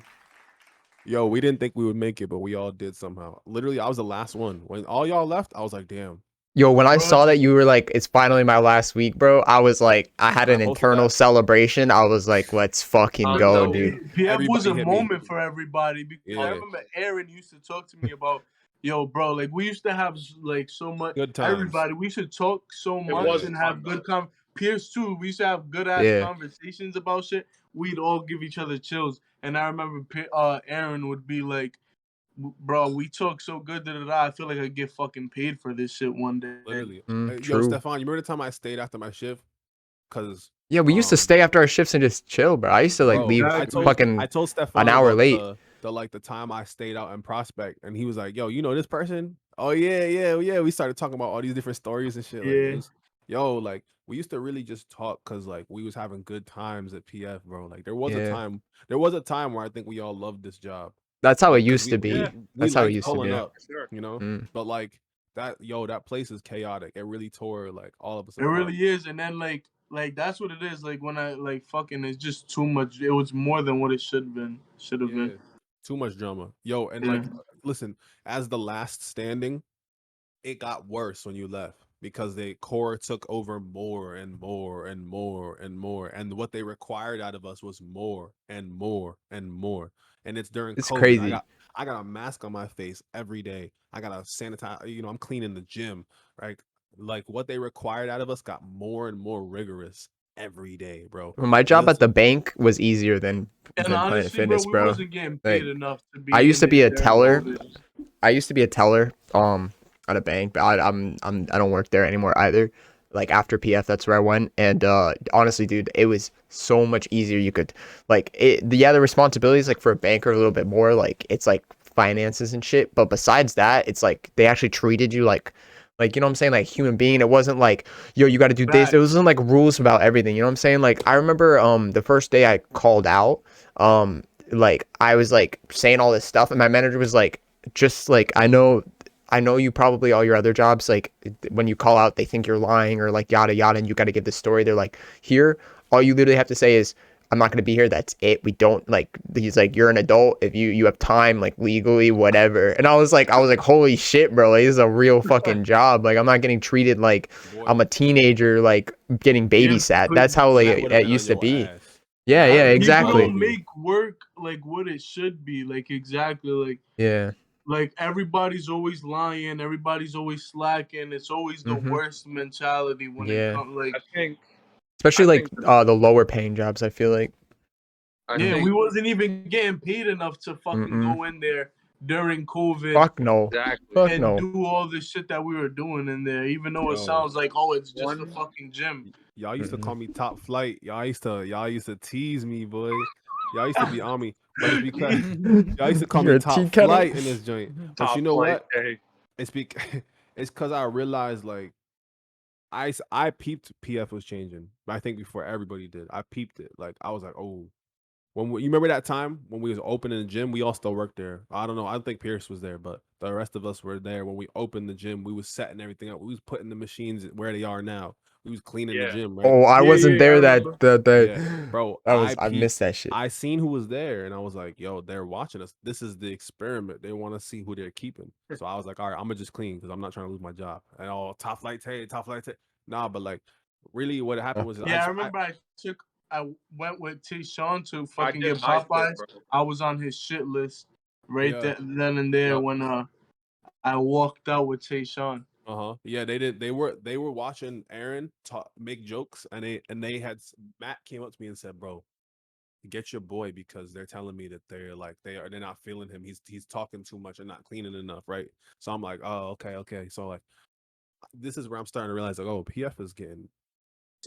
Yo, we didn't think we would make it, but we all did somehow. Literally, I was the last one. When all y'all left, I was like, damn. Yo, when I Bro, saw that you were like, it's finally my last week, bro, I was like, I had an I posted internal that. celebration. I was like, let's fucking go, Yo, dude. PF was Everybody a hit me. moment for everybody because I Yeah. remember Aaron used to talk to me about, yo, bro, like we used to have like so much. Good times. Everybody, we should talk so much was and fun, have good Pearse too. We used to have good ass Yeah. conversations about shit. We'd all give each other chills, and I remember Aaron would be like, bro, we talk so good that I feel like I get fucking paid for this shit one day. Literally. Yo, True. Stefan, you remember the time I stayed after my shift? Cause Yeah, we used to stay after our shifts and just chill, bro. I used to like bro, leave I fucking told Stefan an hour about late. the time I stayed out in Prospect, and he was like, "Yo, you know this person? Oh yeah. We started talking about all these different stories and shit. Like, Yeah. yo, like we used to really just talk because like we was having good times at PF, bro. Like there was a time where I think we all loved this job. That's how Like, it 'cause used to be. we That's how it liked used to pulling be. up, for sure. you know. Mm. But like that place is chaotic. It really tore like all of us It apart. really is, and then like that's what it is. Like when I like fucking, it's just too much. It was more than what it should have been. Should have been. Too much drama, yo. And Yeah. like, listen, as the last standing, it got worse when you left because the core took over more and more and more and more, and what they required out of us was more and more and more. And it's during It's COVID. crazy. I got a mask on my face every day. I got a sanitize. You know, I'm cleaning the gym, right? Like what they required out of us got more and more rigorous every day, bro. My job at Listen, the bank was easier than And Planet honestly, Fitness, bro, we bro. wasn't getting paid Like, enough to be. I used to in be it a during teller. COVID. I used to be a teller at a bank, but I don't work there anymore either. Like after PF, that's where I went. And honestly, dude, it was so much easier. You could like the responsibilities like for a banker a little bit more. Like it's like finances and shit. But besides that, it's like they actually treated you like you know what I'm saying, like human being. It wasn't like, yo, you got to do this. It wasn't like rules about everything. You know what I'm saying? Like I remember the first day I called out, like I was like saying all this stuff, and my manager was like, just like I know you probably all your other jobs, like when you call out, they think you're lying or like yada yada, and you got to give the story. They're like, here, all you literally have to say is, I'm not going to be here. That's it. We don't like, he's like, you're an adult. If you have time, like legally, whatever. And I was like, holy shit, bro. Like, this is a real fucking job. Like, I'm not getting treated like boy, I'm a teenager, like getting babysat. That's how like that would've it been used on to be. your ass. Yeah, Yeah, exactly. People don't make work like what it should be. Like exactly, like Yeah. like everybody's always lying. Everybody's always slacking. It's always the worst mentality when it comes. Like I think, especially like think the lower paying jobs, I feel like. I yeah, think we wasn't even getting paid enough to fucking go in there during COVID Fuck no. exactly. Fuck and no. do all the shit that we were doing in there. Even though it Yo. sounds like, oh, it's just a fucking gym. Y'all used to call me top flight. Y'all used to tease me, boy. Y'all used to be on me, but it's because y'all used to call You're me a top tea kettle? flight in this joint. But Top you know flight, what? hey. It's it's because I realized like I peeped PF was changing. I think before everybody did. I peeped it. Like I was like, oh, you remember that time when we was opening the gym, we all still worked there. I don't know. I don't think Pearse was there, but the rest of us were there when we opened the gym. We was setting everything up. We was putting the machines where they are now. We was cleaning the gym, right? Oh, I wasn't there I that day. Yeah, bro. I missed that shit. I seen who was there, and I was like, "Yo, they're watching us. This is the experiment. They want to see who they're keeping." So I was like, "All right, I'm gonna just clean because I'm not trying to lose my job." And all top flight tay, top flight tay. Nah, but like, really, what happened was, I remember I went with T. Sean to fucking did get my shit, Popeyes. bro. I was on his shit list Yeah. then and there when I walked out with Tay Sean. Yeah, they did. They were watching Aaron make jokes, and Matt came up to me and said, "Bro, get your boy because they're telling me that they're not feeling him. He's talking too much and not cleaning enough, right?" So I'm like, "Oh, okay." So like, this is where I'm starting to realize like, oh, PF is getting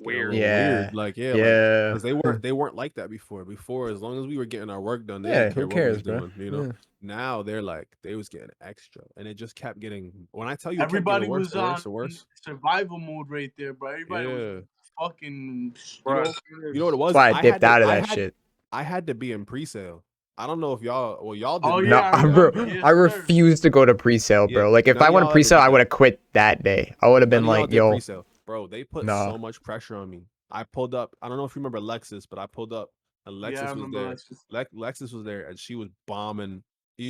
Weird. weird. Like, Yeah. because they weren't like that before. Before, as long as we were getting our work done, they Yeah, didn't care who what we cares, was bro? doing, you know. Yeah. Now they're like they was getting extra, and it just kept getting. When I tell you, Everybody it kept was getting worse on and worse. survival mode right there, bro. Everybody was Yeah. fucking. You know what it was? That's why I dipped out of that shit. I had to be in pre-sale. I don't know if y'all did. Oh, No, yeah, I bro, remember. Yes, I sir. refuse to go to pre-sale, Yeah, bro. Like if none I of went to y'all ever pre-sale, did I would that. have quit that day. I would have None been of y'all like, did yo, pre-sale, bro. They put nah. so much pressure on me. I pulled up. I don't know if you remember Lexus, but I pulled up and Yeah, I Lexus was remember there. Lexus. Lexus was there, and she was bombing.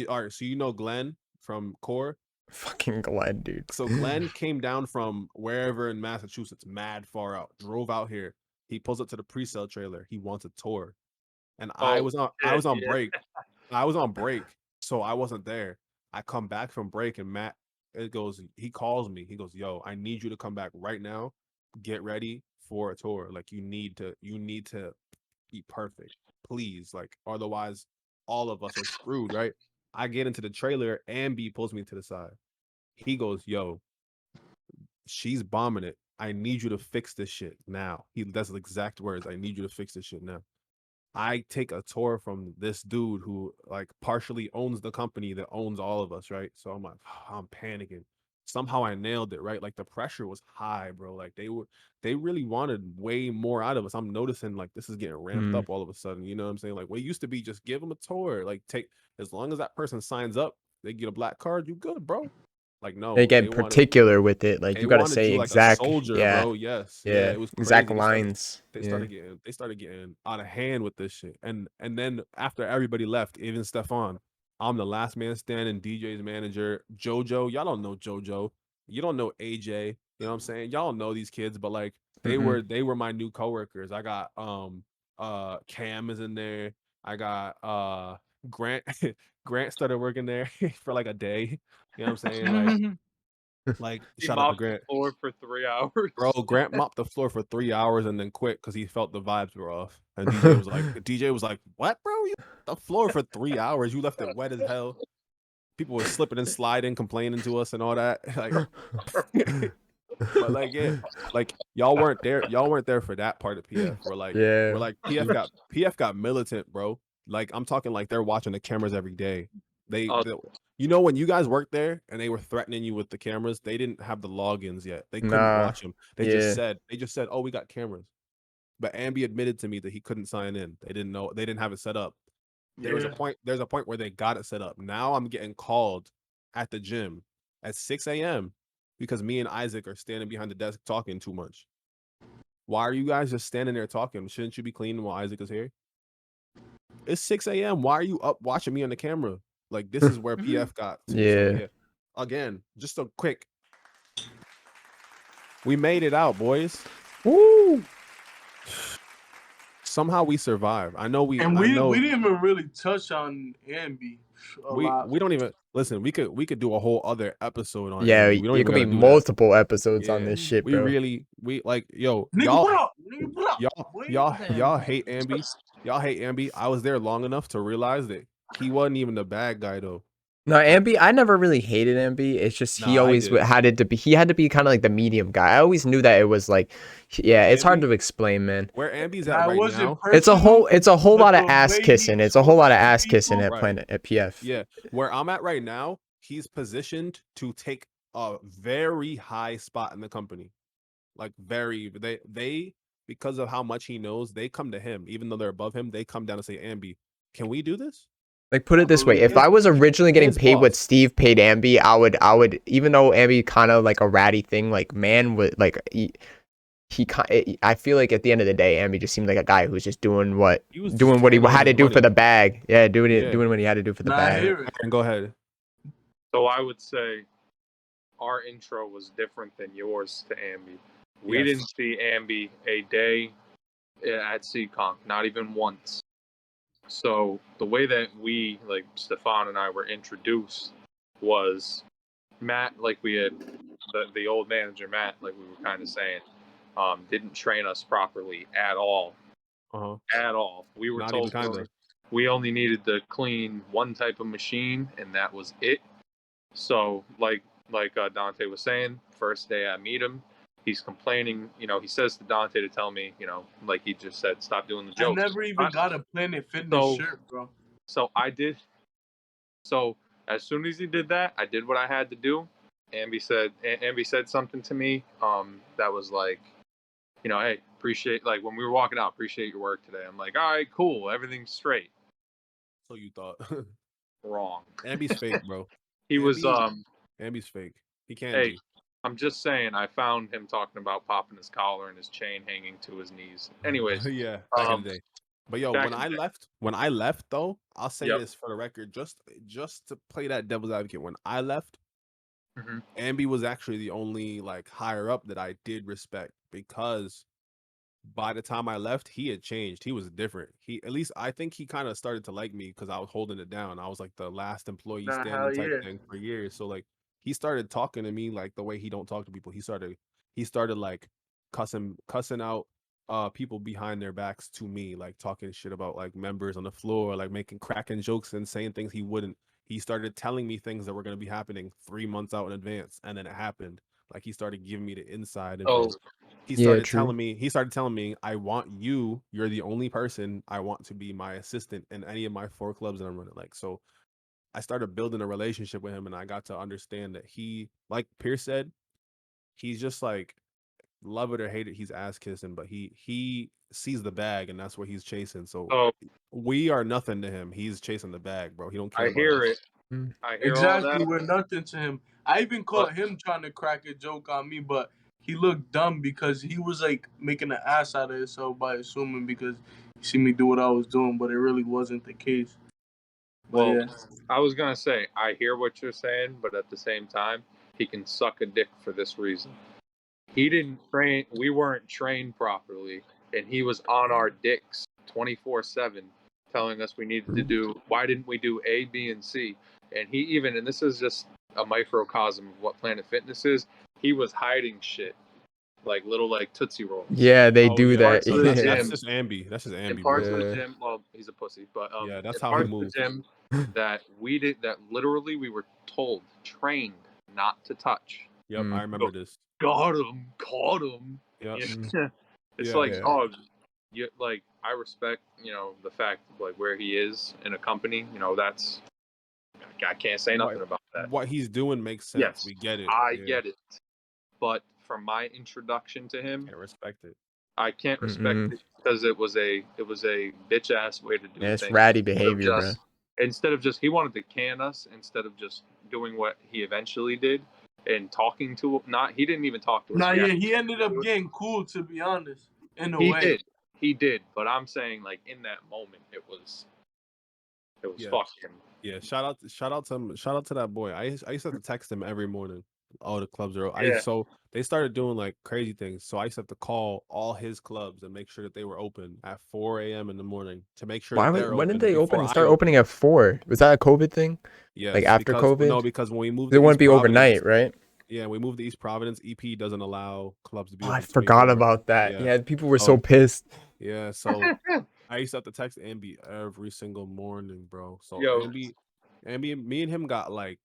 All right, so you know Glenn from Core. Fucking Glenn, dude. So Glenn came down from wherever in Massachusetts, mad far out, drove out here. He pulls up to the pre-sale trailer. He wants a tour, and I Oh, was on shit, yeah. break. I was on break, so I wasn't there. I come back from break, and Matt, he calls me. He goes, "Yo, I need you to come back right now. Get ready for a tour. Like you need to be perfect, please. Like otherwise, all of us are screwed, right?" I get into the trailer, and B pulls me to the side. He goes, "Yo, she's bombing it. I need you to fix this shit now." That's the exact words. I need you to fix this shit now. I take a tour from this dude who like partially owns the company that owns all of us, right? So I'm like, I'm panicking. Somehow I nailed it, right? Like the pressure was high, bro. Like they really wanted way more out of us. I'm noticing like this is getting ramped Mm. up all of a sudden. You know what I'm saying? Like what it used to be, just give them a tour. Like take as long as that person signs up, they get a black card, you good, bro. Like They no, get particular with it. Like they you gotta wanted say you like a exact, soldier, yeah, bro. Yes. Yeah, yeah, it was exact crazy. lines. They Yeah. started getting out of hand with this shit. And then after everybody left, even Stefan, I'm the last man standing, DJ's manager, JoJo. Y'all don't know JoJo. You don't know AJ. You know what I'm saying? Y'all don't know these kids, but like Mm-mm. they were my new coworkers. I got Cam is in there. I got Grant Grant started working there for like a day. You know what I'm saying? Like He shout out to mopped the Grant. floor for 3 hours. Bro, Grant mopped the floor for 3 hours and then quit because he felt the vibes were off. And DJ was like, "What, bro? You the floor for 3 hours? You left it wet as hell." People were slipping and sliding, complaining to us and all that. Like, but like, yeah, like y'all weren't there. Y'all weren't there for that part of PF. Yeah. We're like PF got militant, bro. Like I'm talking like they're watching the cameras every day. Oh, You know, when you guys worked there and they were threatening you with the cameras, they didn't have the logins yet. They couldn't Nah. watch them. They Yeah. just said, "Oh, we got cameras." But Ambi admitted to me that he couldn't sign in. They didn't know. They didn't have it set up. There's a point where they got it set up. Now I'm getting called at the gym at 6 a.m. because me and Isaac are standing behind the desk talking too much. Why are you guys just standing there talking? Shouldn't you be cleaning while Isaac is here? It's 6 a.m. Why are you up watching me on the camera? Like this is where PF got to. So Yeah. yeah. Again, just a quick. We made it out, boys. Woo. Somehow we survived. I know we didn't even really touch on Ambi a lot. we don't even listen. We could do a whole other episode on Yeah, Ambi. We don't it even could be gotta do that. multiple episodes on Yeah, this shit, we bro. really like yo Nigga, what up? Nigga, what up? y'all hate Ambi. Y'all hate Ambi. I was there long enough to realize that he wasn't even the bad guy though. No, Ambi, I never really hated Ambi. It's just he Nah, I always did. had it to be. He had to be kind of like the medium guy. I always knew that it was like, yeah, it's hard Ambi- to explain, man. Where Ambi's Nah, at it right wasn't now. It's a personal, whole but lot of the ass way he kissing. It's a whole lot of spoke to ass kissing people- at Right. Planet at PF. Yeah, where I'm at right now, he's positioned to take a very high spot in the company. Like they because of how much he knows, they come to him. Even though they're above him, they come down and say, "Ambi, can we do this?" Like put it this way, if believe I was originally getting his paid what boss. Steve paid Ambi, I would even though Ambi kind of like a ratty thing, like man would like I feel like at the end of the day, Ambi just seemed like a guy who was just doing what He was just doing what he carrying all had to his do for money. the bag. Yeah, Yeah. doing what he had to do for the Nah, I bag. hear it. And go ahead. so I would say our intro was different than yours to Ambi. We Yes. didn't see Ambi a day at CConk, not even once. So the way that we, like Stefan and I, were introduced was Matt, like we had the old manager Matt, like we were kind of saying, didn't train us properly at all. Uh-huh. At all. We were Not told even kinda. we only needed to clean one type of machine, and that was it. So, like Dante was saying, first day I meet him, he's complaining. You know, he says to Dante to tell me, you know, like he just said, stop doing the I jokes. never even got a Planet Fitness shirt, bro. So I did. So as soon as he did that, I did what I had to do. Ambi said something to me that was like, you know, hey, appreciate, like when we were walking out, appreciate your work today. I'm like, all right, cool, everything's straight. So you thought. Wrong. Ambi's fake, bro. He was Ambi's fake. He can't Hey, be. I'm just saying. I found him talking about popping his collar and his chain hanging to his knees. Anyways, Yeah, back in the day. But yo, back when in I the day. left though, I'll say Yep. this for the record, just to play that devil's advocate. When I left, Mhm. Ambi was actually the only like higher up that I did respect because by the time I left, he had changed. He was different. He at least I think he kind of started to like me because I was holding it down. I was like the last employee Nah, standing hell type yeah. thing for years. So like he started talking to me like the way he don't talk to people. He started like cussing out people behind their backs to me, like talking shit about like members on the floor, like making cracking jokes and saying things he wouldn't. He started telling me things that were going to be happening 3 months out in advance, and then it happened. Like he started giving me the inside info. Oh, He Yeah, started true. telling me, I want you, you're the only person I want to be my assistant in any of my 4 clubs that I'm running. Like, so I started building a relationship with him and I got to understand that he, like Pearse said, he's just like, love it or hate it, he's ass kissing, but he sees the bag and that's what he's chasing. So oh, we are nothing to him. He's chasing the bag, bro. He don't care I about hear us. it. Mm. I hear all Exactly, that. we're nothing to him. I even caught him trying to crack a joke on me, but he looked dumb because he was like making an ass out of himself by assuming because he see me do what I was doing, but it really wasn't the case. But Well, yeah, I was gonna say I hear what you're saying, but at the same time, he can suck a dick for this reason. He didn't train. We weren't trained properly, and he was on our dicks 24/7, telling us we needed to do. Why didn't we do A, B, and C? And he even, and this is just a microcosm of what Planet Fitness is. He was hiding shit like little like Tootsie Rolls. Yeah, they Oh do yeah, that. Parts of the that's gym, just Ambi. That's just in Ambi, parts bro. of the Yeah. gym. Well, he's a pussy, but Yeah, that's in how he parts of the moves. gym that we did that literally we were told, trained not to touch. Yep, Mm. I remember this. Got him, caught him. Yep. Yeah. It's Yeah. like, Yeah. oh, you like I respect, the fact of like where he is in a company. That's I can't say nothing about that. What he's doing makes sense. Yes, We get it. I Yeah. get it. But from my introduction to him, Can't respect it. I can't respect Mm-mm. it because it was a bitch ass way to do Yeah, it's things. ratty behavior, bro. Instead of just he wanted to can us instead of just doing what he eventually did and talking to not he didn't even talk to us. nah, yeah, he ended up getting cool, to be honest, in a way. He did, but I'm saying like in that moment it was Yeah. fucking Yeah, shout out to him, shout out to that boy. I used to have to text him every morning. All the clubs are Yeah. so they started doing like crazy things. So I used to have to call all his clubs and make sure that they were open at 4 a.m. in the morning to make sure that they're When open did they before open? I Start open. opening at 4? Was that a COVID thing? Yes, Like after because COVID? because when we moved It to wouldn't East be Providence, overnight, right? yeah, we moved to East Providence. EP doesn't allow clubs to be Oh, I open forgot 24. about that. Yeah. Yeah, people were so pissed. Yeah, so I used to have to text Ambi every single morning, bro. So Yo. Ambi, me and him got like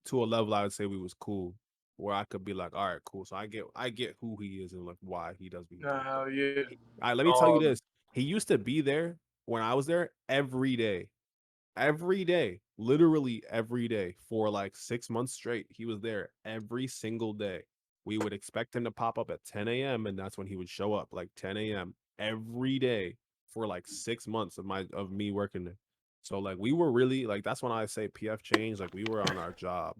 to a level I would say we was cool, where I could be like, all right, cool. So I get who he is and like why he does what he does. Nah, hell yeah. All right, let me tell you this: he used to be there when I was there every day, literally every day for like 6 months straight. He was there every single day. We would expect him to pop up at 10 a.m. and that's when he would show up, like 10 a.m. every day for like 6 months of me working there. So like we were really like that's when I say PF changed. Like we were on our job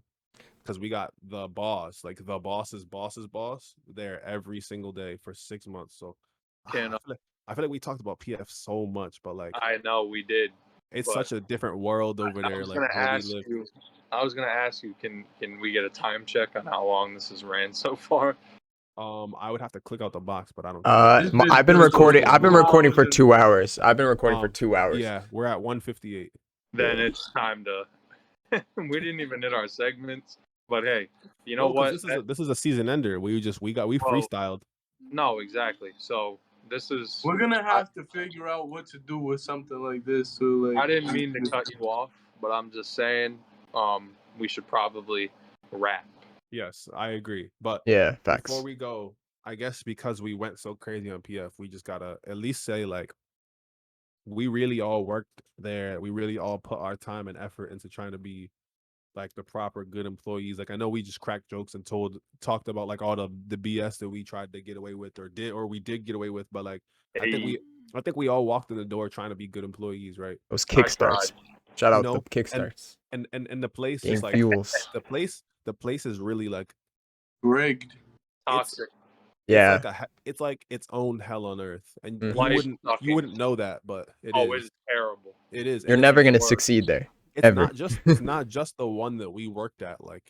because we got the boss, like the boss's boss's boss, there every single day for 6 months. So I feel like we talked about PF so much, but like I know we did. it's but such a different world over I there, was like gonna where we ask live. you. I was gonna ask you, can we get a time check on how long this has ran so far? I would have to click out the box, but I don't. I've been recording. I've been recording for 2 hours. I've been recording for 2 hours. Yeah, we're at 158. Then it's time to. We didn't even hit our segments, but hey, you know No, 'cause what? this is a season ender. We freestyled. No, exactly. So this is. We're gonna have to figure out what to do with something like this. So like, I didn't mean to cut you off, but I'm just saying, we should probably wrap. Yes, I agree. But yeah, facts. Before we go, I guess because we went so crazy on PF, we just gotta at least say like we really all worked there. We really all put our time and effort into trying to be like the proper good employees. Like I know we just cracked jokes and talked about like all the BS that we tried to get away with or we did get away with, but like I think we all walked in the door trying to be good employees, right? Those kickstarts. Shout you out the know, Kickstarts. and the place Game just like fuels. the place is really like Rigged. Toxic. it's Yeah. like it's like its own hell on earth, and Mhm. Life you sucking. wouldn't know that, but it Oh, is. it's terrible. It is. You're And never gonna worse. succeed there. it's ever. not just the one that we worked at. Like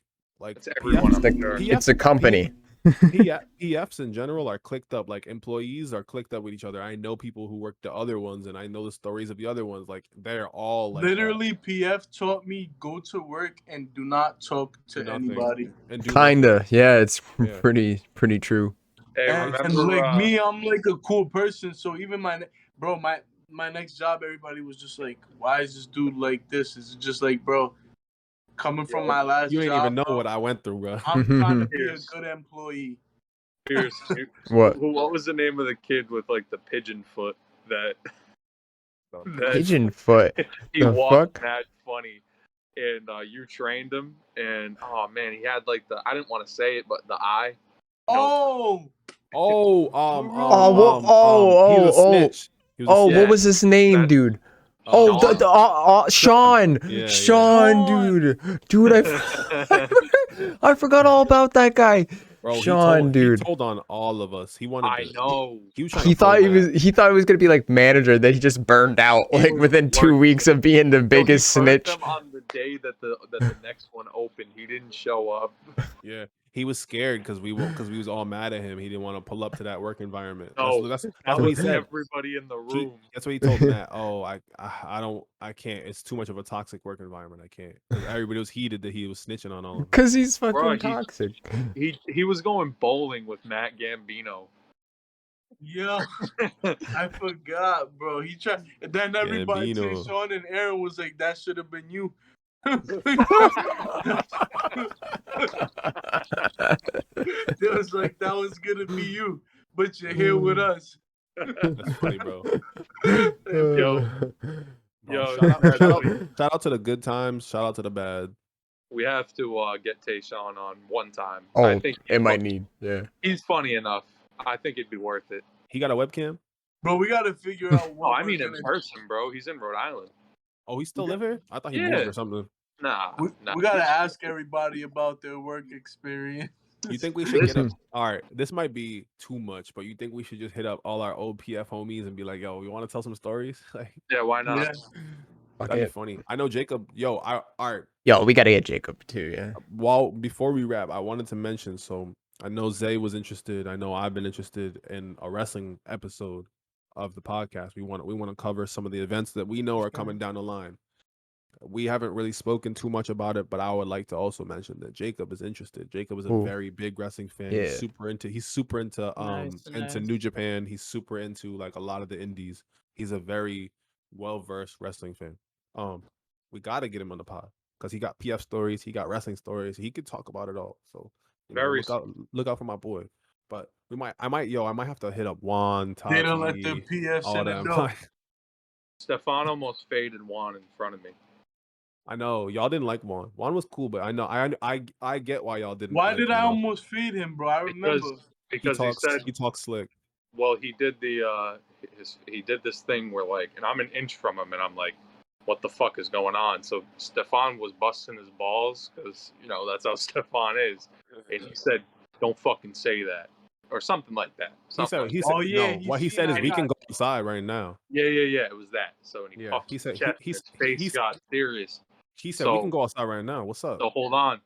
It's everyone, PFs, I'm sure. It's a company. PFs in general are clicked up. Like employees are clicked up with each other. I know people who work the other ones, and I know the stories of the other ones. Like they're all like that. Literally, PF taught me go to work and do not talk to Do nothing. anybody. And do Kinda. nothing. Yeah, it's Yeah. pretty true. Hey, And remember? like me, I'm like a cool person. So even my next job, everybody was just like, "Why is this dude like this?" It's just like, bro, coming from my last You ain't job, even know bro, what I went through, bro. I'm trying to be a Pierce. good employee. Pierce, What? what was the name of the kid with like the pigeon foot that Pigeon foot. he The walked fuck? mad funny, and you trained him, and oh man, he had like the, I didn't want to say it, but the eye. Oh, Oh, Oh, he was a oh, snitch. He was a Oh, snitch. what was his name, That- dude? Oh, Sean. Yeah, Sean, dude. Dude, I forgot all about that guy. Bro, Sean, he dude. told on all of us. He wanted I to. know. He was trying He to thought pull that. he thought he was gonna be like manager, then he just burned out He like was within 2 working. weeks of being the So biggest he burnt snitch. them on the day that the next one opened. He didn't show up. Yeah, he was scared because we was all mad at him. He didn't want to pull up to that work environment. No, That's that what he was said. everybody in the room. That's what he told Matt. Oh, I can't. It's too much of a toxic work environment. I can't. 'Cause everybody was heated that he was snitching on all of them. Cause he's fucking Bro, toxic. He was going bowling with Matt Gambino. yeah, I forgot, bro. He tried, and then everybody, Gambino. Sean and Aaron was like, "That should have been you." They was like, "That was gonna be you, but you're here with us." That's funny, bro. Yo, Bro, that's funny. shout out to the good times. Shout out to the bad. We have to get Tayshaun on one time. Oh, I think it might need. Yeah. he's funny enough. I think it'd be worth it. He got a webcam. Bro, we gotta figure out Oh, what. I mean in person, bro. He's in Rhode Island. Oh, he still live here? I thought he Yeah. moved or something. Nah, We gotta ask everybody about their work experience. You think we should get up? All right, this might be too much, but you think we should just hit up all our old PF homies and be like, "Yo, you want to tell some stories?" Like, Yeah, why not? Yeah. that'd be funny. I know Jacob. Yo, all right. Yo, we gotta get Jacob too. Yeah. Well, before we wrap, I wanted to mention. So I know Zay was interested. I know I've been interested in a wrestling episode of the podcast. We want to cover some of the events that we know are coming down the line. We haven't really spoken too much about it, but I would like to also mention that Jacob is interested. Jacob is a Ooh. very big wrestling fan. Yeah. He's super into Nice. New Japan. He's super into like a lot of the indies. He's a very well-versed wrestling fan. We got to get him on the pod because he got PF stories, he got wrestling stories. He could talk about it all. So look out for my boy. But I might have to hit up Juan, Tati, They don't let the PF all send it them. know. Stefan almost faded Juan in front of me. I know y'all didn't like Juan. Juan was cool, but I know I get why y'all didn't. Why like did him, I though. almost feed him, bro? I remember. Because he said, he talks slick. well, he did he did this thing where like, and I'm an inch from him, and I'm like, what the fuck is going on? So Stefan was busting his balls because that's how Stefan is, and he said, don't fucking say that or something like that. He said, Oh, yeah, no. What he said is, we can go outside right now. Yeah, it was that. So when he puffed he his said chest, his face got serious. He said, we can go outside right now. What's up? So hold on.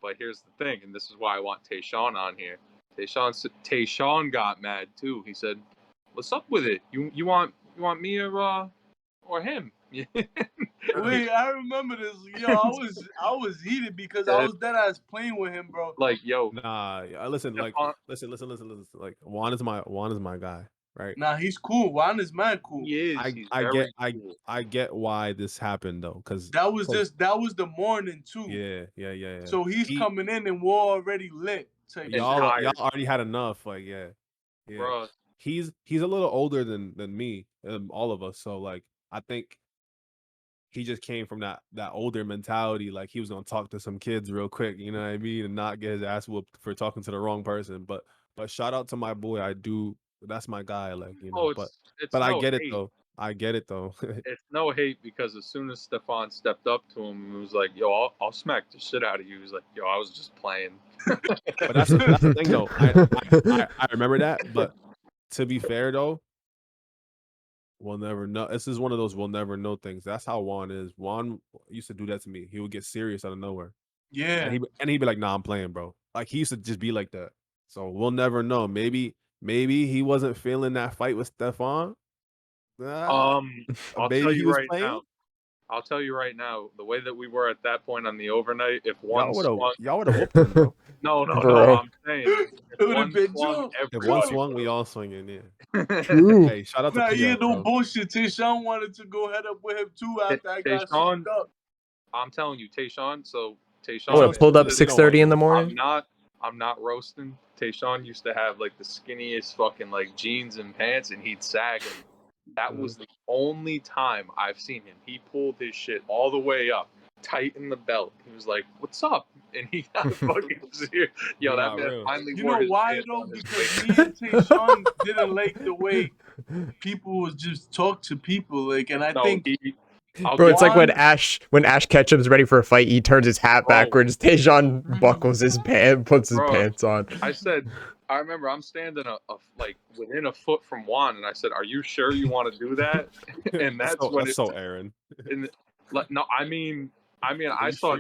But here's the thing, and this is why I want Tayshaun on here. Tayshaun got mad too. He said, "What's up with it? You want me or him?" Wait, I remember this. Yo, I was heated because I was dead ass playing with him, bro. Like, yo, Nah, listen. Like, listen. Like, Juan is my guy, right? Nah, he's cool. Juan is mad cool. he is. I get why this happened though, because That was the morning too. Yeah. So he's coming in and we're already lit. Y'all already had enough. Like, yeah. Bro. He's a little older than me, all of us. So like, I think he just came from that older mentality. Like, he was gonna talk to some kids real quick, you know what I mean, and not get his ass whooped for talking to the wrong person. But shout out to my boy. That's my guy. Like, but I get it though. I get it though. It's no hate because as soon as Stefan stepped up to him and was like, "Yo, I'll smack the shit out of you," he was like, "Yo, I was just playing." But that's the thing though. I remember that. But to be fair though, we'll never know. This is one of those we'll never know things. That's how Juan is. Juan used to do that to me. He would get serious out of nowhere. Yeah. And he'd be like, "Nah, I'm playing, bro." Like he used to just be like that. So we'll never know. Maybe he wasn't feeling that fight with Stefan. I'll Maybe tell he you was right playing. now. I'll tell you right now, the way that we were at that point on the overnight, if one Y'all would have whooped him, bro. no, Bro. I'm saying It would have been Joe. If one swung, we all swinging. Yeah. True. Hey, shout out to Nah, yeah, PF, no bro. bullshit. Tayshawn wanted to go head up with him too after I got Tayshawn, shook up. I'm telling you, Tayshawn. So Tayshawn, I would have pulled up They don't 6:30 in the morning. I'm not roasting. Tayshawn used to have like the skinniest fucking like jeans and pants, and he'd sag them. That was the only time I've seen him. He pulled his shit all the way up, tighten the belt. He was like, "What's up?" And he got fucking serious. Yo, that man real. finally You wore know his why pants though? on his Because waist. me and Tayshawn didn't like the way people would just talk to people. Like, and I No, think Bro, it's like when Juan- Ash Ketchum's ready for a fight, he turns his hat Bro. backwards. Tayshawn buckles his puts his Bro. pants on. I remember I'm standing like within a foot from Juan, and I said, "Are you sure you want to do that?" And that's when that's so Aaron. No, I mean, I saw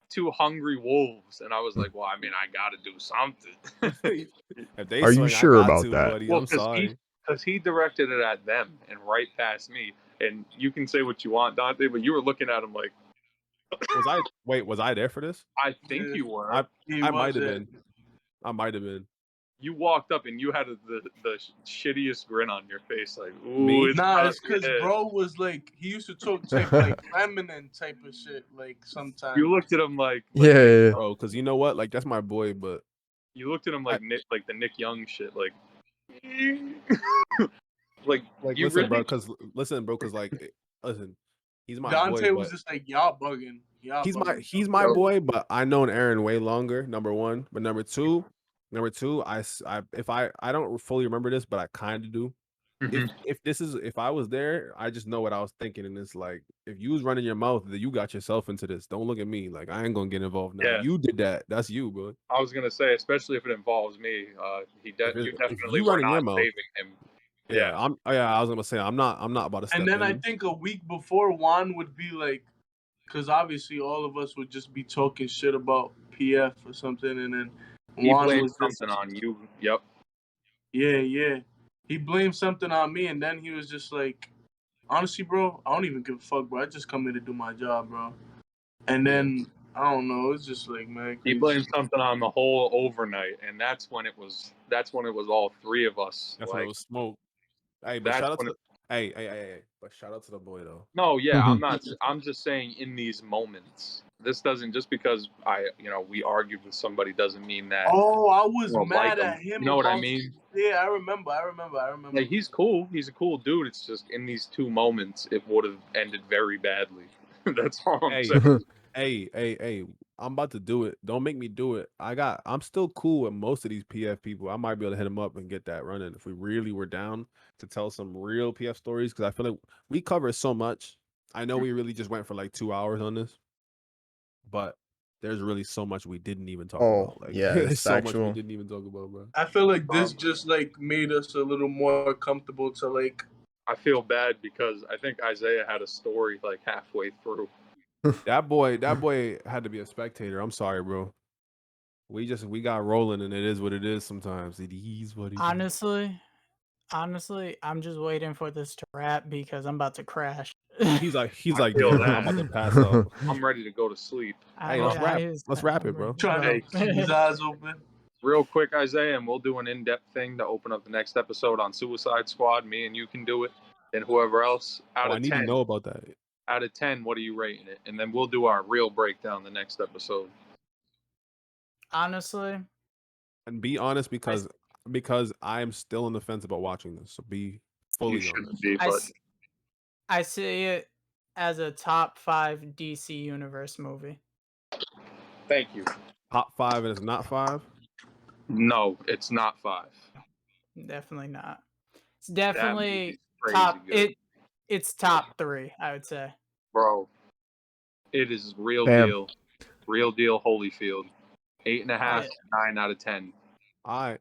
two hungry wolves, and I was like, "Well, I mean, I got to do something." If they Are you swing, sure I got about to, that? buddy. Well, I'm sorry. because he directed it at them and right past me. And you can say what you want, Dante, but you were looking at him like, Was I there for this? I think you were. I might have been. I might have been. You walked up and you had the shittiest grin on your face, like, ooh, Me? it's because bro was like he used to talk type like feminine type of shit like sometimes. You looked at him like Yeah. Bro, because you know what? Like that's my boy, but you looked at him like the Nick Young shit, like like you listen, really, bro, because like listen, he's my Dante boy. was just like y'all bugging. He's my boy, but I known Aaron way longer. Number one, but number two, I don't fully remember this, but I kind of do. If I was there, I just know what I was thinking, and it's like if you was running your mouth, then you got yourself into this. Don't look at me like I ain't gonna get involved now. Yeah. You did that. That's you, bro. I was gonna say, especially if it involves me, you definitely were running your not mouth, saving him. Yeah, I was gonna say I'm not about to step And then in. I think a week before Juan would be like, because obviously all of us would just be talking shit about PF or something, and then He Juan blamed was just, something on you. Yep. yeah. He blamed something on me, and then he was just like, honestly, bro, I don't even give a fuck, bro. I just come here to do my job, bro. And then I don't know. It's just like, man. He blamed something on the whole overnight, and that's when it was all three of us. That's like, when it was smoke. Hey, but shout out to but shout out to the boy though. No, yeah, I'm not. I'm just saying in these moments. This doesn't just because we argued with somebody doesn't mean that. Oh, I was don't mad like at him. him. You know what I about- mean? Yeah, I remember. Like he's cool. He's a cool dude. It's just in these two moments, it would have ended very badly. That's all I'm saying. Hey, I'm about to do it. Don't make me do it. I'm still cool with most of these PF people. I might be able to hit them up and get that running if we really were down to tell some real PF stories, because I feel like we cover so much. I know we really just went for like 2 hours on this, but there's really so much we didn't even talk about. Like, yeah, there's it's so much we factual. didn't even talk about, bro. I feel like this just like made us a little more comfortable to like. I feel bad because I think Isaiah had a story like halfway through. That boy had to be a spectator. I'm sorry, bro. We got rolling, and it is what it is. Sometimes it is what it is. Honestly, I'm just waiting for this to wrap because I'm about to crash. He's like, I feel damn, that. I'm about to pass out. I'm ready to go to sleep. Hey, let's wrap it, bro. Trying to keep his eyes open. Real quick, Isaiah, and we'll do an in-depth thing to open up the next episode on Suicide Squad. Me and you can do it, and whoever else. I need to know about that. Out of 10, what are you rating it? And then we'll do our real breakdown the next episode. Honestly, and be honest, because I am still on the fence about watching this. So be fully honest. I see it as a top 5 DC Universe movie. Thank you. Top 5 and it's not 5? No, it's not 5. Definitely not. It's definitely crazy top. good. it's top 3, I would say. Bro, it is real Bam. deal. Real deal Holyfield. 8.5, Yeah. 9 out of 10. All right.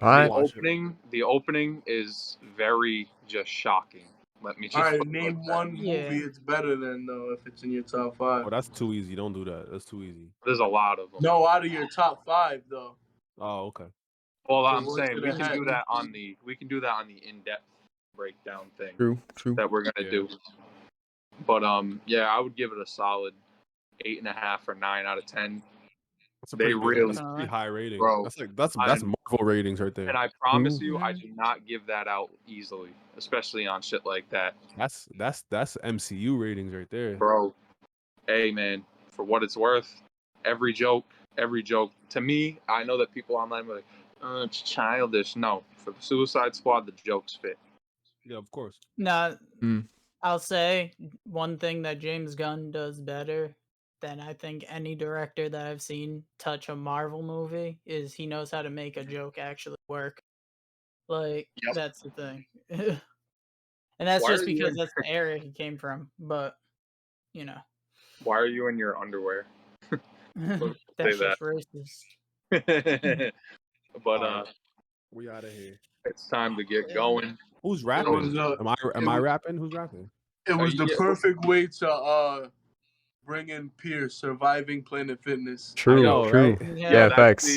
All The right. Watch it. opening is very just shocking. Let me just All right, put it name like that. one Yeah. movie it's better than though if it's in your top 5. Oh, that's too easy. Don't do that. That's too easy. There's a lot of them. No, out of your top 5 though. Oh, okay. Well, So I'm what's saying it we can ahead? do that on the in-depth breakdown thing True. that we're gonna Yeah. do. But yeah, I would give it a solid 8.5 or 9 out of 10. That's a They pretty good. really, That's a pretty high rating. bro. That's like that's I'm- Marvel ratings right there. And I promise True. you, I do not give that out easily, especially on shit like that, That's MCU ratings right there. bro. Hey, man, for what it's worth, every joke. To me, I know that people online are like, it's childish. No, for the Suicide Squad, the jokes fit. Yeah, of course. Now, Mm. I'll say one thing that James Gunn does better than I think any director that I've seen touch a Marvel movie is he knows how to make a joke actually work. Like, Yep. that's the thing. And that's Why just are you because in- that's the area he came from. But, you know, Why are you in your underwear? that's say just racist. But Alright. We out of here. it's time to get Yeah. going. Who's It rapping? was Am I it was- rapping? Who's rapping? It was the Yeah. perfect way to bring in Pearse, surviving Planet Fitness. True. know, True. right? Yeah. that's Facts.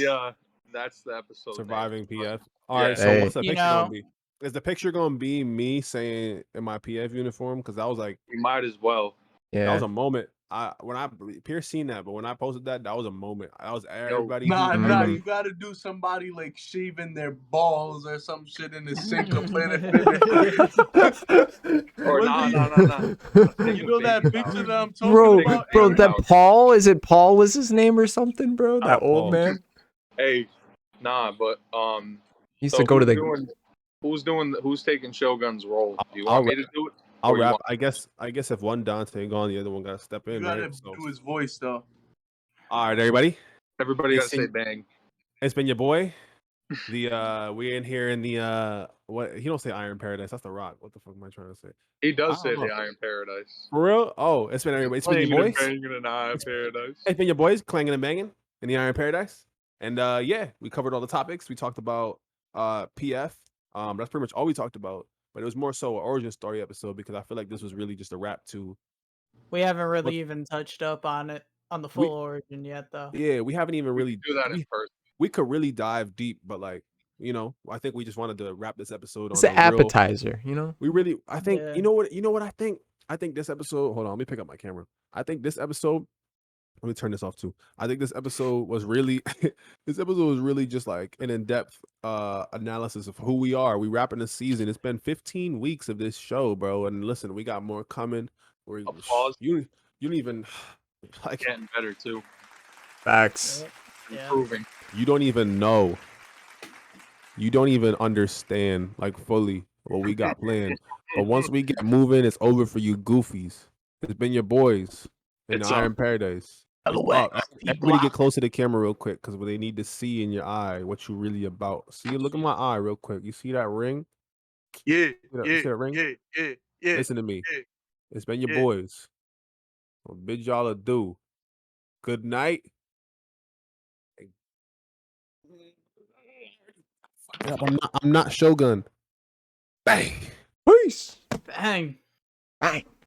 that's the episode. name. Surviving PF. All Yeah. right. So Hey. what's the You picture know- gonna be? Is the picture gonna be me saying in my PF uniform? Because that was like We might as well. that was Yeah. a moment. When I Pierce seen that, but when I posted that, that was a moment. I was everybody. Nah, everybody you gotta do somebody like shaving their balls or some shit in the sink of Planet Fitness. Or Was no. You know that picture that I'm talking Bro, about? bro, Aaron? that Paul, is it Paul was his name or something, bro? That Not old Paul. man. Hey, but He used so to go to the who's taking Shogun's role? Do you I'll want me to do it? I'll Or you rap. want- I guess if one Dante gone, the other one gotta step You in, gotta right? So do his voice though. all right, everybody. Everybody gotta It's say in- bang. It's been your boy. We're in here in the what he don't say Iron Paradise. That's the Rock. What the fuck am I trying to say? He I does don't say know. the Iron Paradise. For real? Oh, it's been everybody. It's been your Clanging and boys. banging in Iron Paradise. It's been your boys clanging and banging in the Iron Paradise. And yeah, we covered all the topics. We talked about PF. That's pretty much all we talked about. But it was more so an origin story episode because I feel like this was really just a wrap to. We haven't really What- even touched up on it on the We- full origin yet, though. Yeah, we haven't even We really can do that in person. we could really dive deep, but like, I think we just wanted to wrap this episode it's on an a real. appetizer, you know? We really, I think, Yeah. you know what I think? I think this episode, hold on, let me pick up my camera. I think this episode, let me turn this off too. I think this episode was really, just like an in-depth analysis of who we are. We wrapping the season. It's been 15 weeks of this show, bro. And listen, we got more coming. Applause. You don't even, like, Getting better too. Facts. Yeah. Improving. you don't even know. You don't even understand like fully what we got planned. But once we get moving, it's over for you goofies. It's been your boys in It's the up. Iron Paradise. It's LOL. up. Everybody get close to the camera real quick because they need to see in your eye what you really about. See, look at my eye real quick. You see that ring? Yeah, You see that ring? yeah. Listen to me. yeah, It's been your yeah. boys. I'll bid y'all adieu. Good night. I'm not Shogun. Bang. Peace. Bang. Bang.